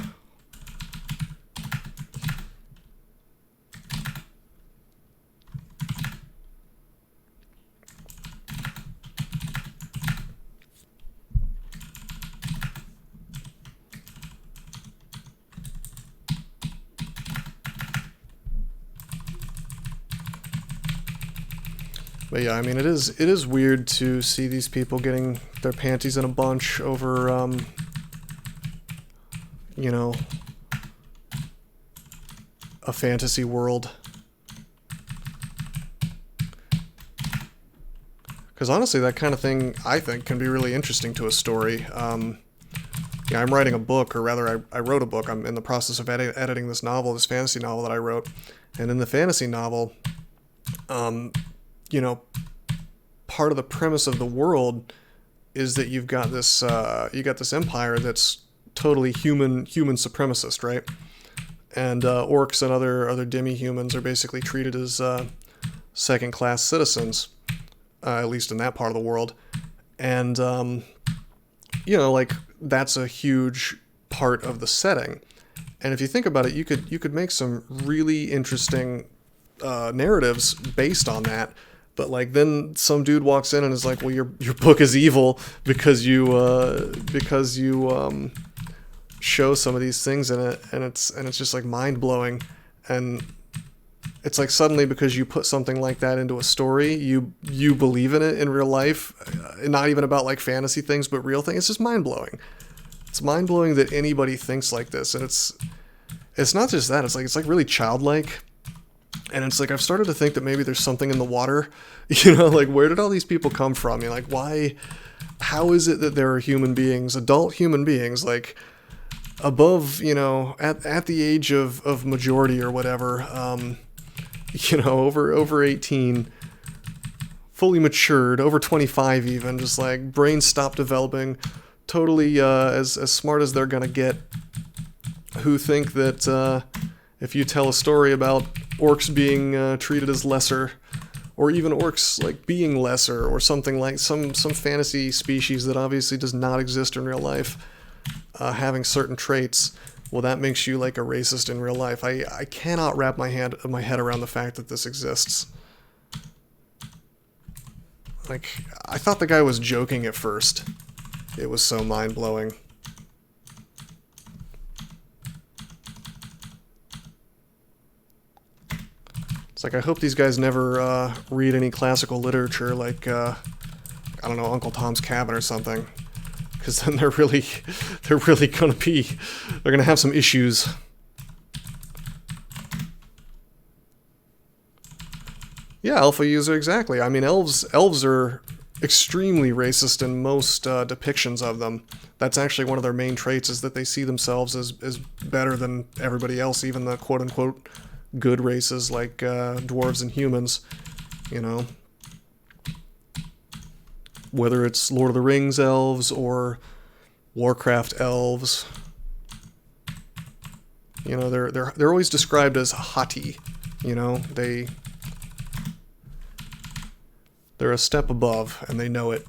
But yeah, I mean, it is weird to see these people getting their panties in a bunch over, you know, a fantasy world. Because honestly, that kind of thing, I think, can be really interesting to a story. Yeah, I'm writing a book, or rather, I wrote a book. I'm in the process of editing this novel, this fantasy novel that I wrote. And in the fantasy novel, you know, part of the premise of the world is that you've got this empire that's totally human supremacist, right? And orcs and other demi-humans are basically treated as second-class citizens, at least in that part of the world. And, you know, like, that's a huge part of the setting. And if you think about it, you could make some really interesting narratives based on that. But like then some dude walks in and is like, well, your book is evil because you show some of these things in it, and it's just like mind blowing. And it's like suddenly because you put something like that into a story, you believe in it in real life, not even about like fantasy things, but real things. It's just mind blowing. It's mind blowing that anybody thinks like this, and it's not just that. It's like really childlike. And it's like, I've started to think that maybe there's something in the water, you know, like where did all these people come from? You're like, why, how is it that there are human beings, adult human beings, like above, you know, at the age of majority or whatever, you know, over 18, fully matured, over 25 even, just like brains stop developing, totally as smart as they're gonna get, who think that if you tell a story about orcs being treated as lesser, or even orcs like being lesser, or something like some fantasy species that obviously does not exist in real life, having certain traits, well, that makes you like a racist in real life. I cannot wrap my head around the fact that this exists. Like, I thought the guy was joking at first. It was so mind-blowing. It's like, I hope these guys never read any classical literature like, I don't know, Uncle Tom's Cabin or something. Because then they're really gonna have some issues. Yeah, alpha user, exactly. I mean, elves are extremely racist in most depictions of them. That's actually one of their main traits, is that they see themselves as better than everybody else, even the quote-unquote good races like dwarves and humans, you know. Whether it's Lord of the Rings elves or Warcraft elves, you know, they're always described as haughty, you know. They're a step above, and they know it.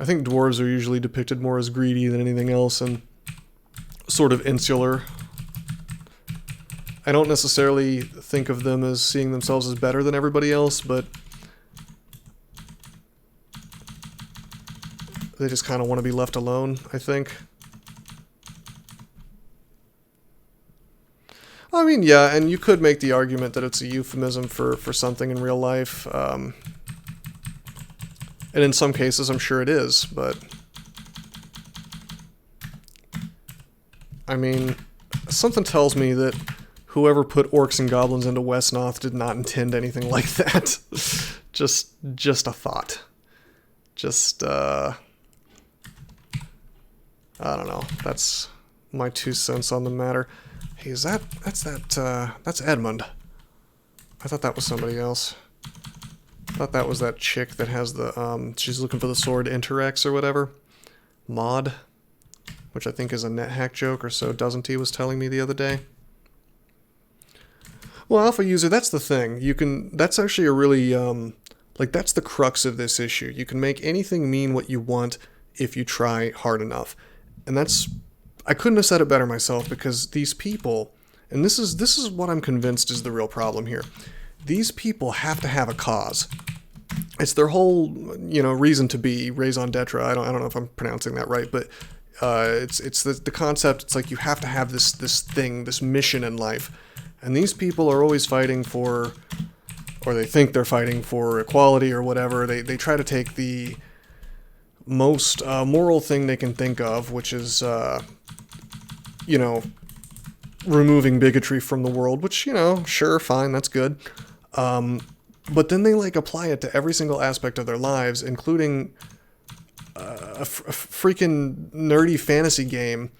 I think dwarves are usually depicted more as greedy than anything else, and sort of insular. I don't necessarily think of them as seeing themselves as better than everybody else, but they just kind of want to be left alone, I think. I mean, yeah, and you could make the argument that it's a euphemism for something in real life. And in some cases, I'm sure it is, but I mean, something tells me that whoever put orcs and goblins into Westnoth did not intend anything like that. just a thought. Just, I don't know. That's my 2 cents on the matter. Hey, that's Edmund. I thought that was somebody else. I thought that was that chick that has the, she's looking for the sword Interrex or whatever. Mod. Which I think is a NetHack joke, or so Doesn't He was telling me the other day. Well, alpha user, that's the thing. That's actually a really, like, that's the crux of this issue. You can make anything mean what you want if you try hard enough. And I couldn't have said it better myself, because these people, and this is what I'm convinced is the real problem here. These people have to have a cause. It's their whole, you know, reason to be, raison d'etre. I don't know if I'm pronouncing that right, but it's the concept. It's like you have to have this thing, this mission in life. And these people are always fighting for, or they think they're fighting for equality or whatever. They try to take the most moral thing they can think of, which is, you know, removing bigotry from the world, which, you know, sure, fine, that's good. But then they, like, apply it to every single aspect of their lives, including a freaking nerdy fantasy game.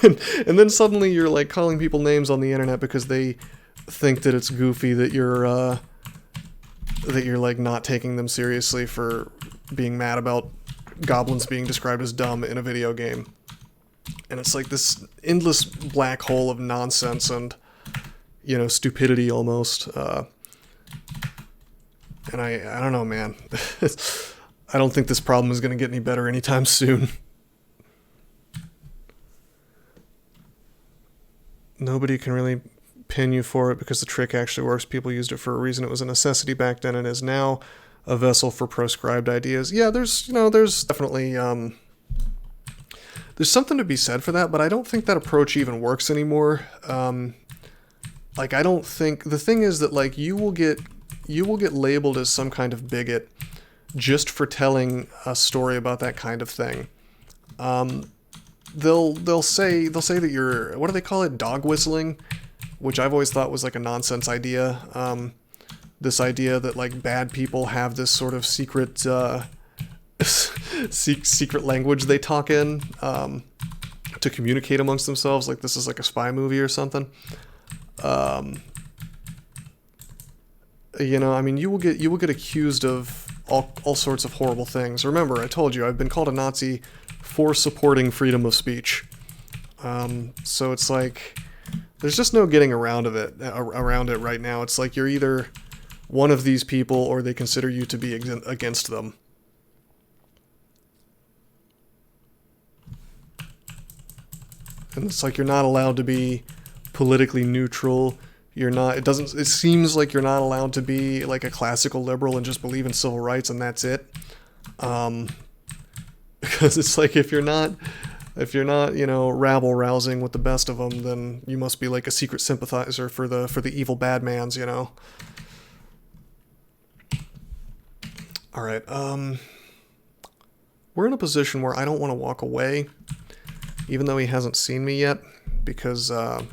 And then suddenly you're, like, calling people names on the internet because they think that it's goofy that you're like, not taking them seriously for being mad about goblins being described as dumb in a video game. And it's like this endless black hole of nonsense and, you know, stupidity almost. And I don't know, man. I don't think this problem is going to get any better anytime soon. Nobody can really pin you for it because the trick actually works. People used it for a reason. It was a necessity back then and is now a vessel for proscribed ideas. Yeah, there's definitely there's something to be said for that, but I don't think that approach even works anymore. Like, I don't think, the thing is that, like, you will get labeled as some kind of bigot just for telling a story about that kind of thing. They'll say that you're, what do they call it, dog whistling, which I've always thought was like a nonsense idea. This idea that, like, bad people have this sort of secret secret language they talk in to communicate amongst themselves, like this is like a spy movie or something. You know, I mean, you will get accused of all sorts of horrible things. Remember, I told you I've been called a Nazi for supporting freedom of speech. So it's like there's just no getting around it right now. It's like you're either one of these people or they consider you to be against them. And it's like you're not allowed to be politically neutral. You're not, it seems like you're not allowed to be like a classical liberal and just believe in civil rights and that's it. Because it's like if you're not, you know, rabble rousing with the best of them, then you must be like a secret sympathizer for the evil bad mans, you know. All right. We're in a position where I don't want to walk away, even though he hasn't seen me yet, because I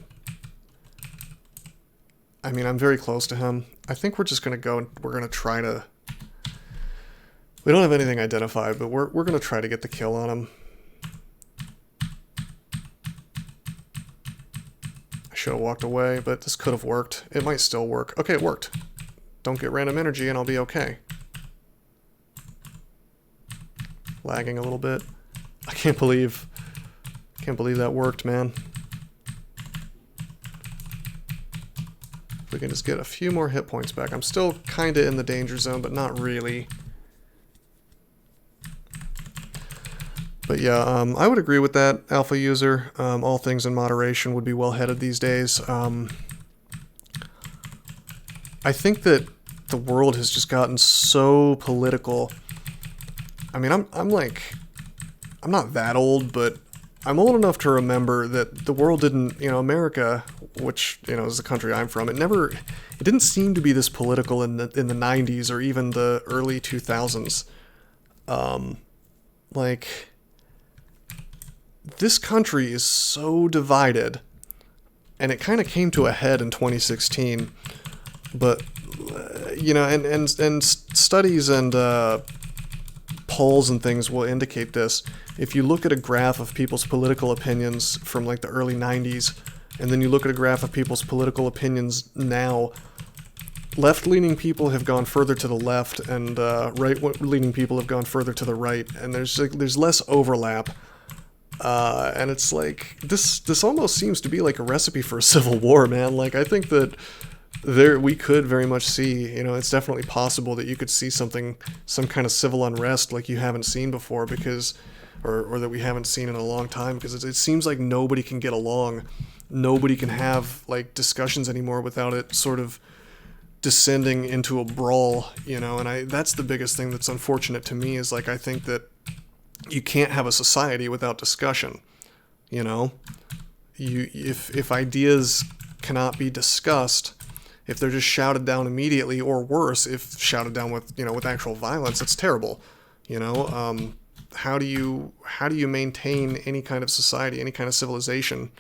mean, I'm very close to him. I think we're just going to go and we're going to try to... We don't have anything identified, but we're going to try to get the kill on him. I should have walked away, but this could have worked. It might still work. Okay, it worked. Don't get random energy and I'll be okay. Lagging a little bit. I can't believe that worked, man. If we can just get a few more hit points back. I'm still kind of in the danger zone, but not really. But yeah, I would agree with that, Alpha user. All things in moderation would be well headed these days. I think that the world has just gotten so political. I mean, I'm not that old, but I'm old enough to remember that the world didn't, you know, America, which, you know, is the country I'm from, it didn't seem to be this political in the 90s or even the early 2000s. Like, this country is so divided, and it kind of came to a head in 2016, but, you know, and studies and polls and things will indicate this. If you look at a graph of people's political opinions from like the early 90s, and then you look at a graph of people's political opinions now, left-leaning people have gone further to the left, and right-leaning people have gone further to the right, and there's less overlap. And it's like, this almost seems to be like a recipe for a civil war, man. Like, I think that we could very much see, you know, it's definitely possible that you could see some kind of civil unrest like you haven't seen before, because, or that we haven't seen in a long time, because it seems like nobody can get along. Nobody can have, like, discussions anymore without it sort of descending into a brawl, you know, and that's the biggest thing that's unfortunate to me, is, like, I think that you can't have a society without discussion, you know? If ideas cannot be discussed, if they're just shouted down immediately, or worse, if shouted down with, you know, with actual violence, it's terrible, you know? How do you maintain any kind of society, any kind of civilization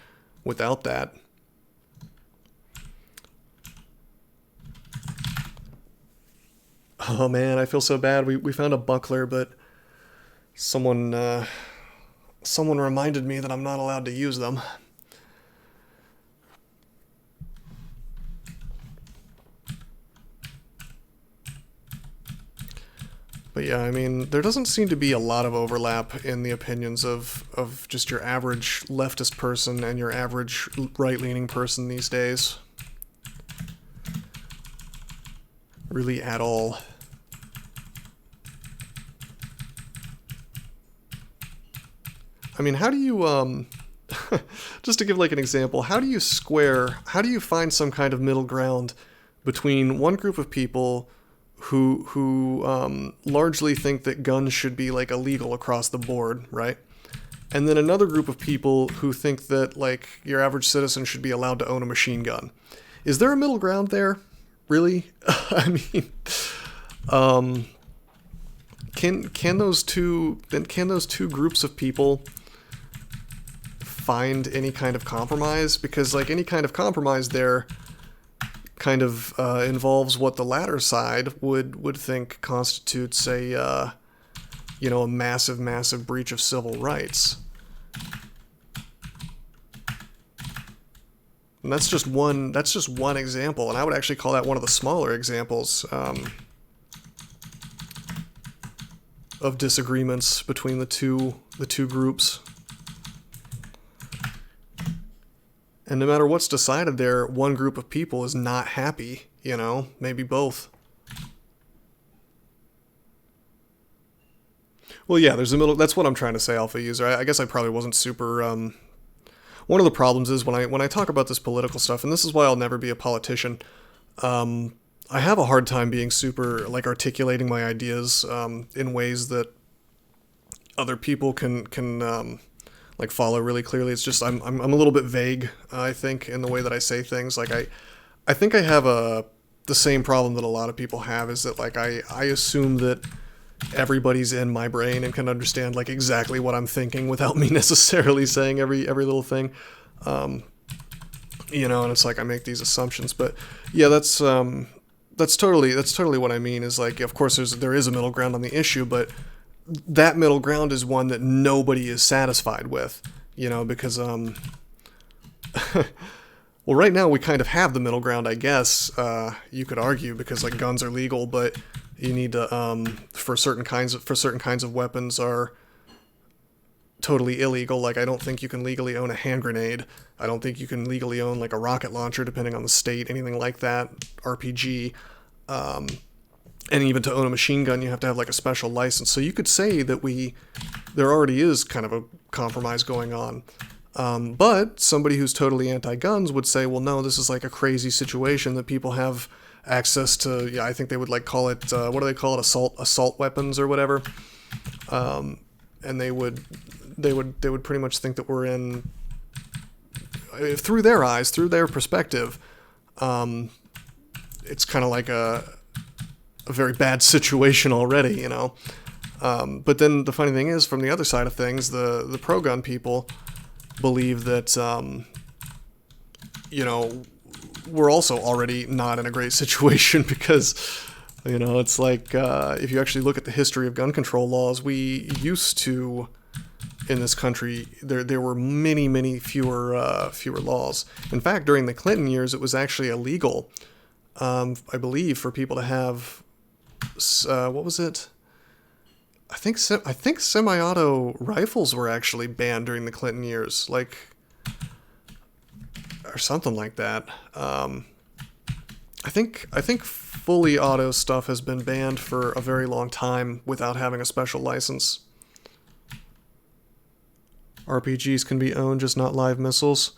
without that? Oh man, I feel so bad. We found a buckler, but someone reminded me that I'm not allowed to use them. But yeah, I mean, there doesn't seem to be a lot of overlap in the opinions of just your average leftist person and your average right-leaning person these days. Really at all. I mean, how do you, just to give like an example, how do you find some kind of middle ground between one group of people who largely think that guns should be like illegal across the board, right? And then another group of people who think that like your average citizen should be allowed to own a machine gun. Is there a middle ground there? Really? I mean, can those two groups of people find any kind of compromise? Because like any kind of compromise there kind of involves what the latter side would think constitutes a a massive breach of civil rights. And that's just one example, and I would actually call that one of the smaller examples of disagreements between the two groups. And no matter what's decided there, one group of people is not happy, maybe both. Well, yeah, there's a middle. That's what I'm trying to say, alpha user. I guess I probably wasn't super. One of the problems is when I talk about this political stuff, and this is why I'll never be a politician. I have a hard time being super like articulating my ideas in ways that other people can like follow really clearly. It's just I'm a little bit vague, I think, in the way that I say things. Like I think I have the same problem that a lot of people have, is that like I assume that everybody's in my brain and can understand like exactly what I'm thinking without me necessarily saying every little thing. And it's like I make these assumptions. But yeah, that's totally what I mean, is like, of course there is a middle ground on the issue, but that middle ground is one that nobody is satisfied with, because well, right now we kind of have the middle ground, I guess, you could argue, because like guns are legal, but you need to for certain kinds of weapons are totally illegal. Like I don't think you can legally own a hand grenade. I don't think you can legally own like a rocket launcher, depending on the state, anything like that, RPG. And even to own a machine gun, you have to have like a special license. So you could say that there already is kind of a compromise going on. But somebody who's totally anti-guns would say, well, no, this is like a crazy situation that people have access to. Yeah, I think they would like call it, what do they call it? Assault weapons or whatever. And they would pretty much think that we're in, through their eyes, through their perspective, it's kind of like a very bad situation already, But then the funny thing is, from the other side of things, the pro-gun people believe that, we're also already not in a great situation, because, it's like, if you actually look at the history of gun control laws, we used to, in this country, there were many fewer laws. In fact, during the Clinton years, it was actually illegal, I believe, for people to have, what was it? I think semi-auto rifles were actually banned during the Clinton years, like, or something like that. I think fully auto stuff has been banned for a very long time without having a special license. RPGs can be owned, just not live missiles.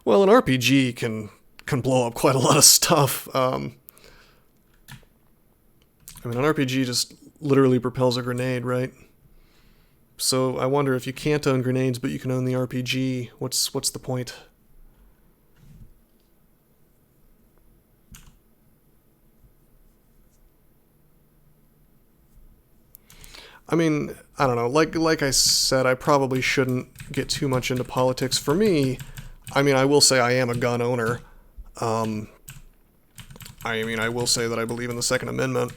Well, an RPG can blow up quite a lot of stuff. An RPG just literally propels a grenade, right? So I wonder, if you can't own grenades but you can own the RPG, what's the point? I mean, I don't know. Like I said, I probably shouldn't get too much into politics. For me, I will say I am a gun owner. I will say that I believe in the Second Amendment.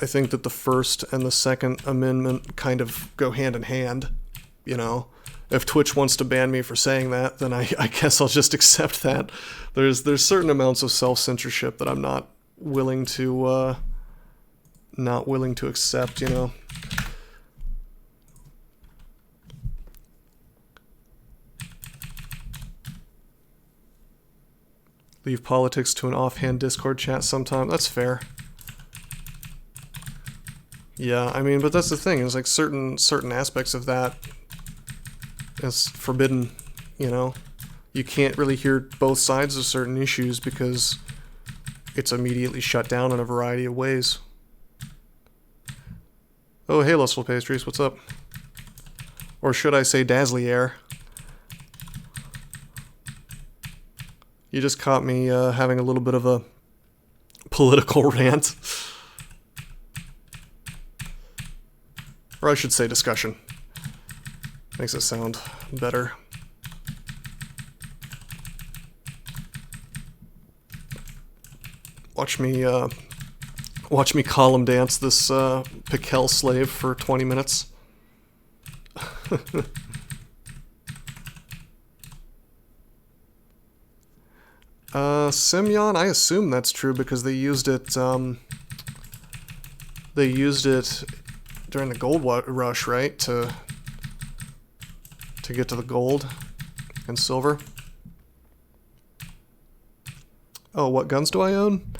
I think that the First and the Second Amendment kind of go hand in hand, If Twitch wants to ban me for saying that, then I guess I'll just accept that. There's certain amounts of self-censorship that I'm not willing to not willing to accept, you know. Leave politics to an offhand Discord chat sometime. That's fair. Yeah, I mean, but that's the thing, is like certain aspects of that is forbidden, you know. You can't really hear both sides of certain issues because it's immediately shut down in a variety of ways. Oh, hey, Lustful Pastries, what's up? Or should I say Dazzlier? You just caught me having a little bit of a political rant. Or I should say discussion. Makes it sound better. Watch me column dance this Piquel slave for 20 minutes. Semyon, I assume that's true because they used it during the gold rush, right? To get to the gold and silver. Oh, what guns do I own?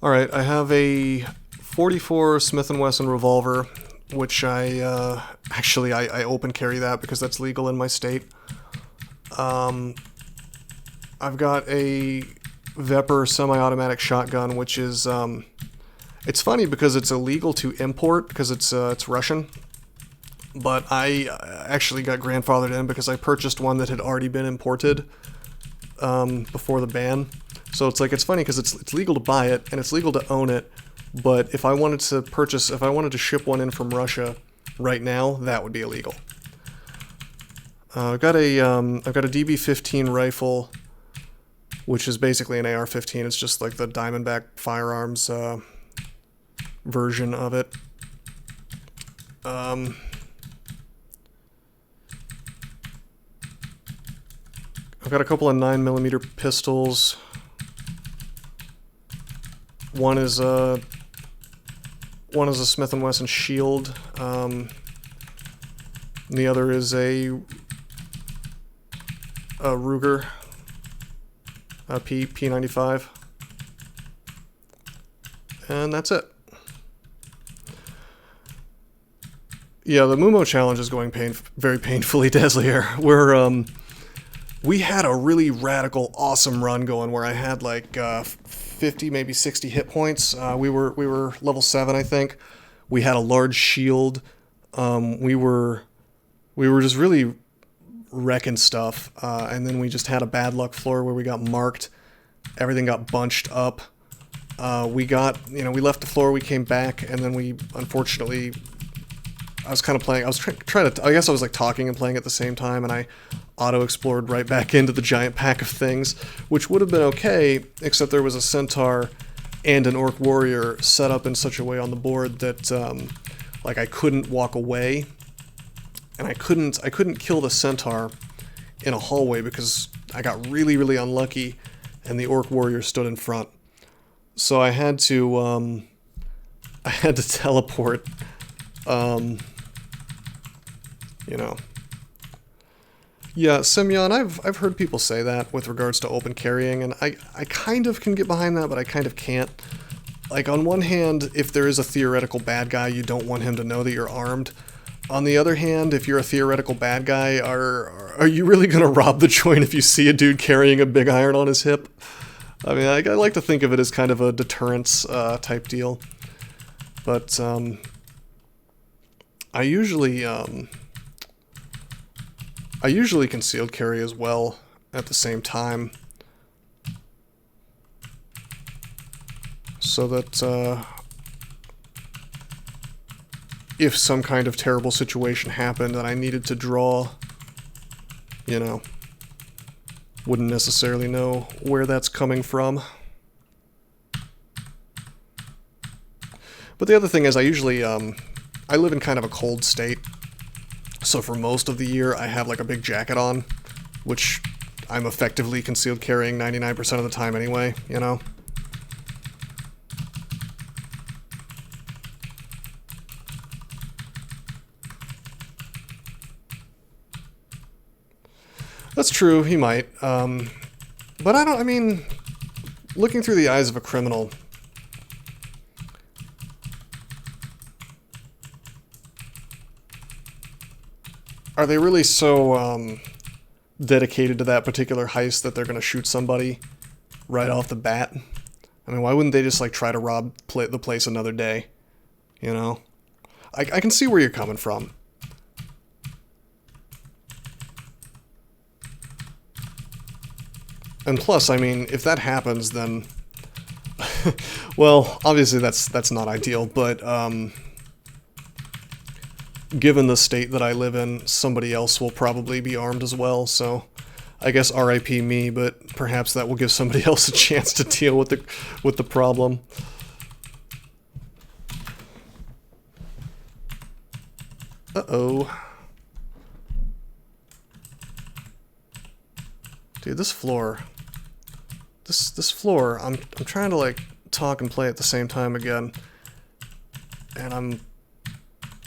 Alright, I have a 44 Smith & Wesson revolver, which I open carry that because that's legal in my state. I've got a Vepr semi-automatic shotgun, which is, it's funny because it's illegal to import because it's Russian, but I actually got grandfathered in because I purchased one that had already been imported before the ban. So it's like, it's funny because it's legal to buy it and it's legal to own it, but if I wanted to ship one in from Russia right now, that would be illegal. I've got a DB-15 rifle, which is basically an AR-15. It's just like the Diamondback Firearms version of it. I've got a couple of 9mm pistols. One is a Smith & Wesson Shield. The other is a Ruger P95. And that's it. Yeah, the MuMo challenge is going very painfully, Dazzlier. We had a really radical, awesome run going where I had like 50, maybe 60 hit points. We were level 7, I think. We had a large shield. We were just really wrecking stuff. And then we just had a bad luck floor where we got marked. Everything got bunched up. We left the floor, we came back, and then we, unfortunately, I was kind of playing, I was trying to, I guess I was like talking and playing at the same time, and I auto-explored right back into the giant pack of things, which would have been okay, except there was a centaur and an orc warrior set up in such a way on the board that, like, I couldn't walk away, and I couldn't kill the centaur in a hallway because I got really, really unlucky, and the orc warrior stood in front. So I had to teleport, you know. Yeah, Semyon, I've heard people say that with regards to open carrying, and I kind of can get behind that, but I kind of can't. Like, on one hand, if there is a theoretical bad guy, you don't want him to know that you're armed. On the other hand, if you're a theoretical bad guy, are you really going to rob the joint if you see a dude carrying a big iron on his hip? I mean, I like to think of it as kind of a deterrence type deal. But I usually concealed carry as well at the same time, so that if some kind of terrible situation happened that I needed to draw, you know, wouldn't necessarily know where that's coming from. But the other thing is, I usually I live in kind of a cold state. So for most of the year, I have like a big jacket on, which I'm effectively concealed carrying 99% of the time anyway, you know? That's true, he might. But I mean, looking through the eyes of a criminal, are they really so, dedicated to that particular heist that they're gonna shoot somebody right off the bat? I mean, why wouldn't they just, like, try to rob the place another day? You know? I can see where you're coming from. And plus, I mean, if that happens, then... well, obviously that's not ideal, but, given the state that I live in, somebody else will probably be armed as well, so... I guess RIP me, but perhaps that will give somebody else a chance to deal with the problem. Uh-oh. Dude, this floor. This floor, I'm trying to, like, talk and play at the same time again. And I'm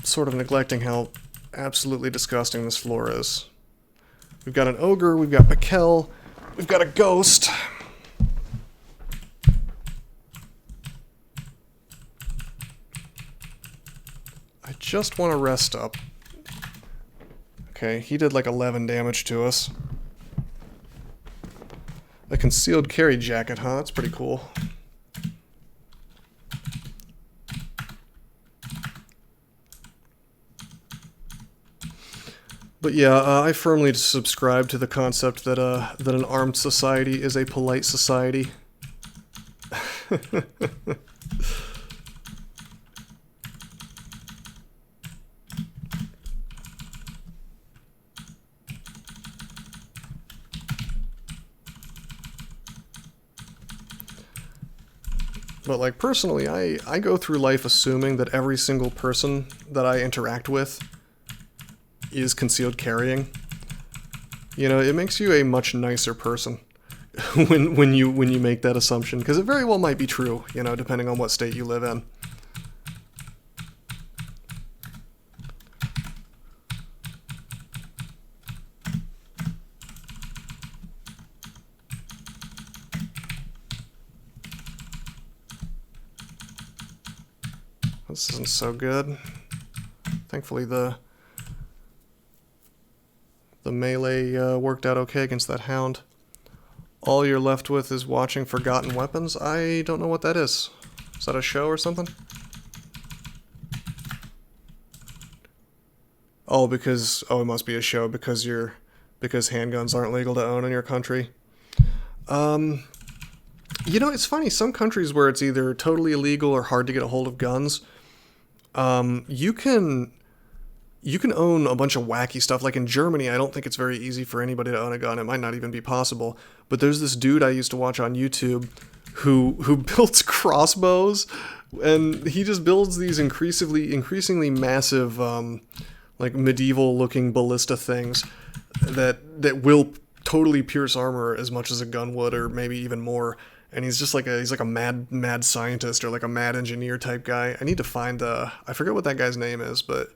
sort of neglecting how absolutely disgusting this floor is. We've got an ogre, we've got Pakel, we've got a ghost. I just want to rest up. Okay, he did like 11 damage to us. A concealed carry jacket, huh? That's pretty cool. But yeah, I firmly subscribe to the concept that that an armed society is a polite society. But like personally, I go through life assuming that every single person that I interact with is concealed carrying. You know, it makes you a much nicer person when you make that assumption, because it very well might be true, you know, depending on what state you live in. This isn't so good. Thankfully the melee worked out okay against that hound. All you're left with is watching Forgotten Weapons. I don't know what that is. Is that a show or something? Oh, it must be a show because handguns aren't legal to own in your country. You know, it's funny, some countries where it's either totally illegal or hard to get a hold of guns, you can own a bunch of wacky stuff. Like in Germany, I don't think it's very easy for anybody to own a gun. It might not even be possible. But there's this dude I used to watch on YouTube who builds crossbows, and he just builds these increasingly massive, like medieval-looking ballista things that will totally pierce armor as much as a gun would, or maybe even more. And he's just like a mad scientist or like a mad engineer type guy. I need to find I forget what that guy's name is, but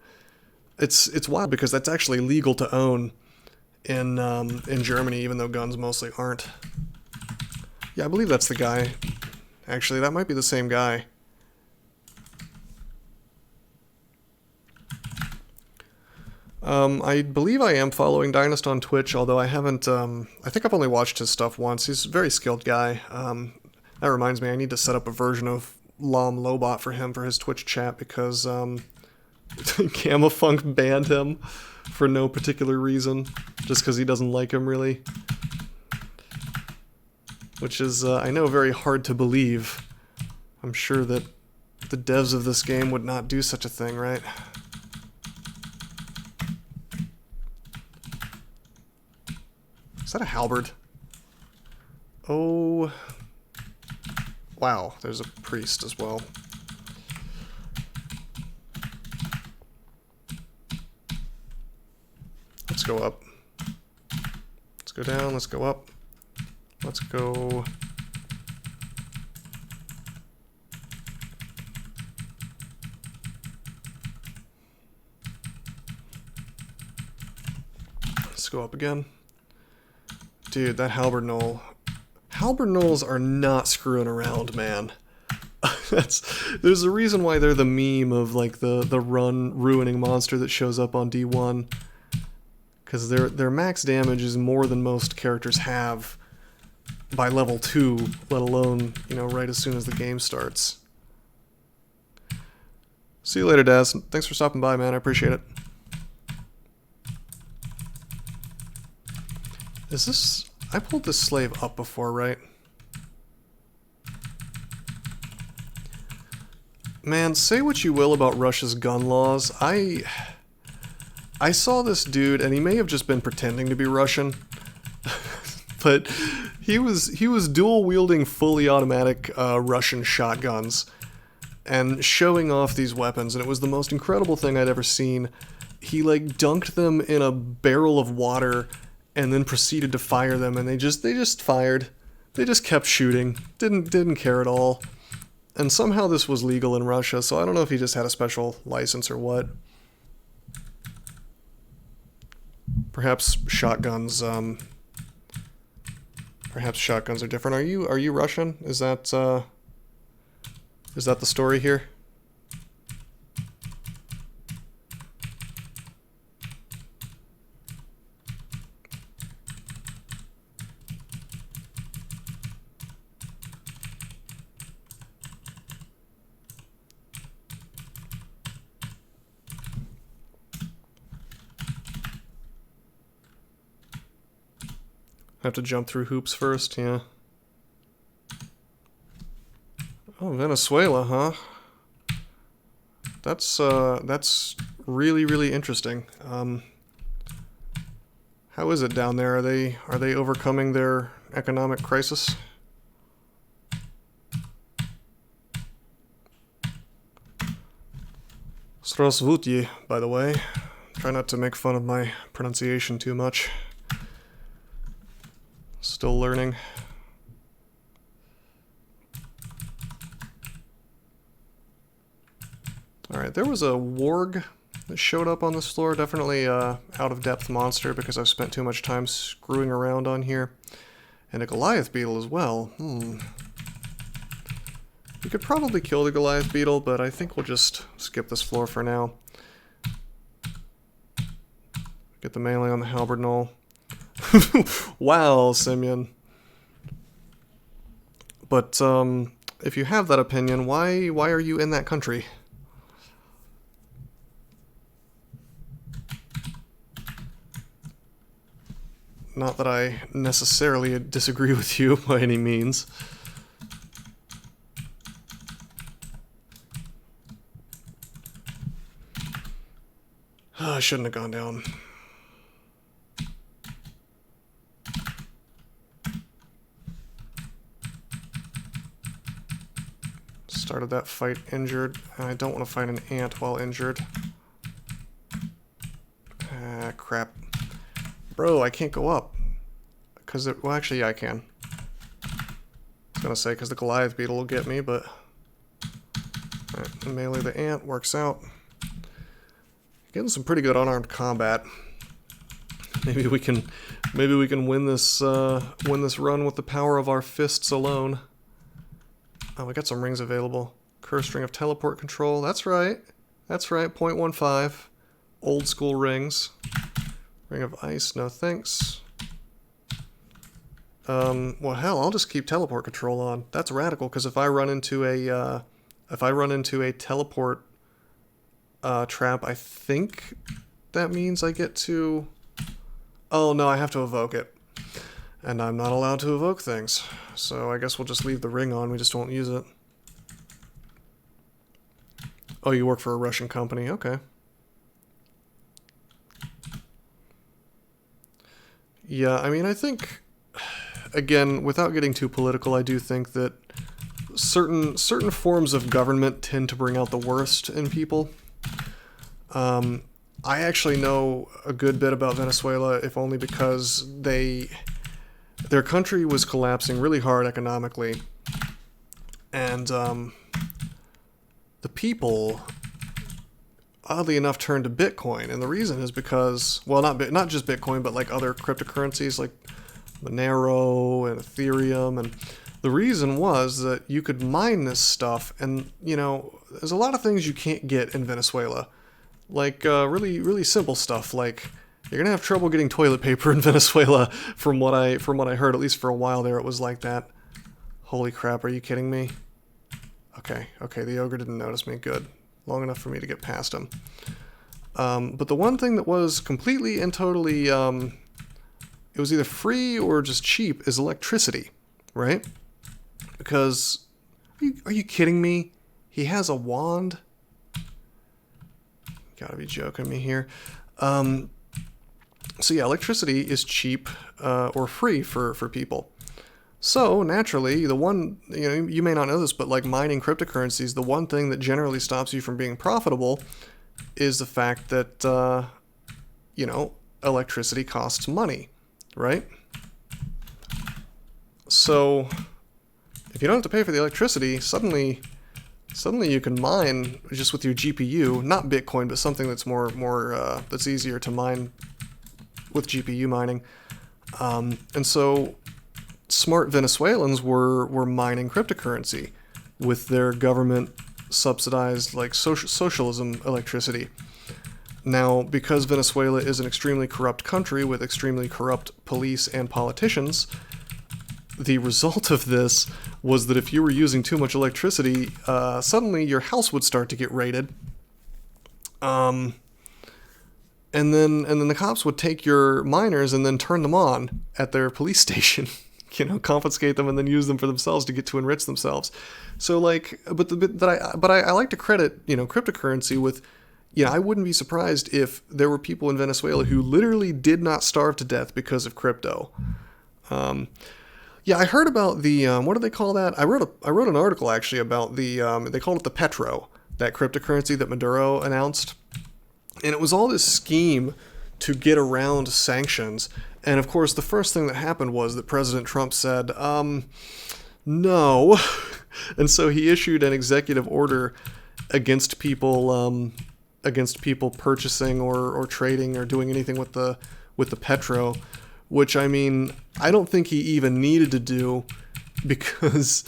it's wild because that's actually legal to own in Germany, even though guns mostly aren't. Yeah, I believe that's the guy. Actually, that might be the same guy. I believe I am following Dynast on Twitch, although I haven't, I think I've only watched his stuff once. He's a very skilled guy. That reminds me, I need to set up a version of Lom Lobot for him for his Twitch chat, because, Gamafunk banned him for no particular reason, just because he doesn't like him, really. Which is, I know, very hard to believe. I'm sure that the devs of this game would not do such a thing, right? Is that a halberd? Oh... Wow, there's a priest as well. Let's go up. Let's go down, let's go up. Let's go... Let's go up again. Dude, that halberd knoll. Halberd knolls are not screwing around, man. There's a reason why they're the meme of like the run ruining monster that shows up on D1. Because their max damage is more than most characters have by level 2, let alone, you know, right as soon as the game starts. See you later, Daz. Thanks for stopping by, man. I appreciate it. Is this... I pulled this slave up before, right? Man, say what you will about Russia's gun laws. I saw this dude, and he may have just been pretending to be Russian, but he was dual wielding fully automatic Russian shotguns and showing off these weapons, and it was the most incredible thing I'd ever seen. He like dunked them in a barrel of water and then proceeded to fire them, and they just fired. They just kept shooting. Didn't care at all. And somehow this was legal in Russia, so I don't know if he just had a special license or what. Perhaps shotguns are different. Are you Russian? Is that the story here? I have to jump through hoops first, yeah. Oh, Venezuela, huh? That's really, really interesting. How is it down there? Are they overcoming their economic crisis? Здравствуйте, by the way. Try not to make fun of my pronunciation too much. Still learning. Alright, there was a warg that showed up on this floor. Definitely out-of-depth monster because I've spent too much time screwing around on here. And a Goliath beetle as well. We could probably kill the Goliath beetle, but I think we'll just skip this floor for now. Get the melee on the halberd knoll. Wow, Simeon. But if you have that opinion, why are you in that country? Not that I necessarily disagree with you by any means. I shouldn't have gone down. Started that fight injured, and I don't want to fight an ant while injured. Ah, crap. Bro, I can't go up. Well, actually, yeah, I can. I was gonna say, because the Goliath beetle will get me, but... Alright, melee the ant, works out. Getting some pretty good unarmed combat. Maybe we can win this run with the power of our fists alone. Oh, we got some rings available. Cursed ring of teleport control. That's right. That's right. 0.15. Old school rings. Ring of ice. No thanks. Well, hell, I'll just keep teleport control on. That's radical, because if I run into a teleport trap, I think that means I get to... Oh, no, I have to evoke it. And I'm not allowed to evoke things. So I guess we'll just leave the ring on, we just won't use it. Oh, you work for a Russian company, okay. Yeah, I mean, I think, again, without getting too political, I do think that certain forms of government tend to bring out the worst in people. I actually know a good bit about Venezuela, if only because their country was collapsing really hard economically, and the people, oddly enough, turned to Bitcoin, and the reason is because, well, not just Bitcoin, but like other cryptocurrencies like Monero and Ethereum, and the reason was that you could mine this stuff, and, you know, there's a lot of things you can't get in Venezuela. Like, really, really simple stuff, like, you're gonna have trouble getting toilet paper in Venezuela, from what I heard, at least for a while there, it was like that. Holy crap, are you kidding me? Okay, the ogre didn't notice me, good. Long enough for me to get past him. But the one thing that was completely and totally, it was either free or just cheap, is electricity, right? Because, are you kidding me? He has a wand? Gotta be joking me here. So yeah, electricity is cheap or free for people. So naturally, the one, you know, you may not know this, but like mining cryptocurrencies, the one thing that generally stops you from being profitable is the fact that, you know, electricity costs money, right? So if you don't have to pay for the electricity, suddenly you can mine just with your GPU, not Bitcoin, but something that's more that's easier to mine with GPU mining. And so smart Venezuelans were mining cryptocurrency with their government subsidized like socialism electricity. Now, because Venezuela is an extremely corrupt country with extremely corrupt police and politicians, the result of this was that if you were using too much electricity, suddenly your house would start to get raided. And then the cops would take your miners and then turn them on at their police station, you know, confiscate them and then use them for themselves to get to enrich themselves. So like, I like to credit, you know, cryptocurrency with, you know, I wouldn't be surprised if there were people in Venezuela who literally did not starve to death because of crypto. Yeah, I heard about the, what do they call that? I wrote an article actually about the, they called it the Petro, that cryptocurrency that Maduro announced. And it was all this scheme to get around sanctions. And of course, the first thing that happened was that President Trump said, no. And so he issued an executive order against people purchasing or trading or doing anything with the Petro, which, I mean, I don't think he even needed to do, because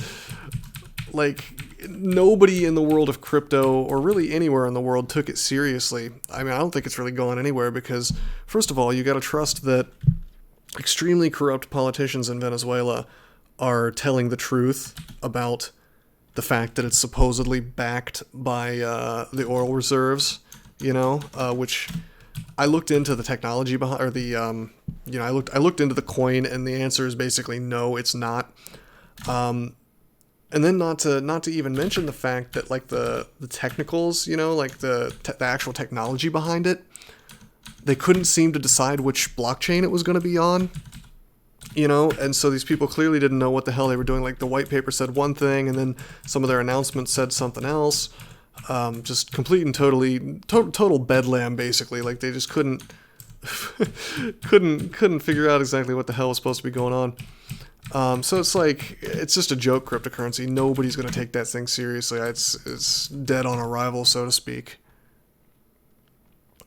like nobody in the world of crypto or really anywhere in the world took it seriously. I mean, I don't think it's really going anywhere because, first of all, you got to trust that extremely corrupt politicians in Venezuela are telling the truth about the fact that it's supposedly backed by the oil reserves, you know, which I looked into the technology behind, or the, you know, I looked into the coin, and the answer is basically no, it's not. And then not to even mention the fact that like the technicals, you know, like the actual technology behind it, they couldn't seem to decide which blockchain it was going to be on, you know, and so these people clearly didn't know what the hell they were doing. Like the white paper said one thing, and then some of their announcements said something else. Just complete and total bedlam, basically. Like they just couldn't figure out exactly what the hell was supposed to be going on. So it's like, it's just a joke cryptocurrency. Nobody's going to take that thing seriously. It's dead on arrival, so to speak.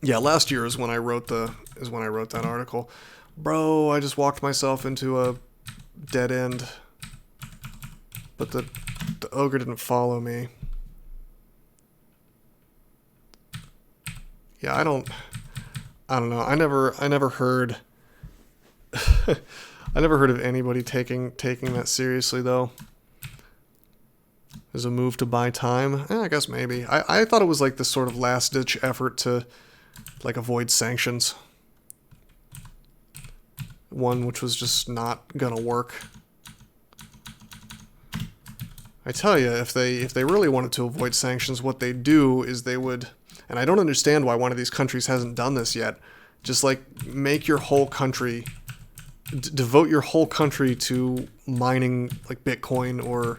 Yeah, last year is when I wrote that article. Bro, I just walked myself into a dead end. But the ogre didn't follow me. Yeah, I don't know. I never heard I never heard of anybody taking that seriously, though. As a move to buy time? I guess maybe. I thought it was like this sort of last-ditch effort to like avoid sanctions. One which was just not gonna work. I tell you, if they really wanted to avoid sanctions, what they'd do is they would, and I don't understand why one of these countries hasn't done this yet, just like make your whole country, devote your whole country to mining like Bitcoin or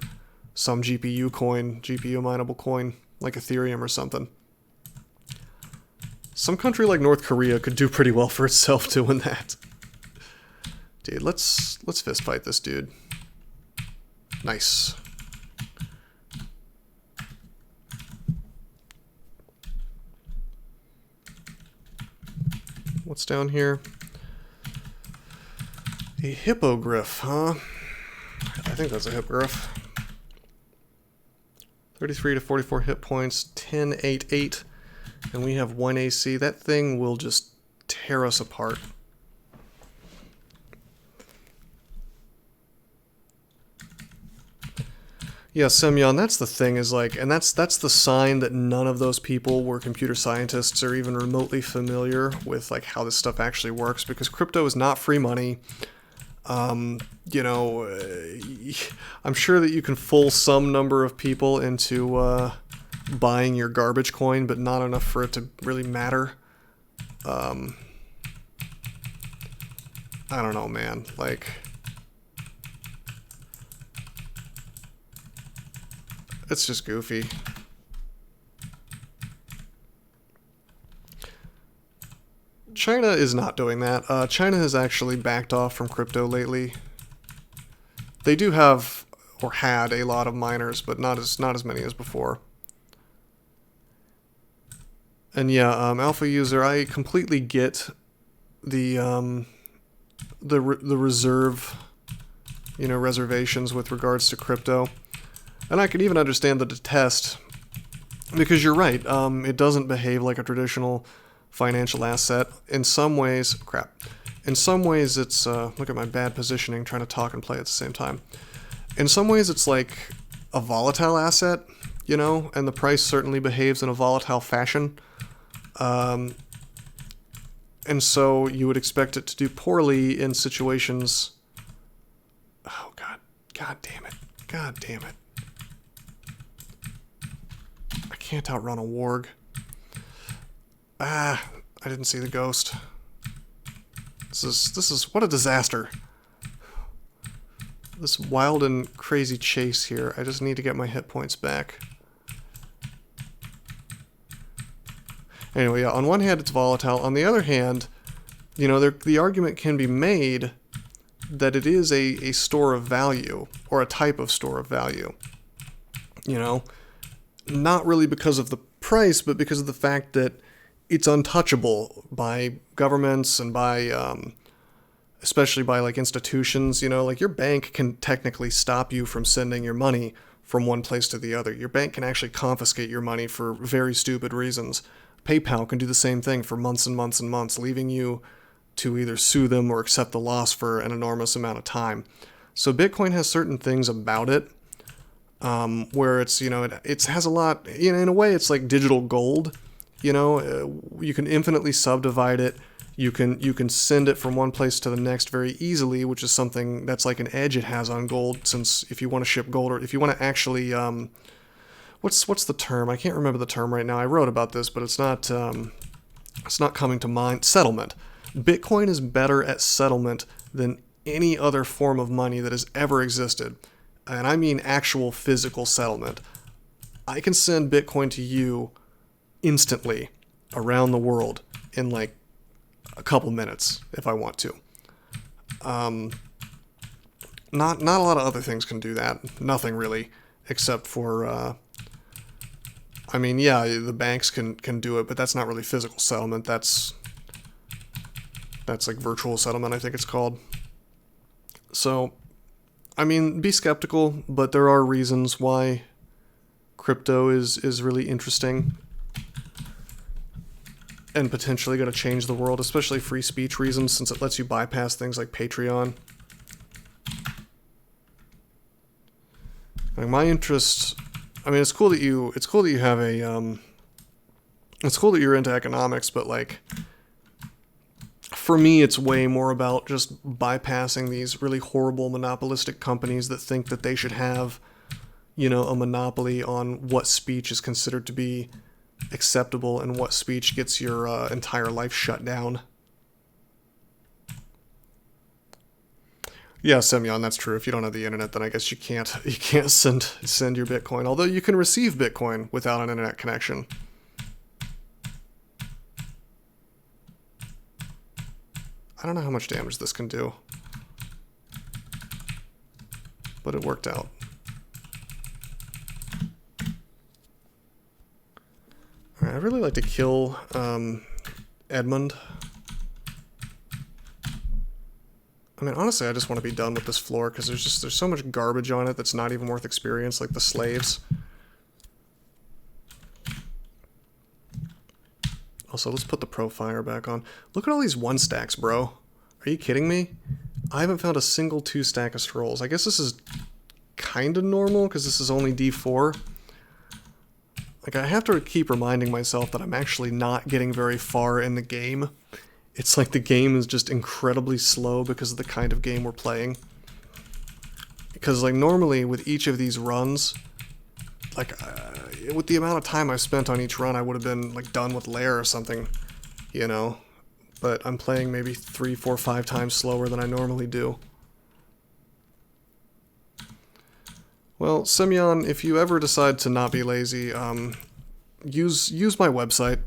some GPU mineable coin, like Ethereum or something. Some country like North Korea could do pretty well for itself doing that. Dude, let's fist fight this dude. Nice. What's down here? A hippogriff, huh? I think that's a hippogriff. 33 to 44 hit points, 10, 8, 8, and we have 1 AC. That thing will just tear us apart. Yeah, Semyon, that's the thing, is like, and that's the sign that none of those people were computer scientists or even remotely familiar with like how this stuff actually works, because crypto is not free money. You know, I'm sure that you can fool some number of people into buying your garbage coin, but not enough for it to really matter. I don't know, man. Like, it's just goofy. China is not doing that. China has actually backed off from crypto lately. They do have, or had, a lot of miners, but not as many as before. And yeah, alpha user, I completely get the reserve, you know, reservations with regards to crypto, and I can even understand the detest, because you're right. It doesn't behave like a traditional financial asset. In some ways, In some ways, it's look at my bad positioning, trying to talk and play at the same time. In some ways, it's like a volatile asset, you know, and the price certainly behaves in a volatile fashion. And so you would expect it to do poorly in situations. Oh God, God damn it, God damn it! I can't outrun a warg. Ah, I didn't see the ghost. This is what a disaster. This wild and crazy chase here. I just need to get my hit points back. Anyway, yeah, on one hand it's volatile. On the other hand, you know, the argument can be made that it is a store of value, or a type of store of value. You know, not really because of the price, but because of the fact that it's untouchable by governments and by, especially by like institutions. You know, like your bank can technically stop you from sending your money from one place to the other. Your bank can actually confiscate your money for very stupid reasons. PayPal can do the same thing for months and months and months, leaving you to either sue them or accept the loss for an enormous amount of time. So Bitcoin has certain things about it, where it's, you know, it has a lot, you know, in a way it's like digital gold. You know, you can infinitely subdivide it. You can send it from one place to the next very easily, which is something that's like an edge it has on gold. Since if you want to ship gold, or if you want to actually, what's the term? I can't remember the term right now. I wrote about this, but it's not coming to mind. Settlement. Bitcoin is better at settlement than any other form of money that has ever existed, and I mean actual physical settlement. I can send Bitcoin to you instantly around the world in like a couple minutes if I want to. Not a lot of other things can do that. Nothing really, except for I mean, yeah, the banks can do it, but that's not really physical settlement. That's like virtual settlement, I think it's called. So, I mean, be skeptical, but there are reasons why crypto is really interesting and potentially going to change the world, especially free speech reasons, since it lets you bypass things like Patreon. Like my interest, I mean, it's cool that you have a, it's cool that you're into economics, but like, for me, it's way more about just bypassing these really horrible monopolistic companies that think that they should have, you know, a monopoly on what speech is considered to be acceptable and what speech gets your entire life shut down. Yeah, Semyon, that's true. If you don't have the internet, then I guess you can't send your Bitcoin. Although you can receive Bitcoin without an internet connection. I don't know how much damage this can do, but it worked out. Alright, I'd really like to kill Edmund. I mean, honestly, I just want to be done with this floor because there's so much garbage on it that's not even worth experience, like the slaves. Also, let's put the Profire back on. Look at all these 1-stacks, bro. Are you kidding me? I haven't found a single 2-stack of scrolls. I guess this is kind of normal because this is only D4. Like, I have to keep reminding myself that I'm actually not getting very far in the game. It's like the game is just incredibly slow because of the kind of game we're playing. Because, like, normally with each of these runs, like, with the amount of time I've spent on each run, I would have been, like, done with Lair or something, you know? But I'm playing maybe 3, 4, 5 times slower than I normally do. Well, Semyon, if you ever decide to not be lazy, use my website.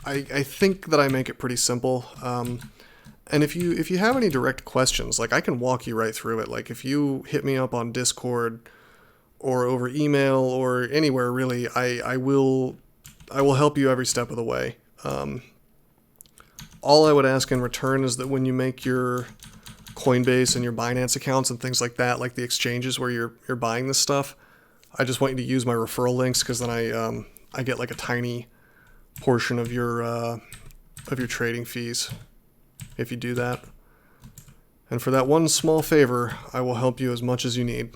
I think that I make it pretty simple. And if you have any direct questions, like, I can walk you right through it. Like, if you hit me up on Discord or over email or anywhere really, I will help you every step of the way. All I would ask in return is that when you make your Coinbase and your Binance accounts and things like that, like the exchanges where you're buying this stuff, I just want you to use my referral links because then I get like a tiny portion of your trading fees if you do that. And for that one small favor, I will help you as much as you need.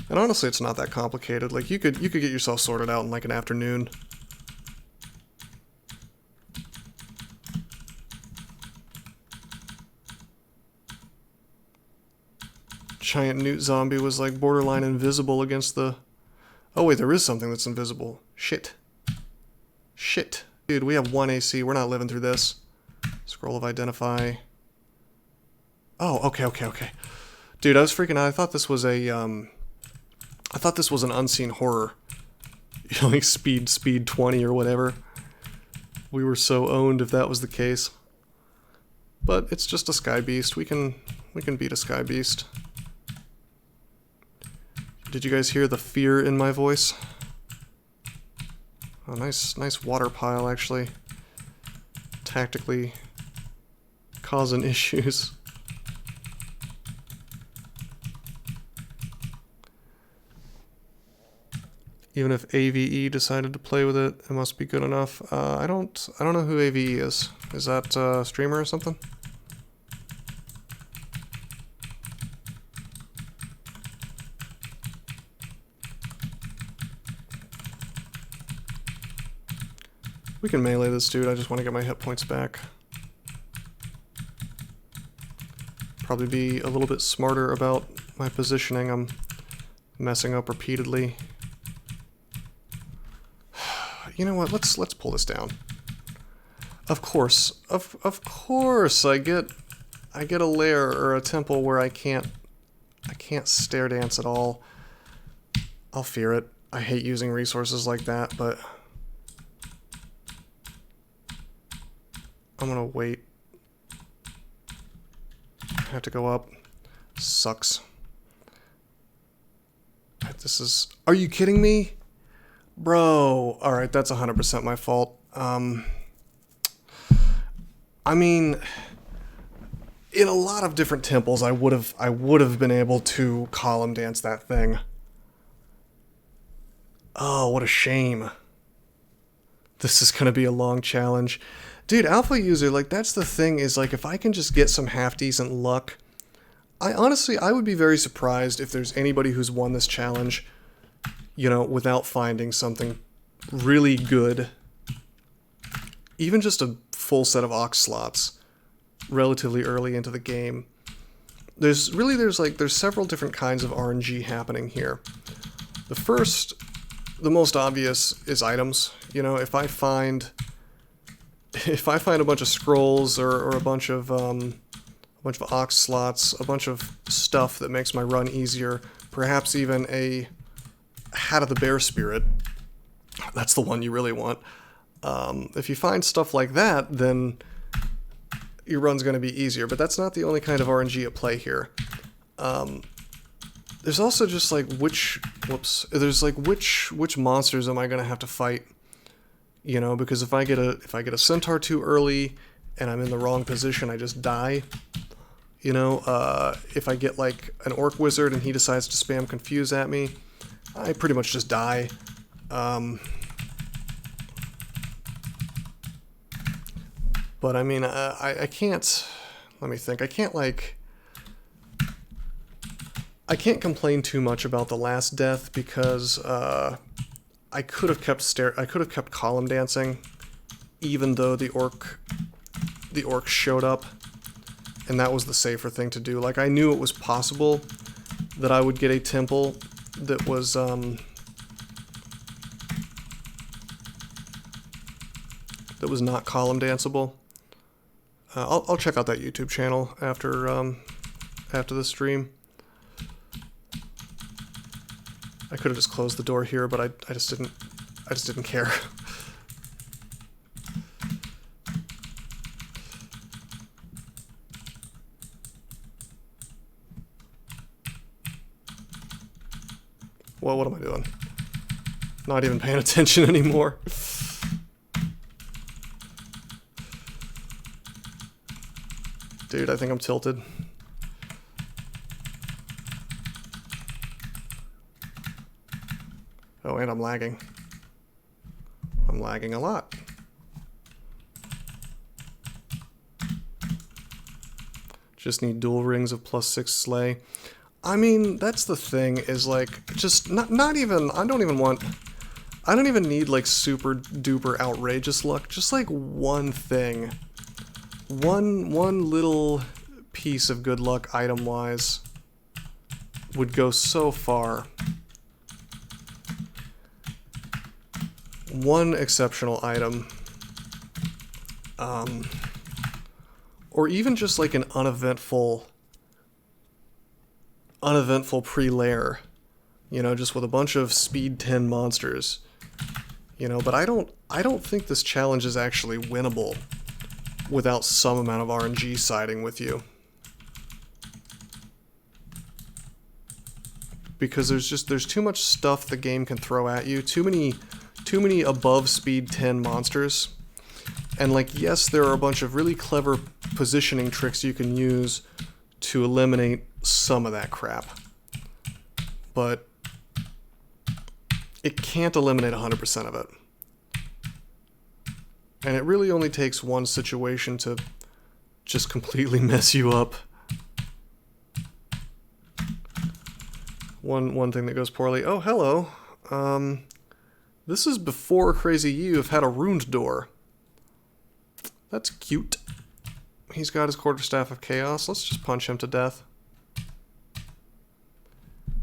And honestly, it's not that complicated. Like, you could get yourself sorted out in like an afternoon. Giant newt zombie was like borderline invisible against the... Oh wait, there is something that's invisible. Shit. Shit. Dude, we have 1 AC. We're not living through this. Scroll of Identify. Oh, okay. Dude, I was freaking out. I thought this was a, I thought this was an unseen horror. You know, like speed 20 or whatever. We were so owned if that was the case. But it's just a sky beast. We can beat a sky beast. Did you guys hear the fear in my voice? Oh, nice water pile, actually. Tactically causing issues. Even if AVE decided to play with it, it must be good enough. I don't know who AVE is. Is that a streamer or something? We can melee this dude. I just want to get my hit points back. Probably be a little bit smarter about my positioning. I'm messing up repeatedly. You know what? Let's pull this down. Of course, I get a lair or a temple where I can't stair dance at all. I'll fear it. I hate using resources like that, but I'm gonna wait. I have to go up. Sucks. This is... Are you kidding me? Bro, alright, that's 100% my fault. I mean, in a lot of different temples, I would have been able to column dance that thing. Oh, what a shame. This is gonna be a long challenge. Dude, alpha user, like, that's the thing, is like, if I can just get some half-decent luck, I would be very surprised if there's anybody who's won this challenge, you know, without finding something really good. Even just a full set of Ox slots relatively early into the game. There's several different kinds of RNG happening here. The most obvious is items. You know, if I find a bunch of scrolls or a bunch of Ox slots, a bunch of stuff that makes my run easier, perhaps even a Hat of the Bear Spirit, that's the one you really want. If you find stuff like that, then your run's going to be easier, but that's not the only kind of RNG at play here. There's also just like there's like which monsters am I gonna have to fight? You know, because if I get a centaur too early and I'm in the wrong position, I just die. You know, if I get like an orc wizard and he decides to spam confuse at me, I pretty much just die. But I mean, I can't, let me think, I can't complain too much about the last death because I could have kept column dancing, even though the orc showed up, and that was the safer thing to do. Like, I knew it was possible that I would get a temple that was not column danceable. I'll check out that YouTube channel after the stream. I could have just closed the door here, but I just didn't care. Well, what am I doing? Not even paying attention anymore. Dude, I think I'm tilted. Oh, and I'm lagging. I'm lagging a lot. Just need dual rings of +6 slay. I mean, that's the thing, is like, just not even, I don't even need like super duper outrageous luck, just like one thing. One little piece of good luck item-wise would go so far. One exceptional item. Or even just like an uneventful pre-lair. You know, just with a bunch of speed 10 monsters. You know, but I don't think this challenge is actually winnable without some amount of RNG siding with you. Because there's too much stuff the game can throw at you, too many above speed 10 monsters. And like, yes, there are a bunch of really clever positioning tricks you can use to eliminate some of that crap. But it can't eliminate 100% of it. And it really only takes one situation to just completely mess you up. One thing that goes poorly. Oh, hello. This is before Crazy You've had a ruined door. That's cute. He's got his quarterstaff of chaos. Let's just punch him to death.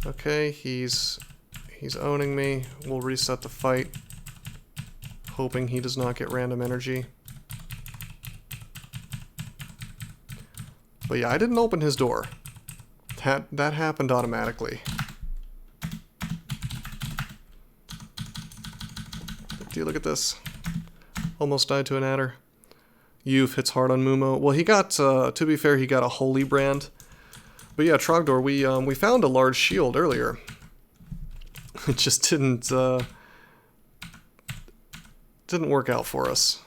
Okay, he's owning me. We'll reset the fight, hoping he does not get random energy. But yeah, I didn't open his door. That happened automatically. Dude, look at this. Almost died to an adder. Youth hits hard on MuMo. Well, he got, to be fair, he got a holy brand. But yeah, Trogdor, we found a large shield earlier. It just didn't work out for us.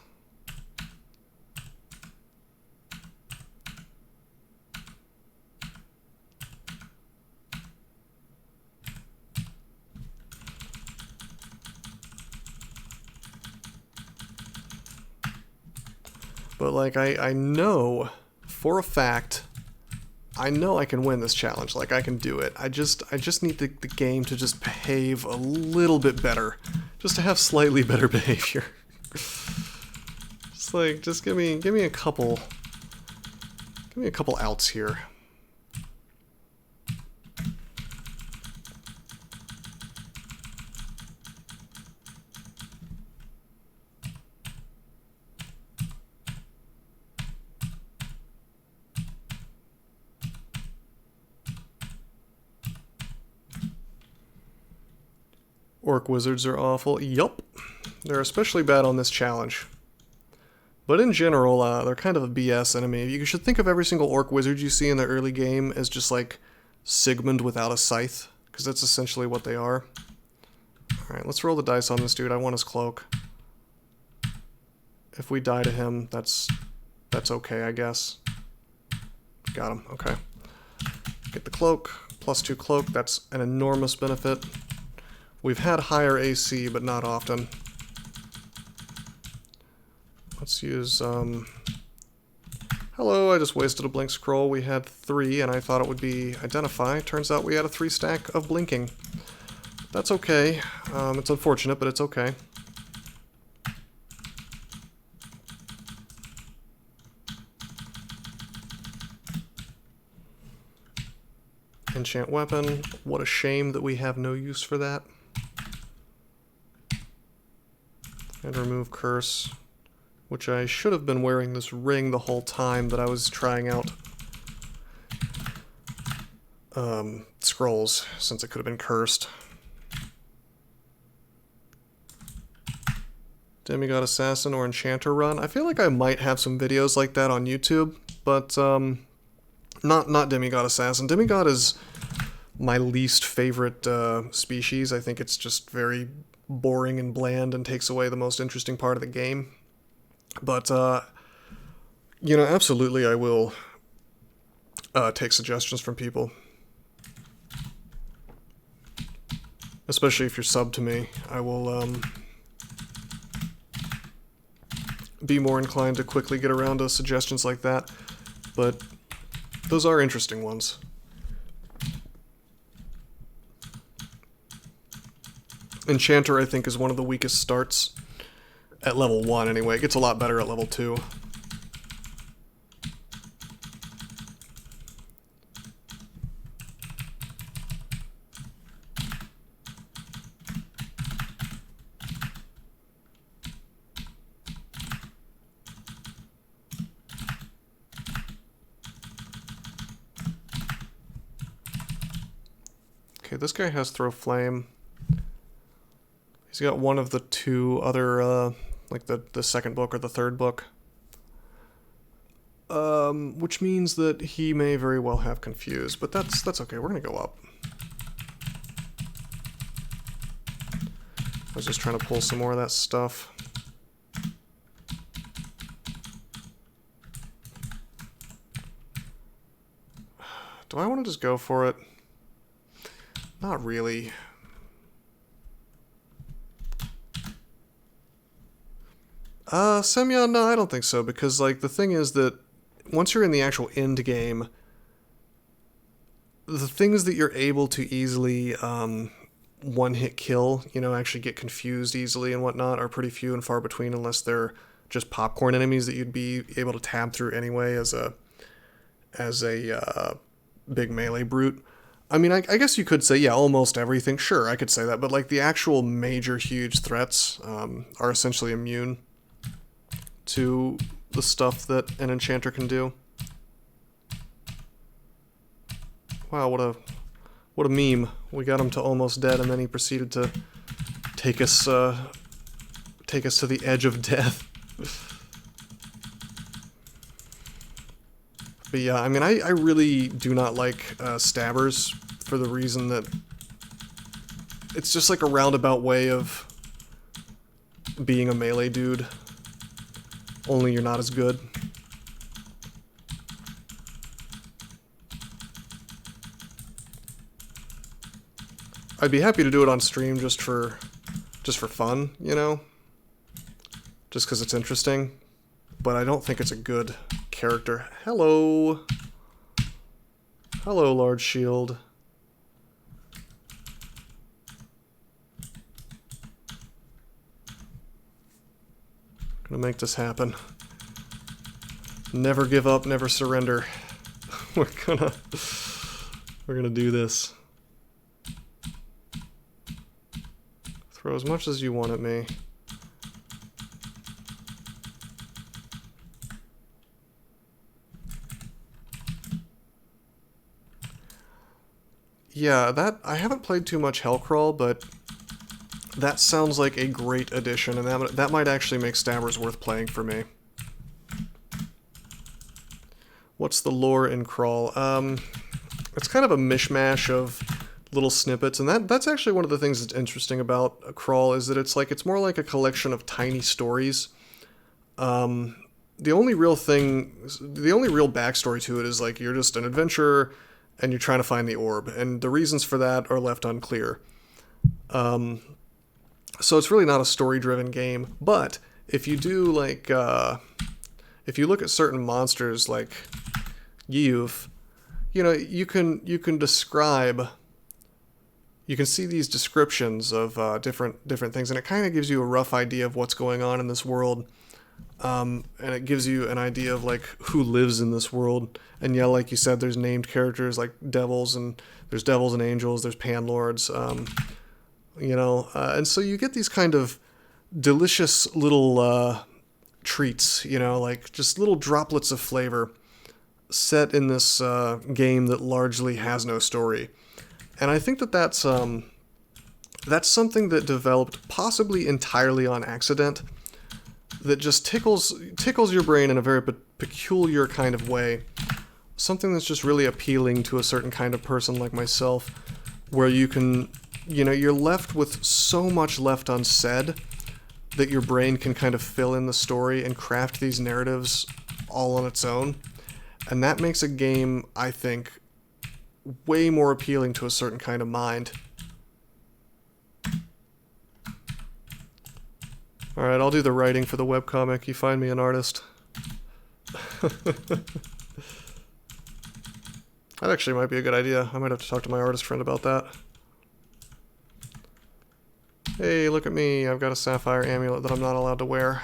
But like, I know for a fact, I know I can win this challenge. Like, I can do it. I just need the game to just behave a little bit better. Just to have slightly better behavior. Just give me a couple outs here. Orc wizards are awful. Yup. They're especially bad on this challenge. But in general, they're kind of a BS enemy. You should think of every single orc wizard you see in the early game as just like Sigmund without a scythe, because that's essentially what they are. Alright, let's roll the dice on this dude. I want his cloak. If we die to him, that's okay, I guess. Got him, okay. Get the cloak, +2 cloak, that's an enormous benefit. We've had higher AC, but not often. Let's use, hello, I just wasted a blink scroll. We had 3, and I thought it would be identify. Turns out we had a 3 stack of blinking. That's okay. It's unfortunate, but it's okay. Enchant weapon. What a shame that we have no use for that. And remove curse, which I should have been wearing this ring the whole time that I was trying out scrolls, since it could have been cursed. Demigod Assassin or Enchanter run. I feel like I might have some videos like that on YouTube, but not Demigod Assassin. Demigod is my least favorite species. I think it's just very boring and bland and takes away the most interesting part of the game. But, you know, absolutely I will take suggestions from people. Especially if you're subbed to me. I will be more inclined to quickly get around to suggestions like that. But those are interesting ones. Enchanter, I think, is one of the weakest starts. At level 1, anyway. It gets a lot better at level 2. Okay, this guy has Throw Flame. He's got one of the 2 other, like the second book or the third book. Which means that he may very well have Confused, but that's okay. We're gonna go up. I was just trying to pull some more of that stuff. Do I want to just go for it? Not really. Semyon, no, I don't think so, because, like, the thing is that once you're in the actual end game, the things that you're able to easily, one-hit kill, you know, actually get confused easily and whatnot, are pretty few and far between, unless they're just popcorn enemies that you'd be able to tab through anyway as a big melee brute. I mean, I guess you could say, yeah, almost everything. Sure, I could say that, but, like, the actual major, huge threats are essentially immune to the stuff that an enchanter can do. Wow, what a meme. We got him to almost dead, and then he proceeded to take us to the edge of death. But yeah, I mean, I really do not like stabbers for the reason that it's just like a roundabout way of being a melee dude. Only you're not as good. I'd be happy to do it on stream just for fun, you know? Just because it's interesting. But I don't think it's a good character. Hello! Hello, large shield. Gonna make this happen. Never give up, never surrender. We're gonna do this. Throw as much as you want at me. Yeah, I haven't played too much Hellcrawl, but that sounds like a great addition, and that might actually make Stabbers worth playing for me. What's the lore in Crawl? it's kind of a mishmash of little snippets, and that's actually one of the things that's interesting about a crawl is that it's more like a collection of tiny stories. The only real backstory to it is like you're just an adventurer and you're trying to find the orb, and the reasons for that are left unclear. So it's really not a story-driven game, but if you do like, if you look at certain monsters like You've, you can describe, you can see these descriptions of different things, and it kind of gives you a rough idea of what's going on in this world, and it gives you an idea of like who lives in this world. And yeah, like you said, there's named characters like devils, and there's devils and angels, there's panlords, and so you get these kind of delicious little treats, like just little droplets of flavor set in this game that largely has no story. And I think that's something that developed possibly entirely on accident, that just tickles your brain in a very peculiar kind of way. Something that's just really appealing to a certain kind of person like myself, where you can, you're left with so much left unsaid that your brain can kind of fill in the story and craft these narratives all on its own. And that makes a game, I think, way more appealing to a certain kind of mind. Alright, I'll do the writing for the webcomic. You find me an artist. That actually might be a good idea. I might have to talk to my artist friend about that. Hey, look at me. I've got a sapphire amulet that I'm not allowed to wear.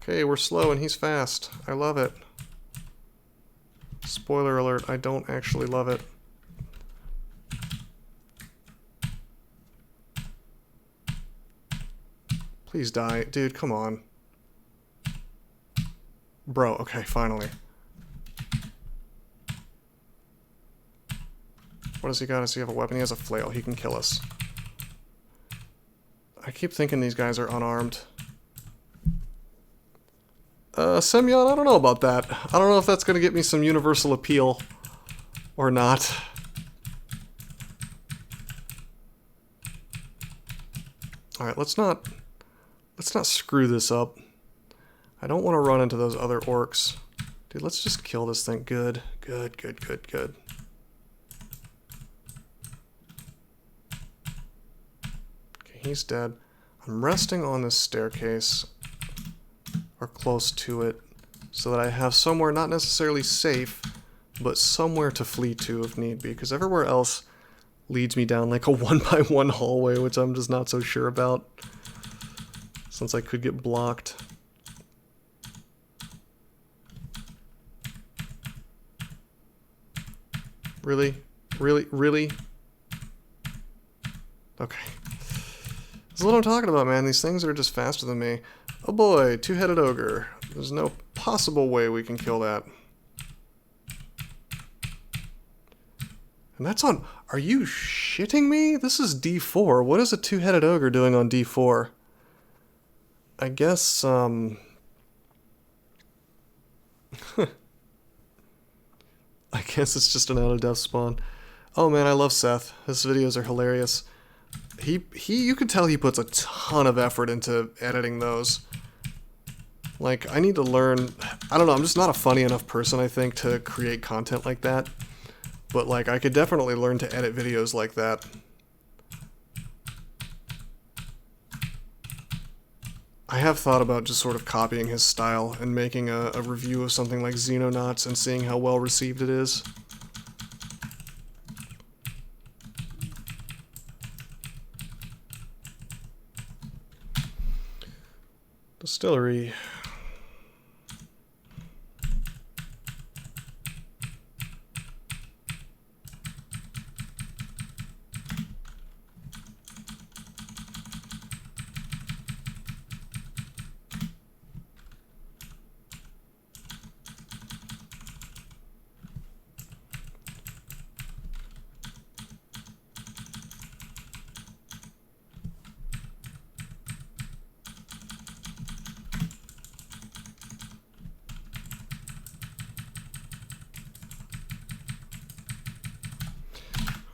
Okay, we're slow and he's fast. I love it. Spoiler alert, I don't actually love it. Please die. Dude, come on. Bro, okay, finally. What does he got? Does he have a weapon? He has a flail. He can kill us. I keep thinking these guys are unarmed. Semyon, I don't know about that. I don't know if that's going to get me some universal appeal or not. Alright, let's not screw this up. I don't want to run into those other orcs. Dude, let's just kill this thing. Good. Good, good, good, good. Okay, he's dead. I'm resting on this staircase, or close to it, so that I have somewhere not necessarily safe, but somewhere to flee to if need be, because everywhere else leads me down like a 1x1 hallway, which I'm just not so sure about, since I could get blocked. Really? Really? Really? Okay. That's what I'm talking about, man. These things are just faster than me. Oh boy, two-headed ogre. There's no possible way we can kill that. And that's on... Are you shitting me? This is D4. What is a two-headed ogre doing on D4? I guess, I guess it's just an out-of-death spawn. Oh man, I love Seth. His videos are hilarious. You can tell he puts a ton of effort into editing those. Like, I need to learn... I don't know, I'm just not a funny enough person, I think, to create content like that. But, like, I could definitely learn to edit videos like that. I have thought about just sort of copying his style and making a review of something like Xenonauts and seeing how well received it is. Distillery.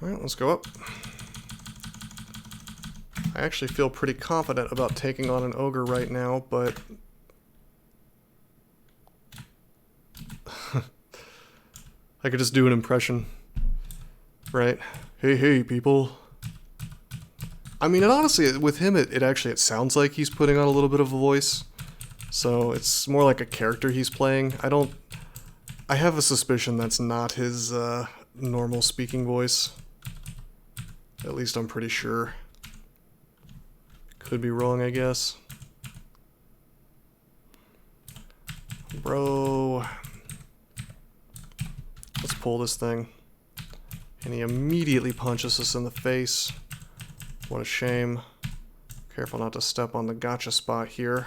Alright, let's go up. I actually feel pretty confident about taking on an ogre right now, but... I could just do an impression. Right? Hey, hey, people. I mean, and honestly, with him, it sounds like he's putting on a little bit of a voice. So it's more like a character he's playing. I have a suspicion that's not his normal speaking voice. At least I'm pretty sure. Could be wrong, I guess. Bro. Let's pull this thing. And he immediately punches us in the face. What a shame. Careful not to step on the gotcha spot here.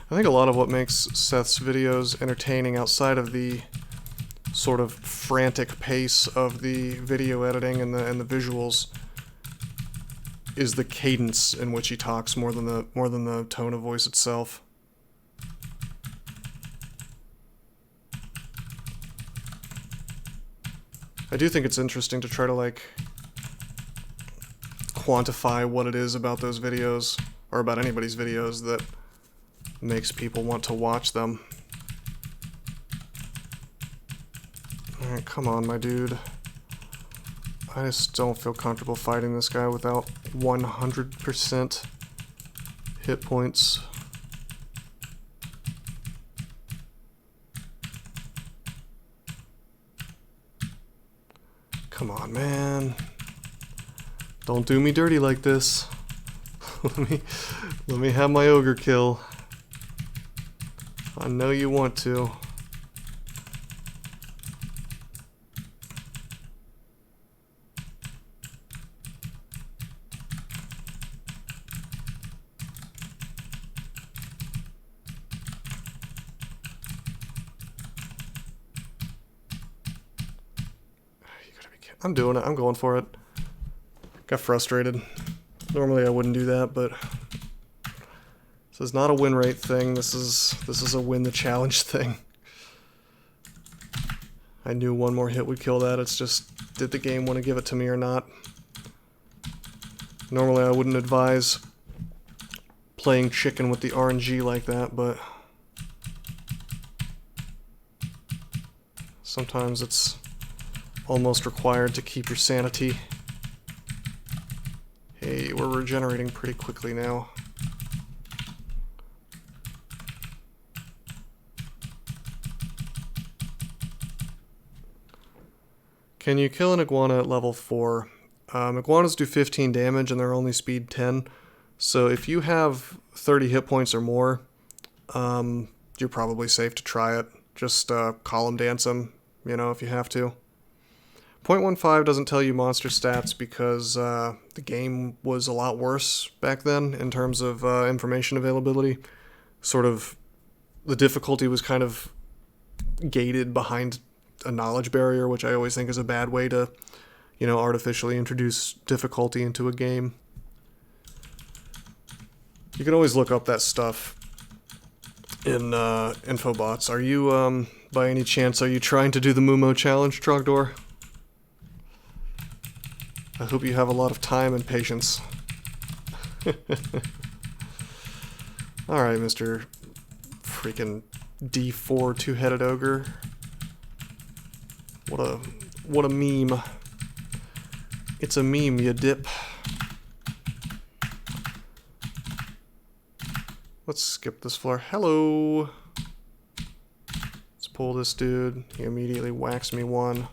I think a lot of what makes Seth's videos entertaining outside of the sort of frantic pace of the video editing and the visuals is the cadence in which he talks more than the tone of voice itself. I do think it's interesting to try to like quantify what it is about those videos, or about anybody's videos, that makes people want to watch them. Alright, come on, my dude. I just don't feel comfortable fighting this guy without 100% hit points. Come on, man. Don't do me dirty like this. let me have my ogre kill. I know you want to. I'm doing it. I'm going for it. Got frustrated. Normally I wouldn't do that, but this is not a win rate thing. This is a win the challenge thing. I knew one more hit would kill that. It's just, did the game want to give it to me or not? Normally I wouldn't advise playing chicken with the RNG like that, but sometimes it's almost required to keep your sanity. Hey, we're regenerating pretty quickly now. Can you kill an iguana at level 4? Iguanas do 15 damage and they're only speed 10. So if you have 30 hit points or more, you're probably safe to try it. Just column dance them, you know, if you have to. 0.15 doesn't tell you monster stats because the game was a lot worse back then in terms of information availability. Sort of, the difficulty was kind of gated behind a knowledge barrier, which I always think is a bad way to, you know, artificially introduce difficulty into a game. You can always look up that stuff in infobots. Are you, by any chance, are you trying to do the MuMo challenge, Trogdor? I hope you have a lot of time and patience. Alright, Mr. freaking D4 two-headed ogre. What a meme. It's a meme, you dip. Let's skip this floor. Hello! Let's pull this dude. He immediately whacks me one.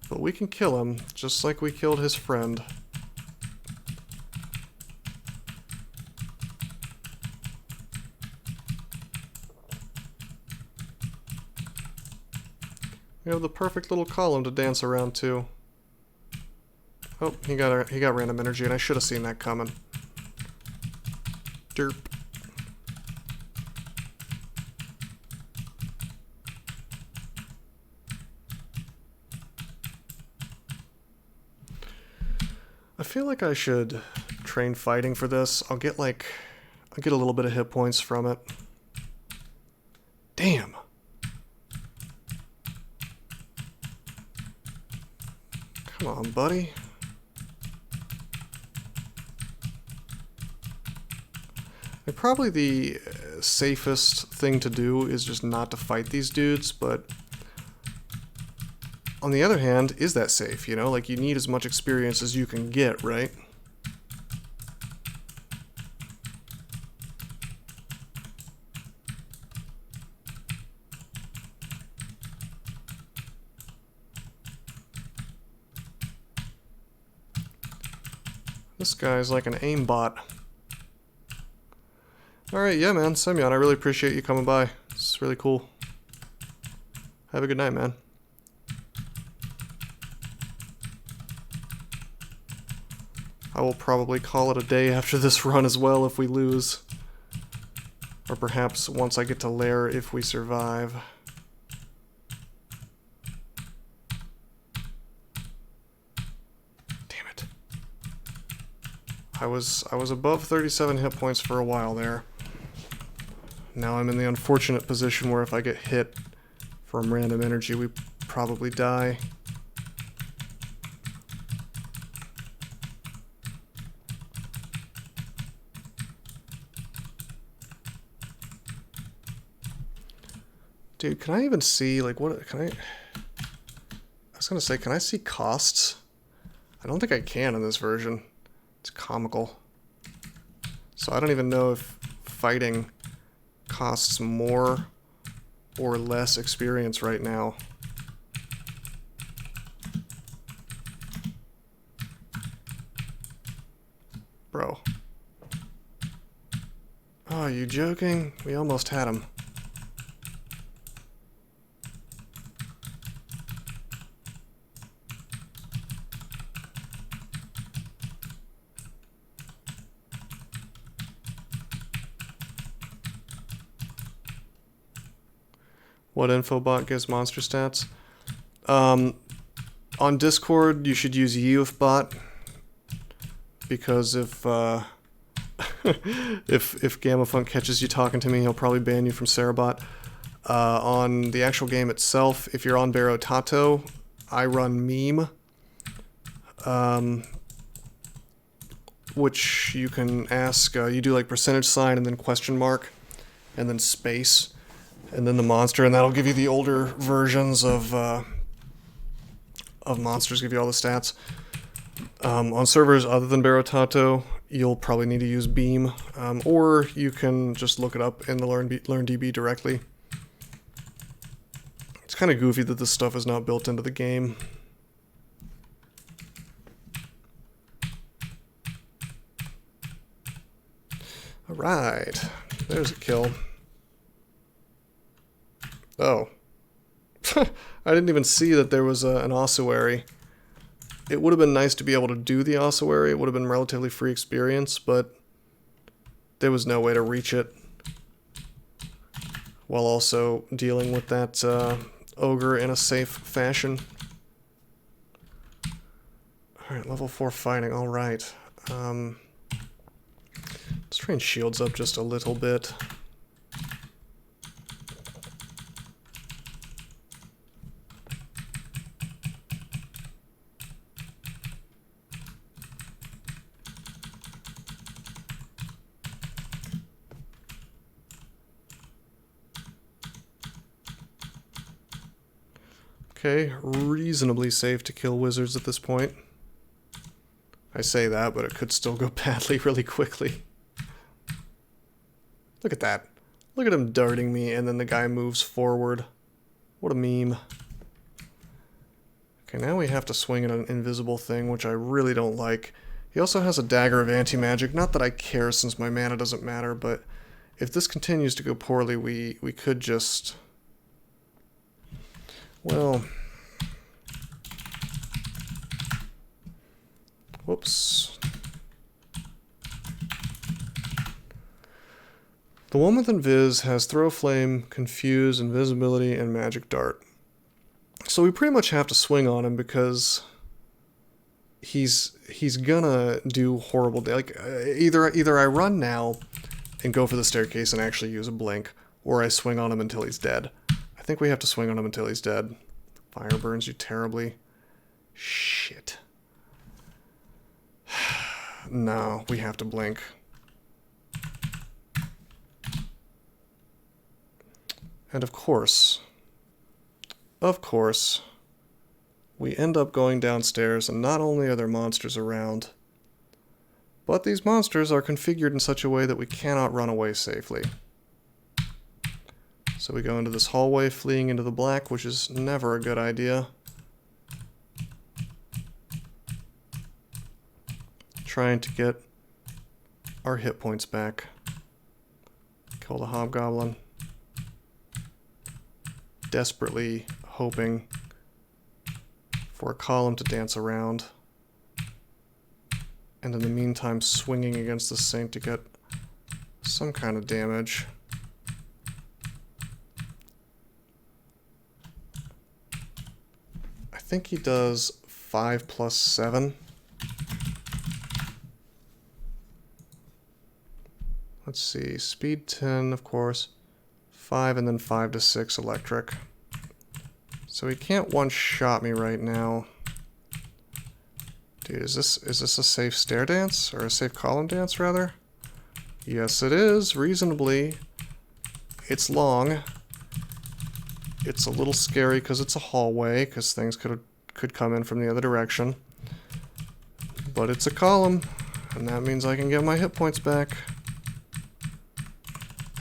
But we can kill him, just like we killed his friend. We have the perfect little column to dance around too. Oh, he got random energy, and I should have seen that coming. Derp. I feel like I should train fighting for this. I'll get a little bit of hit points from it. Damn. Come on, buddy. And probably the safest thing to do is just not to fight these dudes, but on the other hand, is that safe, you know? Like, you need as much experience as you can get, right? This guy's like an aimbot. Alright, yeah, man, Semyon, I really appreciate you coming by. It's really cool. Have a good night, man. I will probably call it a day after this run as well if we lose. Or perhaps once I get to Lair if we survive. Damn it. I was above 37 hit points for a while there. Now I'm in the unfortunate position where if I get hit from random energy, we probably die. Dude, can I even see, like, what, can I was gonna say, can I see costs? I don't think I can in this version. It's comical. So I don't even know if fighting costs more or less experience right now. Bro. Oh, are you joking? We almost had him. What infobot gives monster stats? On Discord, you should use YouFbot, because if if Gamafunk catches you talking to me, he'll probably ban you from Sarabot. On the actual game itself, if you're on Barrow Tato, I run Meme, which you can ask. You do like percentage sign and then question mark, and then space. And then the monster, and that'll give you the older versions of monsters, give you all the stats. On servers other than Barotato, you'll probably need to use Beam, or you can just look it up in the LearnDB directly. It's kind of goofy that this stuff is not built into the game. Alright, there's a kill. Oh. I didn't even see that there was an ossuary. It would have been nice to be able to do the ossuary. It would have been relatively free experience, but there was no way to reach it while also dealing with that ogre in a safe fashion. Alright, level 4 fighting, alright. Let's train shields up just a little bit. Okay, reasonably safe to kill wizards at this point. I say that, but it could still go badly really quickly. Look at that. Look at him darting me, and then the guy moves forward. What a meme. Okay, now we have to swing at an invisible thing, which I really don't like. He also has a dagger of anti-magic. Not that I care since my mana doesn't matter, but if this continues to go poorly, we could just... Well, whoops. The one with Invis has Throw Flame, Confuse, Invisibility, and Magic Dart. So we pretty much have to swing on him because he's gonna do horrible. Like either I run now and go for the staircase and actually use a blink, or I swing on him until he's dead. I think we have to swing on him until he's dead. Fire burns you terribly. Shit. No, we have to blink. And of course, we end up going downstairs, and not only are there monsters around, but these monsters are configured in such a way that we cannot run away safely. So we go into this hallway, fleeing into the black, which is never a good idea. Trying to get our hit points back. Kill the hobgoblin. Desperately hoping for a column to dance around. And in the meantime, swinging against the saint to get some kind of damage. I think he does 5 plus 7. Let's see, speed 10, of course. 5 and then 5 to 6 electric. So he can't one-shot me right now. Dude, is this a safe stair dance? Or a safe column dance, rather? Yes, it is, reasonably. It's long. It's a little scary because it's a hallway, because things could come in from the other direction. But it's a column, and that means I can get my hit points back.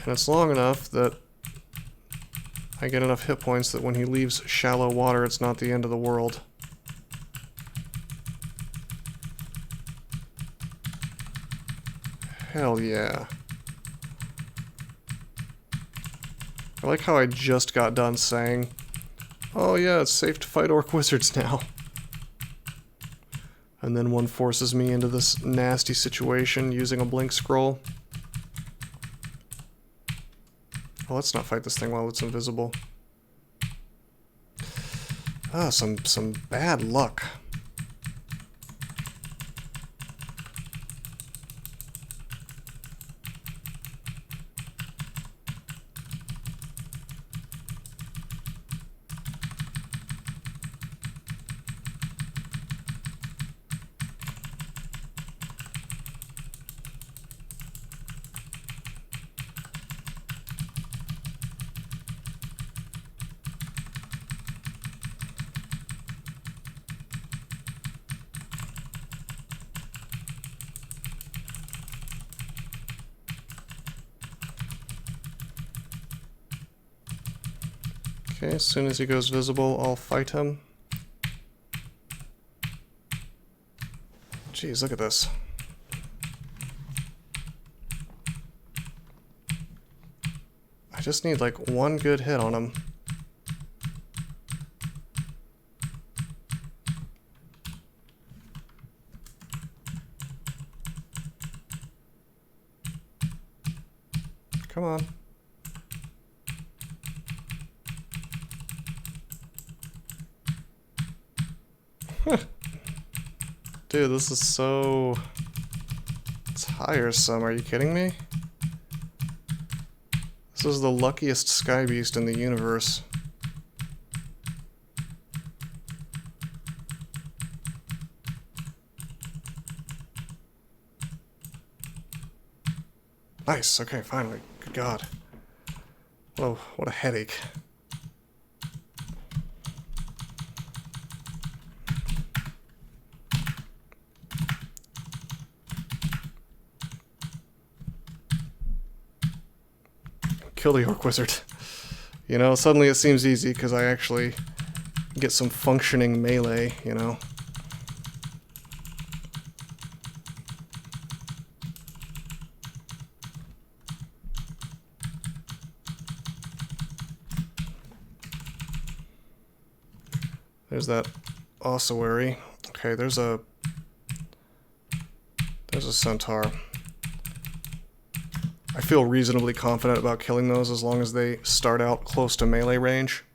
And it's long enough that I get enough hit points that when he leaves shallow water, it's not the end of the world. Hell yeah. I like how I just got done saying, oh yeah, it's safe to fight orc wizards now. And then one forces me into this nasty situation using a blink scroll. Well, let's not fight this thing while it's invisible. Ah, some bad luck. Okay, as soon as he goes visible, I'll fight him. Jeez, look at this. I just need like one good hit on him. Come on. Dude, this is so tiresome. Are you kidding me? This is the luckiest sky beast in the universe. Nice, okay, finally. Good God. Whoa, what a headache. Kill the orc wizard. You know, suddenly it seems easy because I actually get some functioning melee, you know. There's that ossuary. Okay, there's a centaur. I feel reasonably confident about killing those as long as they start out close to melee range.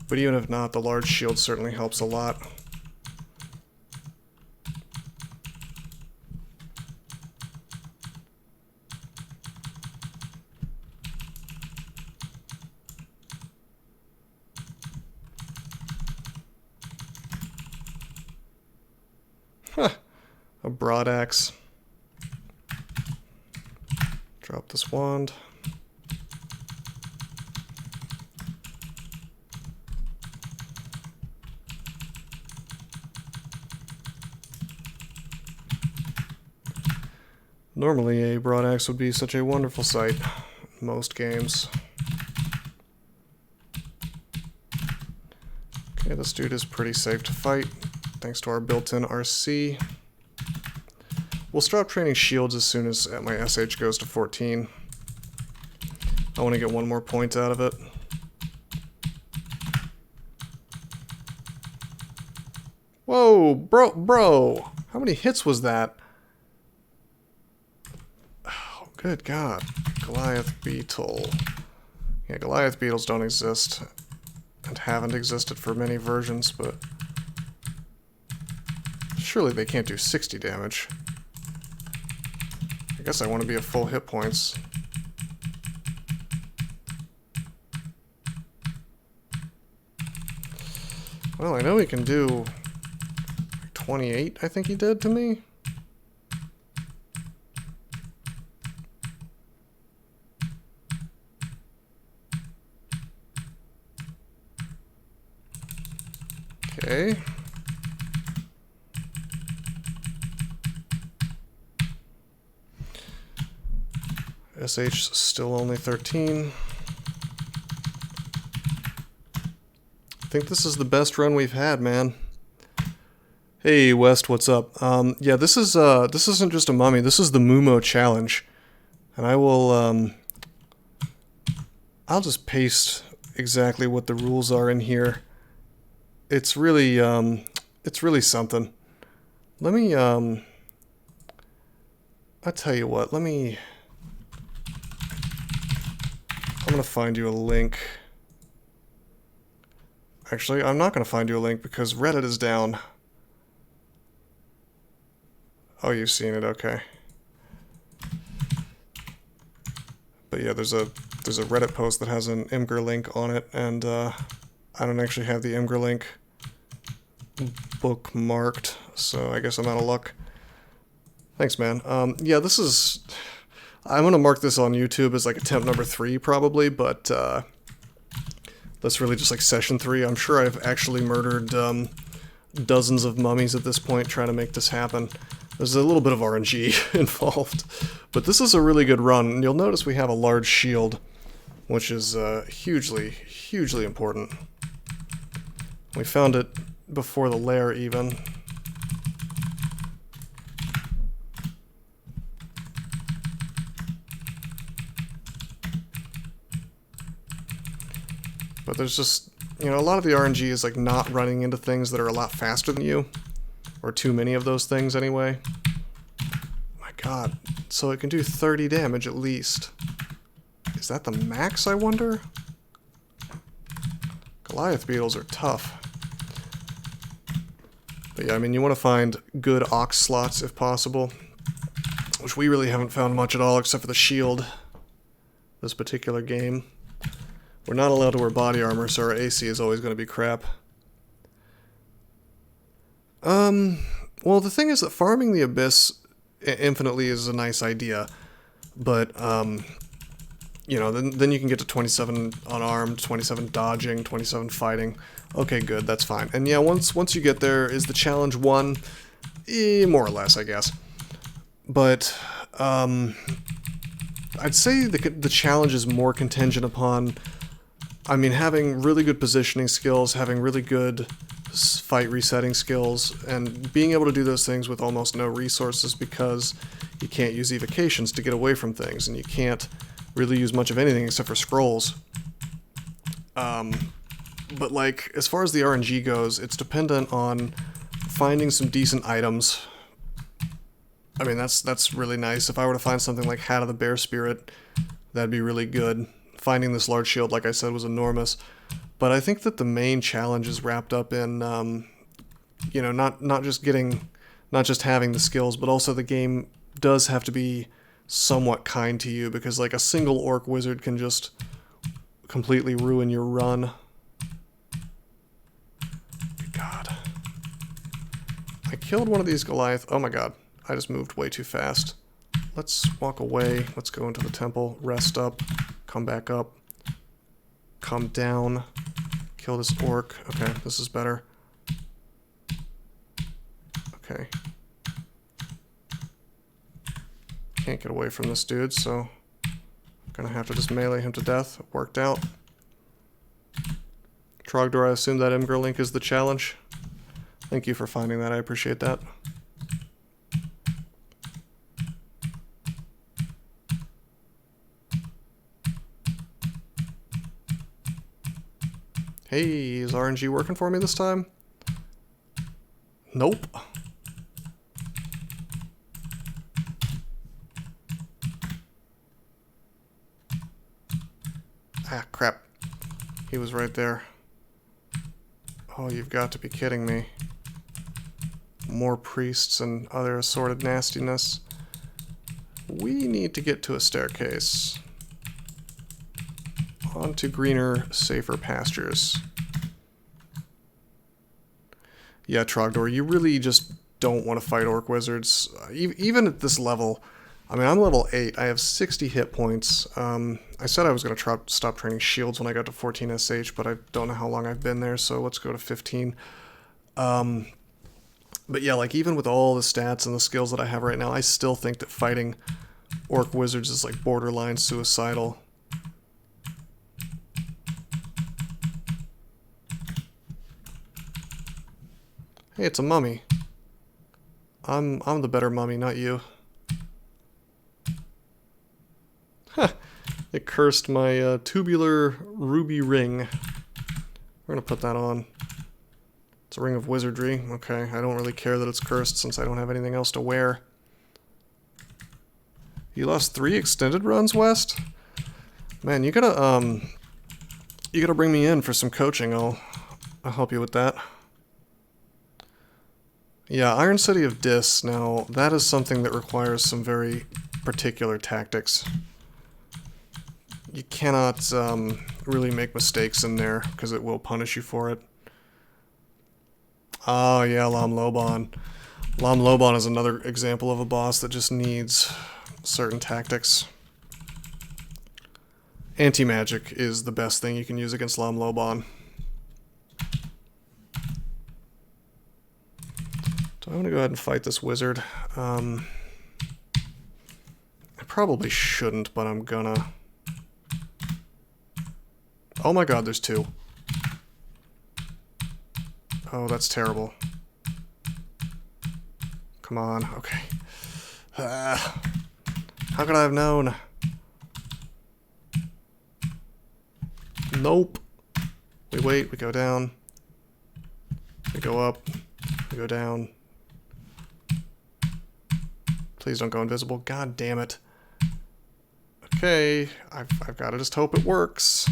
But even if not, the large shield certainly helps a lot. Huh. A broad axe. Drop this wand. Normally a broad axe would be such a wonderful sight in most games. Okay, this dude is pretty safe to fight, thanks to our built-in RC. We'll stop training shields as soon as my SH goes to 14. I want to get one more point out of it. Whoa, bro! How many hits was that? Oh, good God. Goliath beetle. Yeah, Goliath beetles don't exist, and haven't existed for many versions, but surely they can't do 60 damage. I guess I want to be at full hit points. Well, I know he can do 28, I think he did to me. Okay. SH still only 13. I think this is the best run we've had, man. Hey West, what's up? Yeah, this isn't just a mummy. This is the MuMo challenge, and I will I'll just paste exactly what the rules are in here. It's really something. Let me I'll tell you what. I'm gonna find you a link. Actually, I'm not gonna find you a link because Reddit is down. Oh, you've seen it, okay. But yeah, there's a Reddit post that has an Imgur link on it, and I don't actually have the Imgur link bookmarked, so I guess I'm out of luck. Thanks, man. Yeah, this is... I'm gonna mark this on YouTube as like attempt number 3 probably, but that's really just like session 3. I'm sure I've actually murdered dozens of mummies at this point trying to make this happen. There's a little bit of RNG involved, but this is a really good run. And you'll notice we have a large shield, which is hugely, hugely important. We found it before the lair even. But there's just, you know, a lot of the RNG is like not running into things that are a lot faster than you. Or too many of those things anyway. My God. So it can do 30 damage at least. Is that the max, I wonder? Goliath beetles are tough. But yeah, I mean, you want to find good ox slots if possible. Which we really haven't found much at all except for the shield. This particular game. We're not allowed to wear body armor, so our AC is always going to be crap. Well, the thing is that farming the Abyss infinitely is a nice idea, but, you know, then you can get to 27 unarmed, 27 dodging, 27 fighting. Okay, good, that's fine. And yeah, once you get there, is the challenge 1? More or less, I guess. But, I'd say the challenge is more contingent upon, I mean, having really good positioning skills, having really good fight resetting skills, and being able to do those things with almost no resources because you can't use evocations to get away from things, and you can't really use much of anything except for scrolls. But like, as far as the RNG goes, it's dependent on finding some decent items. I mean, that's really nice. If I were to find something like Hat of the Bear Spirit, that'd be really good. Finding this large shield, like I said, was enormous. But I think that the main challenge is wrapped up in, you know, not just having the skills, but also the game does have to be somewhat kind to you, because like a single orc wizard can just completely ruin your run. God. I killed one of these Goliath. Oh my god. I just moved way too fast. Let's walk away. Let's go into the temple. Rest up. Come back up. Come down. Kill this orc. Okay, this is better. Okay. Can't get away from this dude, so I'm gonna have to just melee him to death. It worked out. Trogdor, I assume that Imgur link is the challenge. Thank you for finding that. I appreciate that. Hey, is RNG working for me this time? Nope. Ah, crap. He was right there. Oh, you've got to be kidding me. More priests and other assorted nastiness. We need to get to a staircase. On to greener, safer pastures. Yeah, Trogdor, you really just don't want to fight orc wizards. Even at this level, I mean, I'm level 8. I have 60 hit points. I said I was going to stop training shields when I got to 14 SH, but I don't know how long I've been there, so let's go to 15. But yeah, like, even with all the stats and the skills that I have right now, I still think that fighting orc wizards is, like, borderline suicidal. Hey, it's a mummy. I'm the better mummy, not you. Ha! It cursed my tubular ruby ring. We're gonna put that on. It's a ring of wizardry. Okay, I don't really care that it's cursed since I don't have anything else to wear. You lost 3 extended runs, West? Man, you gotta bring me in for some coaching. I'll help you with that. Yeah, Iron City of Dis. Now, that is something that requires some very particular tactics. You cannot really make mistakes in there, because it will punish you for it. Oh yeah, Lam Lobon. Lam Lobon is another example of a boss that just needs certain tactics. Anti-magic is the best thing you can use against Lam Lobon. So I'm going to go ahead and fight this wizard. I probably shouldn't, but I'm gonna. Oh my god, there's 2. Oh, that's terrible. Come on, okay. How could I have known? Nope. We wait, we go down. We go up. We go down. Please don't go invisible. God damn it. Okay, I've got to just hope it works.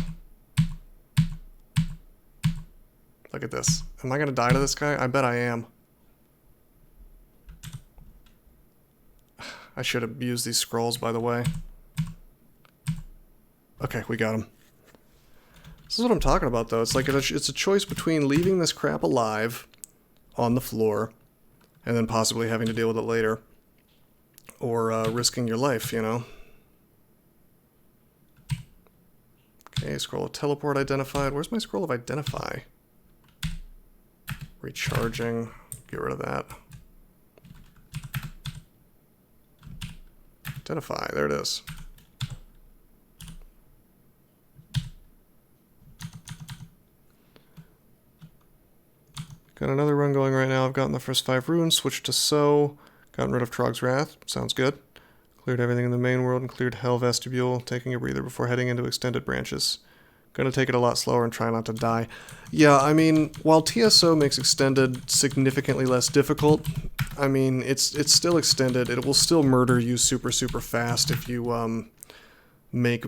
Look at this. Am I going to die to this guy? I bet I am. I should have used these scrolls, by the way. Okay, we got him. This is what I'm talking about, though. It's like it's a choice between leaving this crap alive on the floor and then possibly having to deal with it later, or risking your life, you know? Okay, scroll of teleport identified. Where's my scroll of identify? Recharging. Get rid of that. Identify. There it is. Got another run going right now. I've gotten the first 5 runes, switched to Sow, gotten rid of Trog's Wrath. Sounds good. Cleared everything in the main world and cleared Hell Vestibule, taking a breather before heading into extended branches. Gonna take it a lot slower and try not to die. Yeah, I mean, while TSO makes extended significantly less difficult, I mean, it's still extended. It will still murder you super, super fast if you make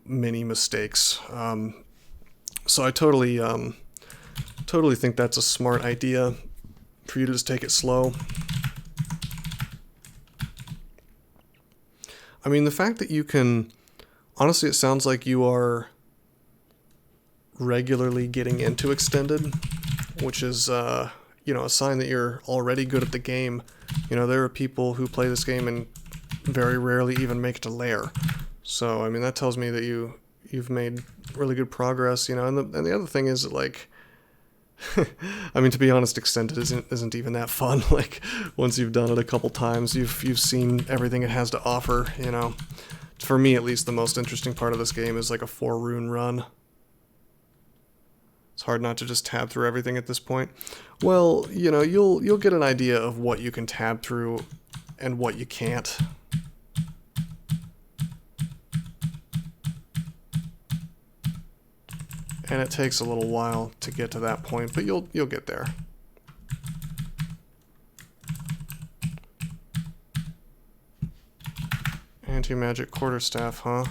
many mistakes. So I totally think that's a smart idea for you to just take it slow. I mean, the fact that you can... Honestly, it sounds like you are regularly getting into extended, which is, you know, a sign that you're already good at the game. You know, there are people who play this game and very rarely even make it to lair. So, I mean, that tells me that you've made really good progress, you know. And the other thing is that, like, I mean, to be honest, extended isn't even that fun. Like, once you've done it a couple times, you've seen everything it has to offer, you know. For me, at least, the most interesting part of this game is like a 4-rune run. It's hard not to just tab through everything at this point. Well, you know, you'll get an idea of what you can tab through and what you can't. And it takes a little while to get to that point, but you'll get there. Anti-magic quarterstaff, huh?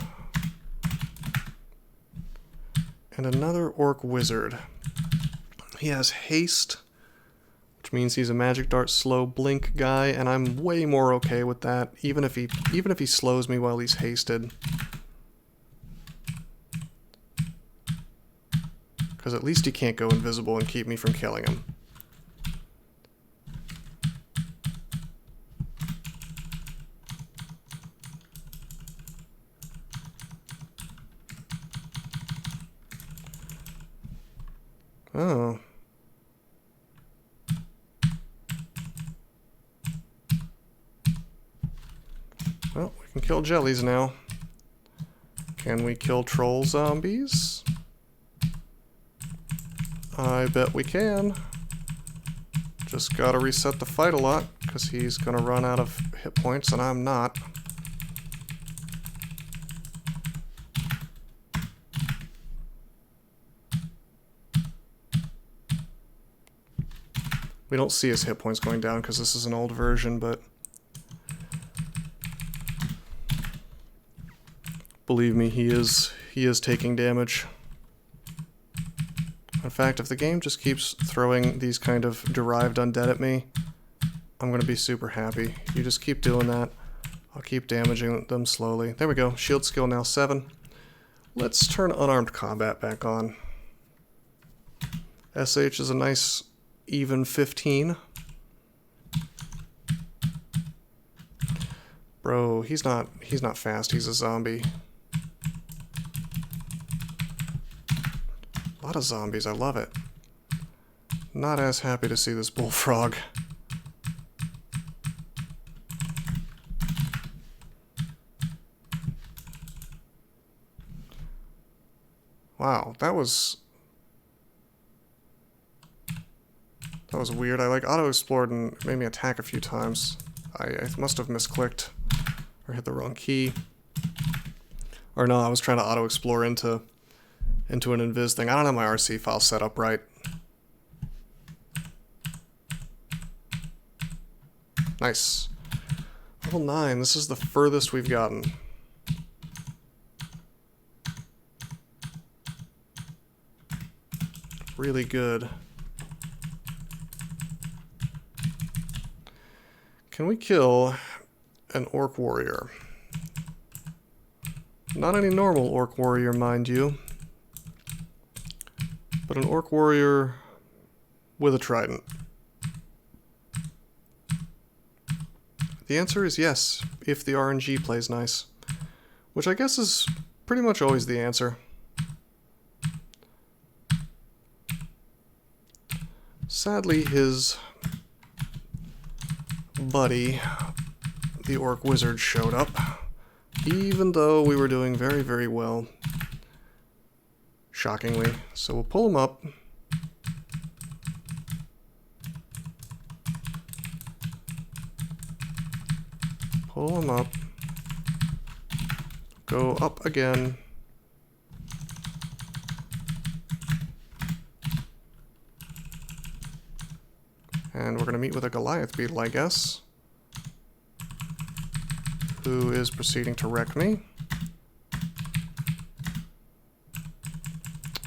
And another orc wizard. He has haste, which means he's a magic dart slow blink guy, and I'm way more okay with that, even if he slows me while he's hasted. Because at least he can't go invisible and keep me from killing him. Oh. Well, we can kill jellies now. Can we kill troll zombies? I bet we can. Just gotta reset the fight a lot, because he's gonna run out of hit points and I'm not. We don't see his hit points going down because this is an old version, but believe me, he is taking damage. In fact, if the game just keeps throwing these kind of derived undead at me, I'm going to be super happy. You just keep doing that. I'll keep damaging them slowly. There we go. Shield skill now 7. Let's turn unarmed combat back on. SH is a nice even 15. Bro, he's not fast. He's a zombie. A lot of zombies. I love it. Not as happy to see this bullfrog. Wow, that was weird. I like auto-explored and made me attack a few times. I must have misclicked or hit the wrong key. Or no, I was trying to auto-explore into an invis thing. I don't have my RC file set up right. Nice. Level 9, this is the furthest we've gotten. Really good. Can we kill an orc warrior? Not any normal orc warrior, mind you, but an orc warrior with a trident. The answer is yes, if the RNG plays nice, which I guess is pretty much always the answer. Sadly, his buddy, the orc wizard, showed up, even though we were doing very, very well. Shockingly. So we'll pull him up. Pull him up. Go up again. And we're going to meet with a Goliath beetle, I guess, who is proceeding to wreck me.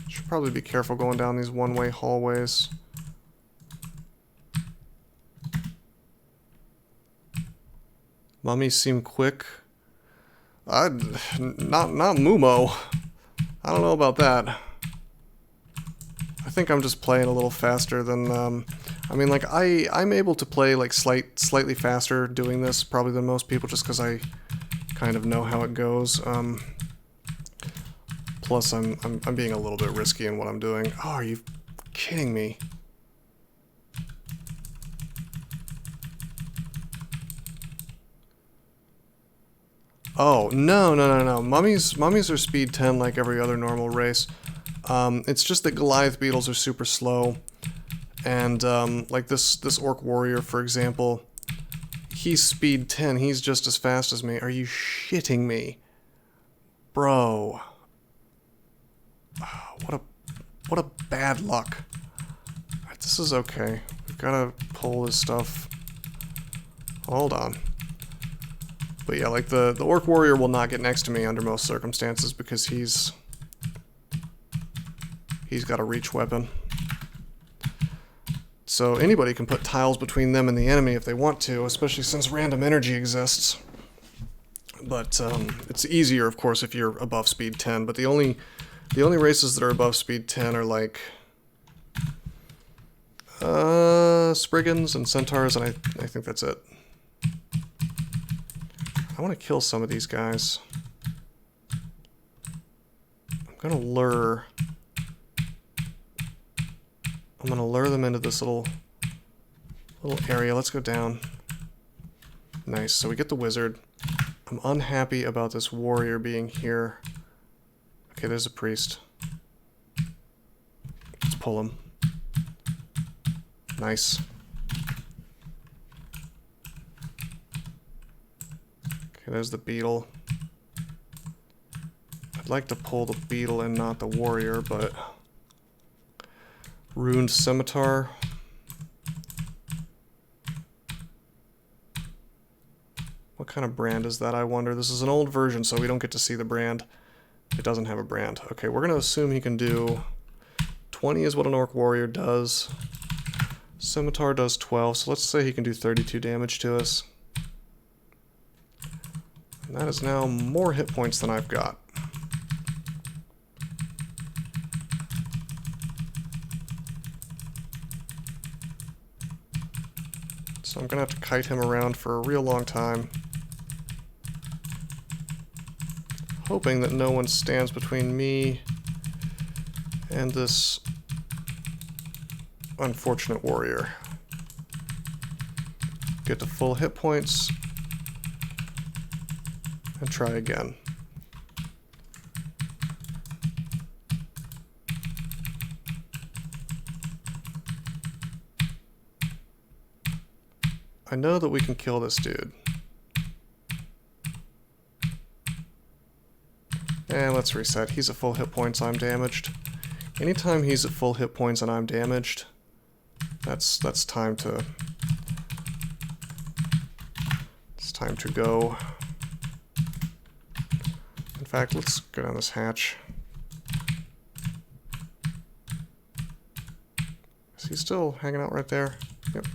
Should probably be careful going down these one-way hallways. Mummies seem quick. Not MuMo. I don't know about that. I think I'm just playing a little faster than, I mean, like, I'm able to play, like, slightly faster doing this, probably than most people, just because I kind of know how it goes. Plus, I'm being a little bit risky in what I'm doing. Oh, are you kidding me? Oh, no. Mummies are speed 10 like every other normal race. It's just that Goliath beetles are super slow. And, like this orc warrior, for example, he's speed 10. He's just as fast as me. Are you shitting me? Bro. Oh, what a bad luck. Alright, this is okay. We've gotta pull this stuff. Hold on. But yeah, like the orc warrior will not get next to me under most circumstances because he's got a reach weapon. So anybody can put tiles between them and the enemy if they want to, especially since random energy exists. But it's easier, of course, if you're above speed 10. But the only races that are above speed 10 are like Spriggans and Centaurs, and I think that's it. I want to kill some of these guys. I'm gonna lure them into this little area. Let's go down. Nice. So we get the wizard. I'm unhappy about this warrior being here. Okay, there's a priest. Let's pull him. Nice. Okay, there's the beetle. I'd like to pull the beetle and not the warrior, but... Ruined scimitar. What kind of brand is that, I wonder? This is an old version, so we don't get to see the brand. It doesn't have a brand. Okay, we're going to assume he can do... 20 is what an orc warrior does. Scimitar does 12, so let's say he can do 32 damage to us. And that is now more hit points than I've got. So I'm going to have to kite him around for a real long time. Hoping that no one stands between me and this unfortunate warrior. Get to full hit points. And try again. I know that we can kill this dude. And let's reset. He's at full hit points, I'm damaged. Anytime he's at full hit points and I'm damaged, that's time to... It's time to go. In fact, let's go down this hatch. Is he still hanging out right there? Yep.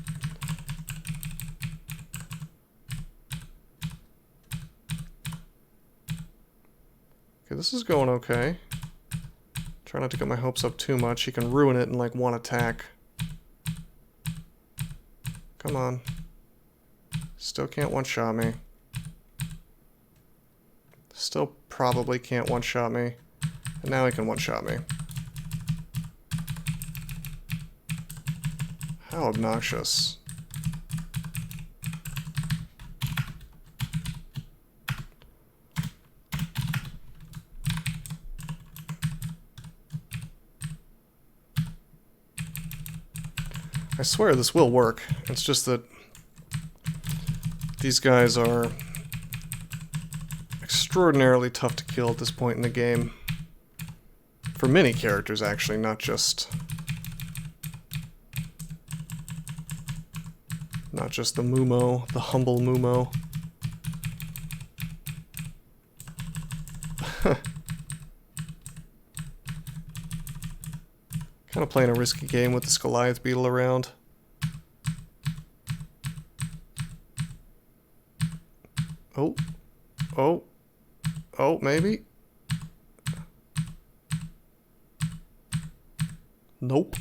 Okay, this is going okay. Try not to get my hopes up too much. He can ruin it in like one attack. Come on. Still can't one-shot me. Still probably can't one-shot me. And now he can one-shot me. How obnoxious. I swear this will work. It's just that these guys are extraordinarily tough to kill at this point in the game. For many characters, actually, not just the MuMo, the humble MuMo. Kind of playing a risky game with this Goliath beetle around. Oh. Oh. Oh, maybe? Nope.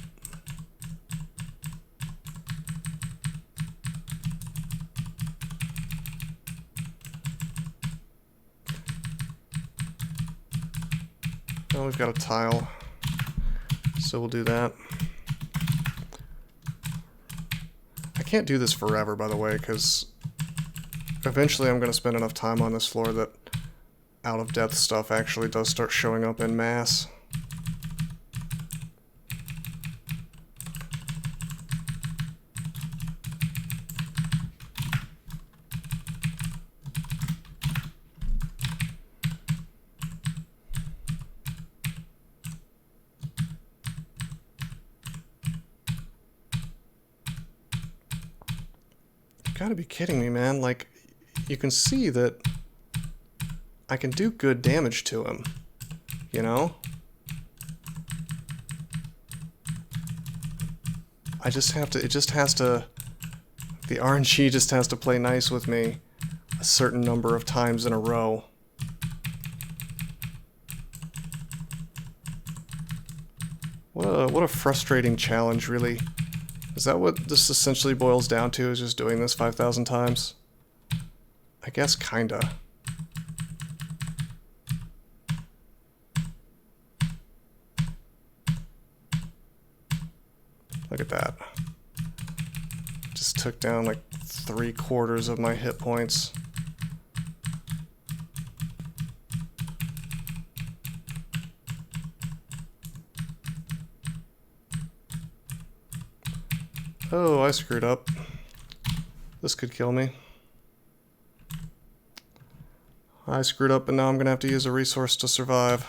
Well, we've got a tile, so we'll do that. I can't do this forever, by the way, because eventually I'm going to spend enough time on this floor that out-of-depth stuff actually does start showing up en masse. You gotta be kidding me, man. Like, you can see that I can do good damage to him, you know? I just have to, it just has to, the RNG just has to play nice with me a certain number of times in a row. What a frustrating challenge, really. Is that what this essentially boils down to, is just doing this 5,000 times? I guess kinda. Look at that. Just took down like 3/4 of my hit points. Oh, I screwed up. This could kill me. I screwed up and now I'm gonna have to use a resource to survive.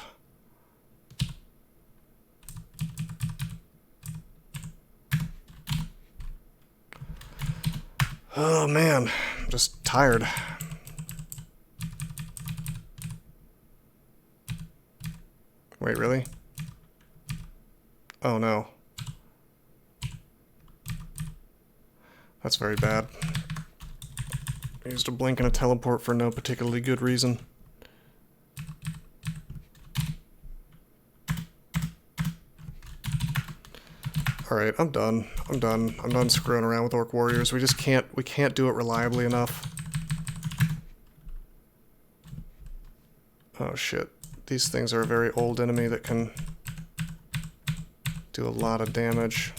Oh man, I'm just tired. Wait, really? Oh no. That's very bad. I used a blink and a teleport for no particularly good reason. Alright, I'm done. I'm done screwing around with Orc Warriors. We can't do it reliably enough. Oh shit. These things are a very old enemy that can do a lot of damage.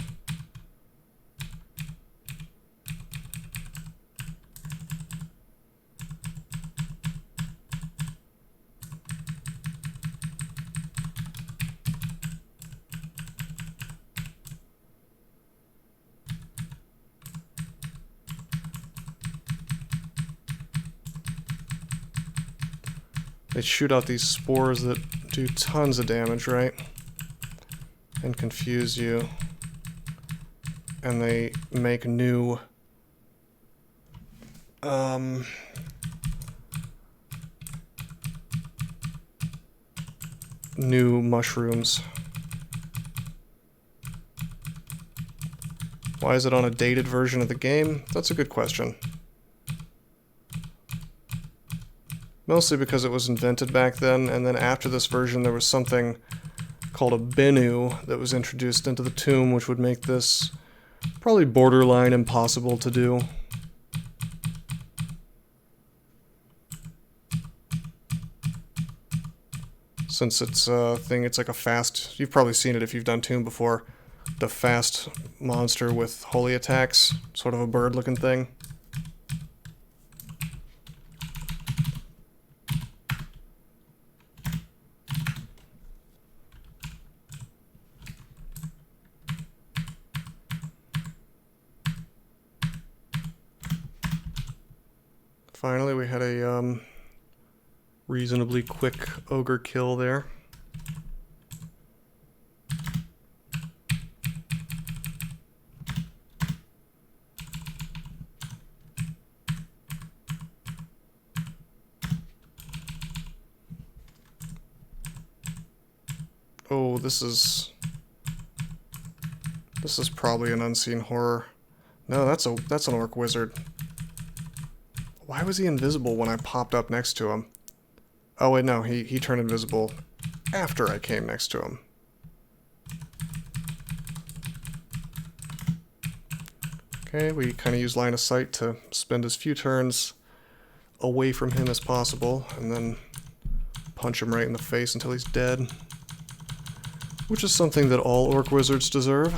They shoot out these spores that do tons of damage, right? And confuse you. And they make new new mushrooms. Why is it on a dated version of the game? That's a good question. Mostly because it was invented back then, and then after this version there was something called a Bennu that was introduced into the tomb, which would make this probably borderline impossible to do. Since it's a thing, it's like a fast, you've probably seen it if you've done tomb before, the fast monster with holy attacks, sort of a bird-looking thing. Finally, we had a reasonably quick ogre kill there. Oh, this is This is probably an unseen horror. No, that's an orc wizard. Why was he invisible when I popped up next to him? Oh wait, no, he turned invisible after I came next to him. Okay, we kind of use line of sight to spend as few turns away from him as possible, and then punch him right in the face until he's dead. Which is something that all orc wizards deserve.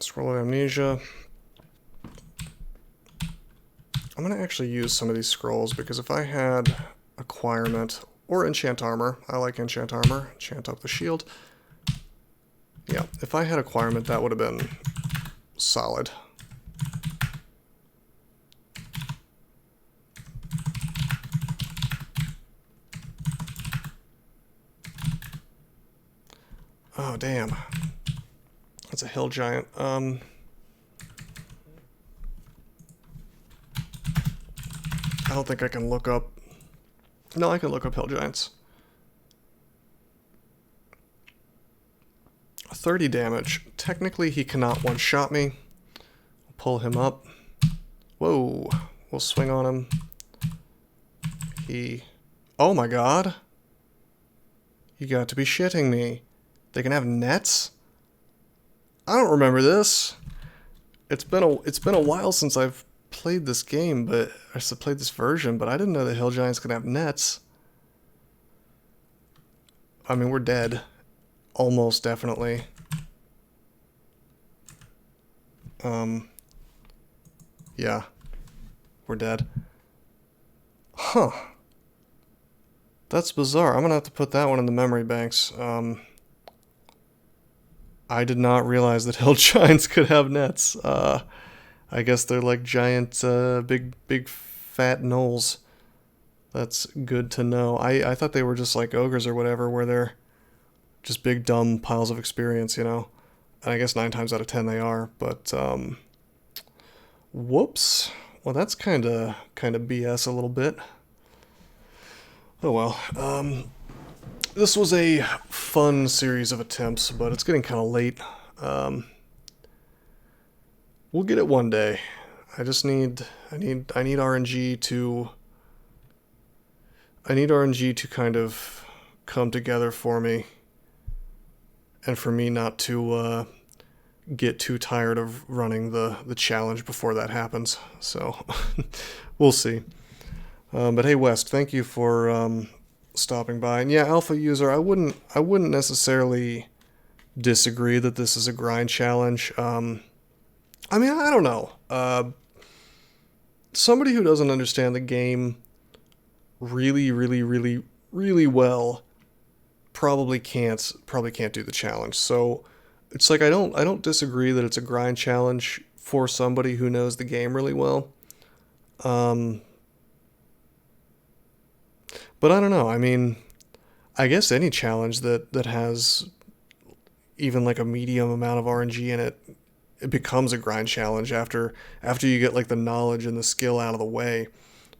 Scroll of amnesia. I'm going to actually use some of these scrolls, because if I had acquirement or enchant armor, I like enchant armor, enchant up the shield. Yeah, if I had acquirement, that would have been solid. Oh, damn. That's a hill giant. I don't think I can look up... No, I can look up hill giants. 30 damage. Technically, he cannot one-shot me. I'll pull him up. Whoa. We'll swing on him. Oh my god. You got to be shitting me. They can have nets? I don't remember this. It's been a while since I've played this game, but I played this version, but I didn't know that hill giants could have nets. I mean, we're dead. Almost definitely. Yeah. We're dead. Huh. That's bizarre. I'm gonna have to put that one in the memory banks. I did not realize that hill giants could have nets. I guess they're like giant, big fat gnolls. That's good to know. I thought they were just like ogres or whatever, where they're just big dumb piles of experience, you know? And I guess 9 times out of 10 they are, but, whoops. Well, that's kinda BS a little bit. Oh well. This was a fun series of attempts, but it's getting kind of late. We'll get it one day. I need RNG to... I need RNG to kind of come together for me, and for me not to get too tired of running the challenge before that happens. So we'll see. But hey, West, thank you for stopping by. And yeah, alpha user, I wouldn't necessarily disagree that this is a grind challenge. I mean, I don't know. Somebody who doesn't understand the game really well probably can't do the challenge. So it's like I don't disagree that it's a grind challenge for somebody who knows the game really well. But I don't know. I mean, I guess any challenge that has even like a medium amount of RNG in it, it becomes a grind challenge after you get like the knowledge and the skill out of the way.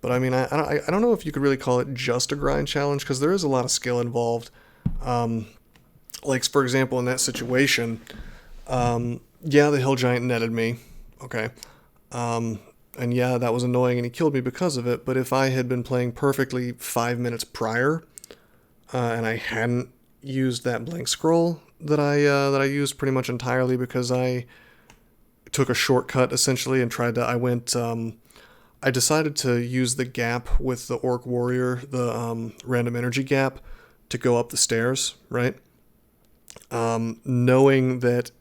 But I mean, I don't know if you could really call it just a grind challenge, because there is a lot of skill involved. Like for example, in that situation, yeah, the hill giant netted me. Okay. And yeah, that was annoying, and he killed me because of it. But if I had been playing perfectly 5 minutes prior, and I hadn't used that blank scroll that I used pretty much entirely because I took a shortcut essentially and I decided to use the gap with the orc warrior, the random energy gap, to go up the stairs, right? Knowing that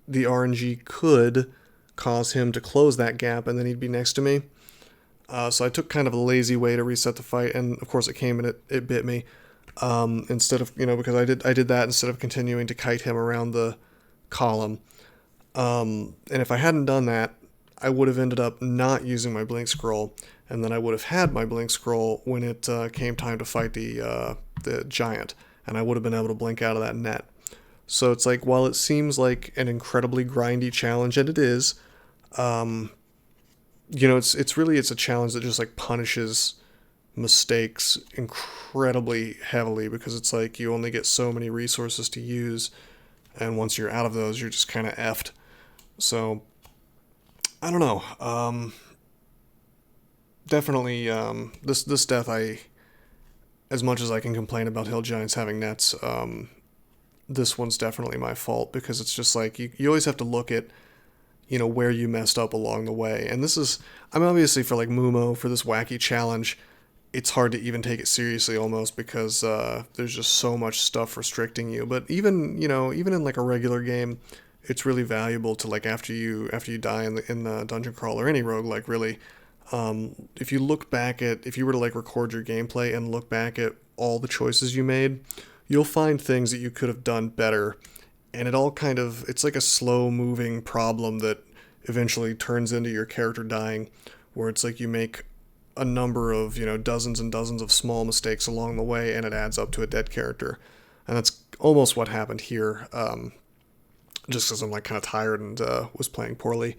the RNG could cause him to close that gap and then he'd be next to me. So I took kind of a lazy way to reset the fight, and of course it came and it bit me. Instead of, because I did that instead of continuing to kite him around the column. And if I hadn't done that, I would have ended up not using my blink scroll, and then I would have had my blink scroll when it came time to fight the giant, and I would have been able to blink out of that net. So it's like, while it seems like an incredibly grindy challenge, and it is, it's a challenge that just like punishes mistakes incredibly heavily, because it's like you only get so many resources to use, and once you're out of those, you're just kind of effed. So I don't know. Definitely, this death, as much as I can complain about hill giants having nets, this one's definitely my fault, because it's just like you always have to look at, where you messed up along the way. And I'm obviously, for like MuMo, for this wacky challenge, it's hard to even take it seriously almost, because there's just so much stuff restricting you. But even in like a regular game, it's really valuable to, like, after you die in the dungeon crawl or any roguelike really, if you were to like record your gameplay and look back at all the choices you made, you'll find things that you could have done better. And it's like a slow moving problem that eventually turns into your character dying, where it's like you make a number of, dozens and dozens of small mistakes along the way, and it adds up to a dead character. And that's almost what happened here, just because I'm like kind of tired and was playing poorly.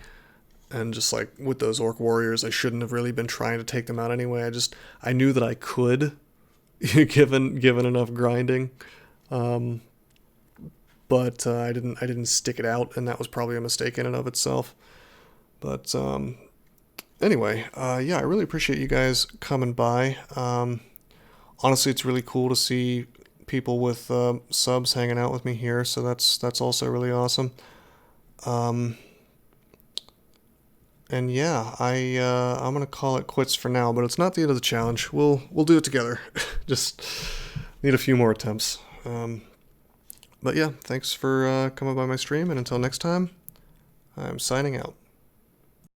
And just like with those orc warriors, I shouldn't have really been trying to take them out anyway. I knew that I could, given enough grinding. But I didn't stick it out, and that was probably a mistake in and of itself. But anyway, yeah, I really appreciate you guys coming by. Honestly, it's really cool to see people with subs hanging out with me here, so that's also really awesome. And yeah, I'm gonna call it quits for now, but it's not the end of the challenge. We'll do it together. Just need a few more attempts. But yeah, thanks for coming by my stream, and until next time, I'm signing out.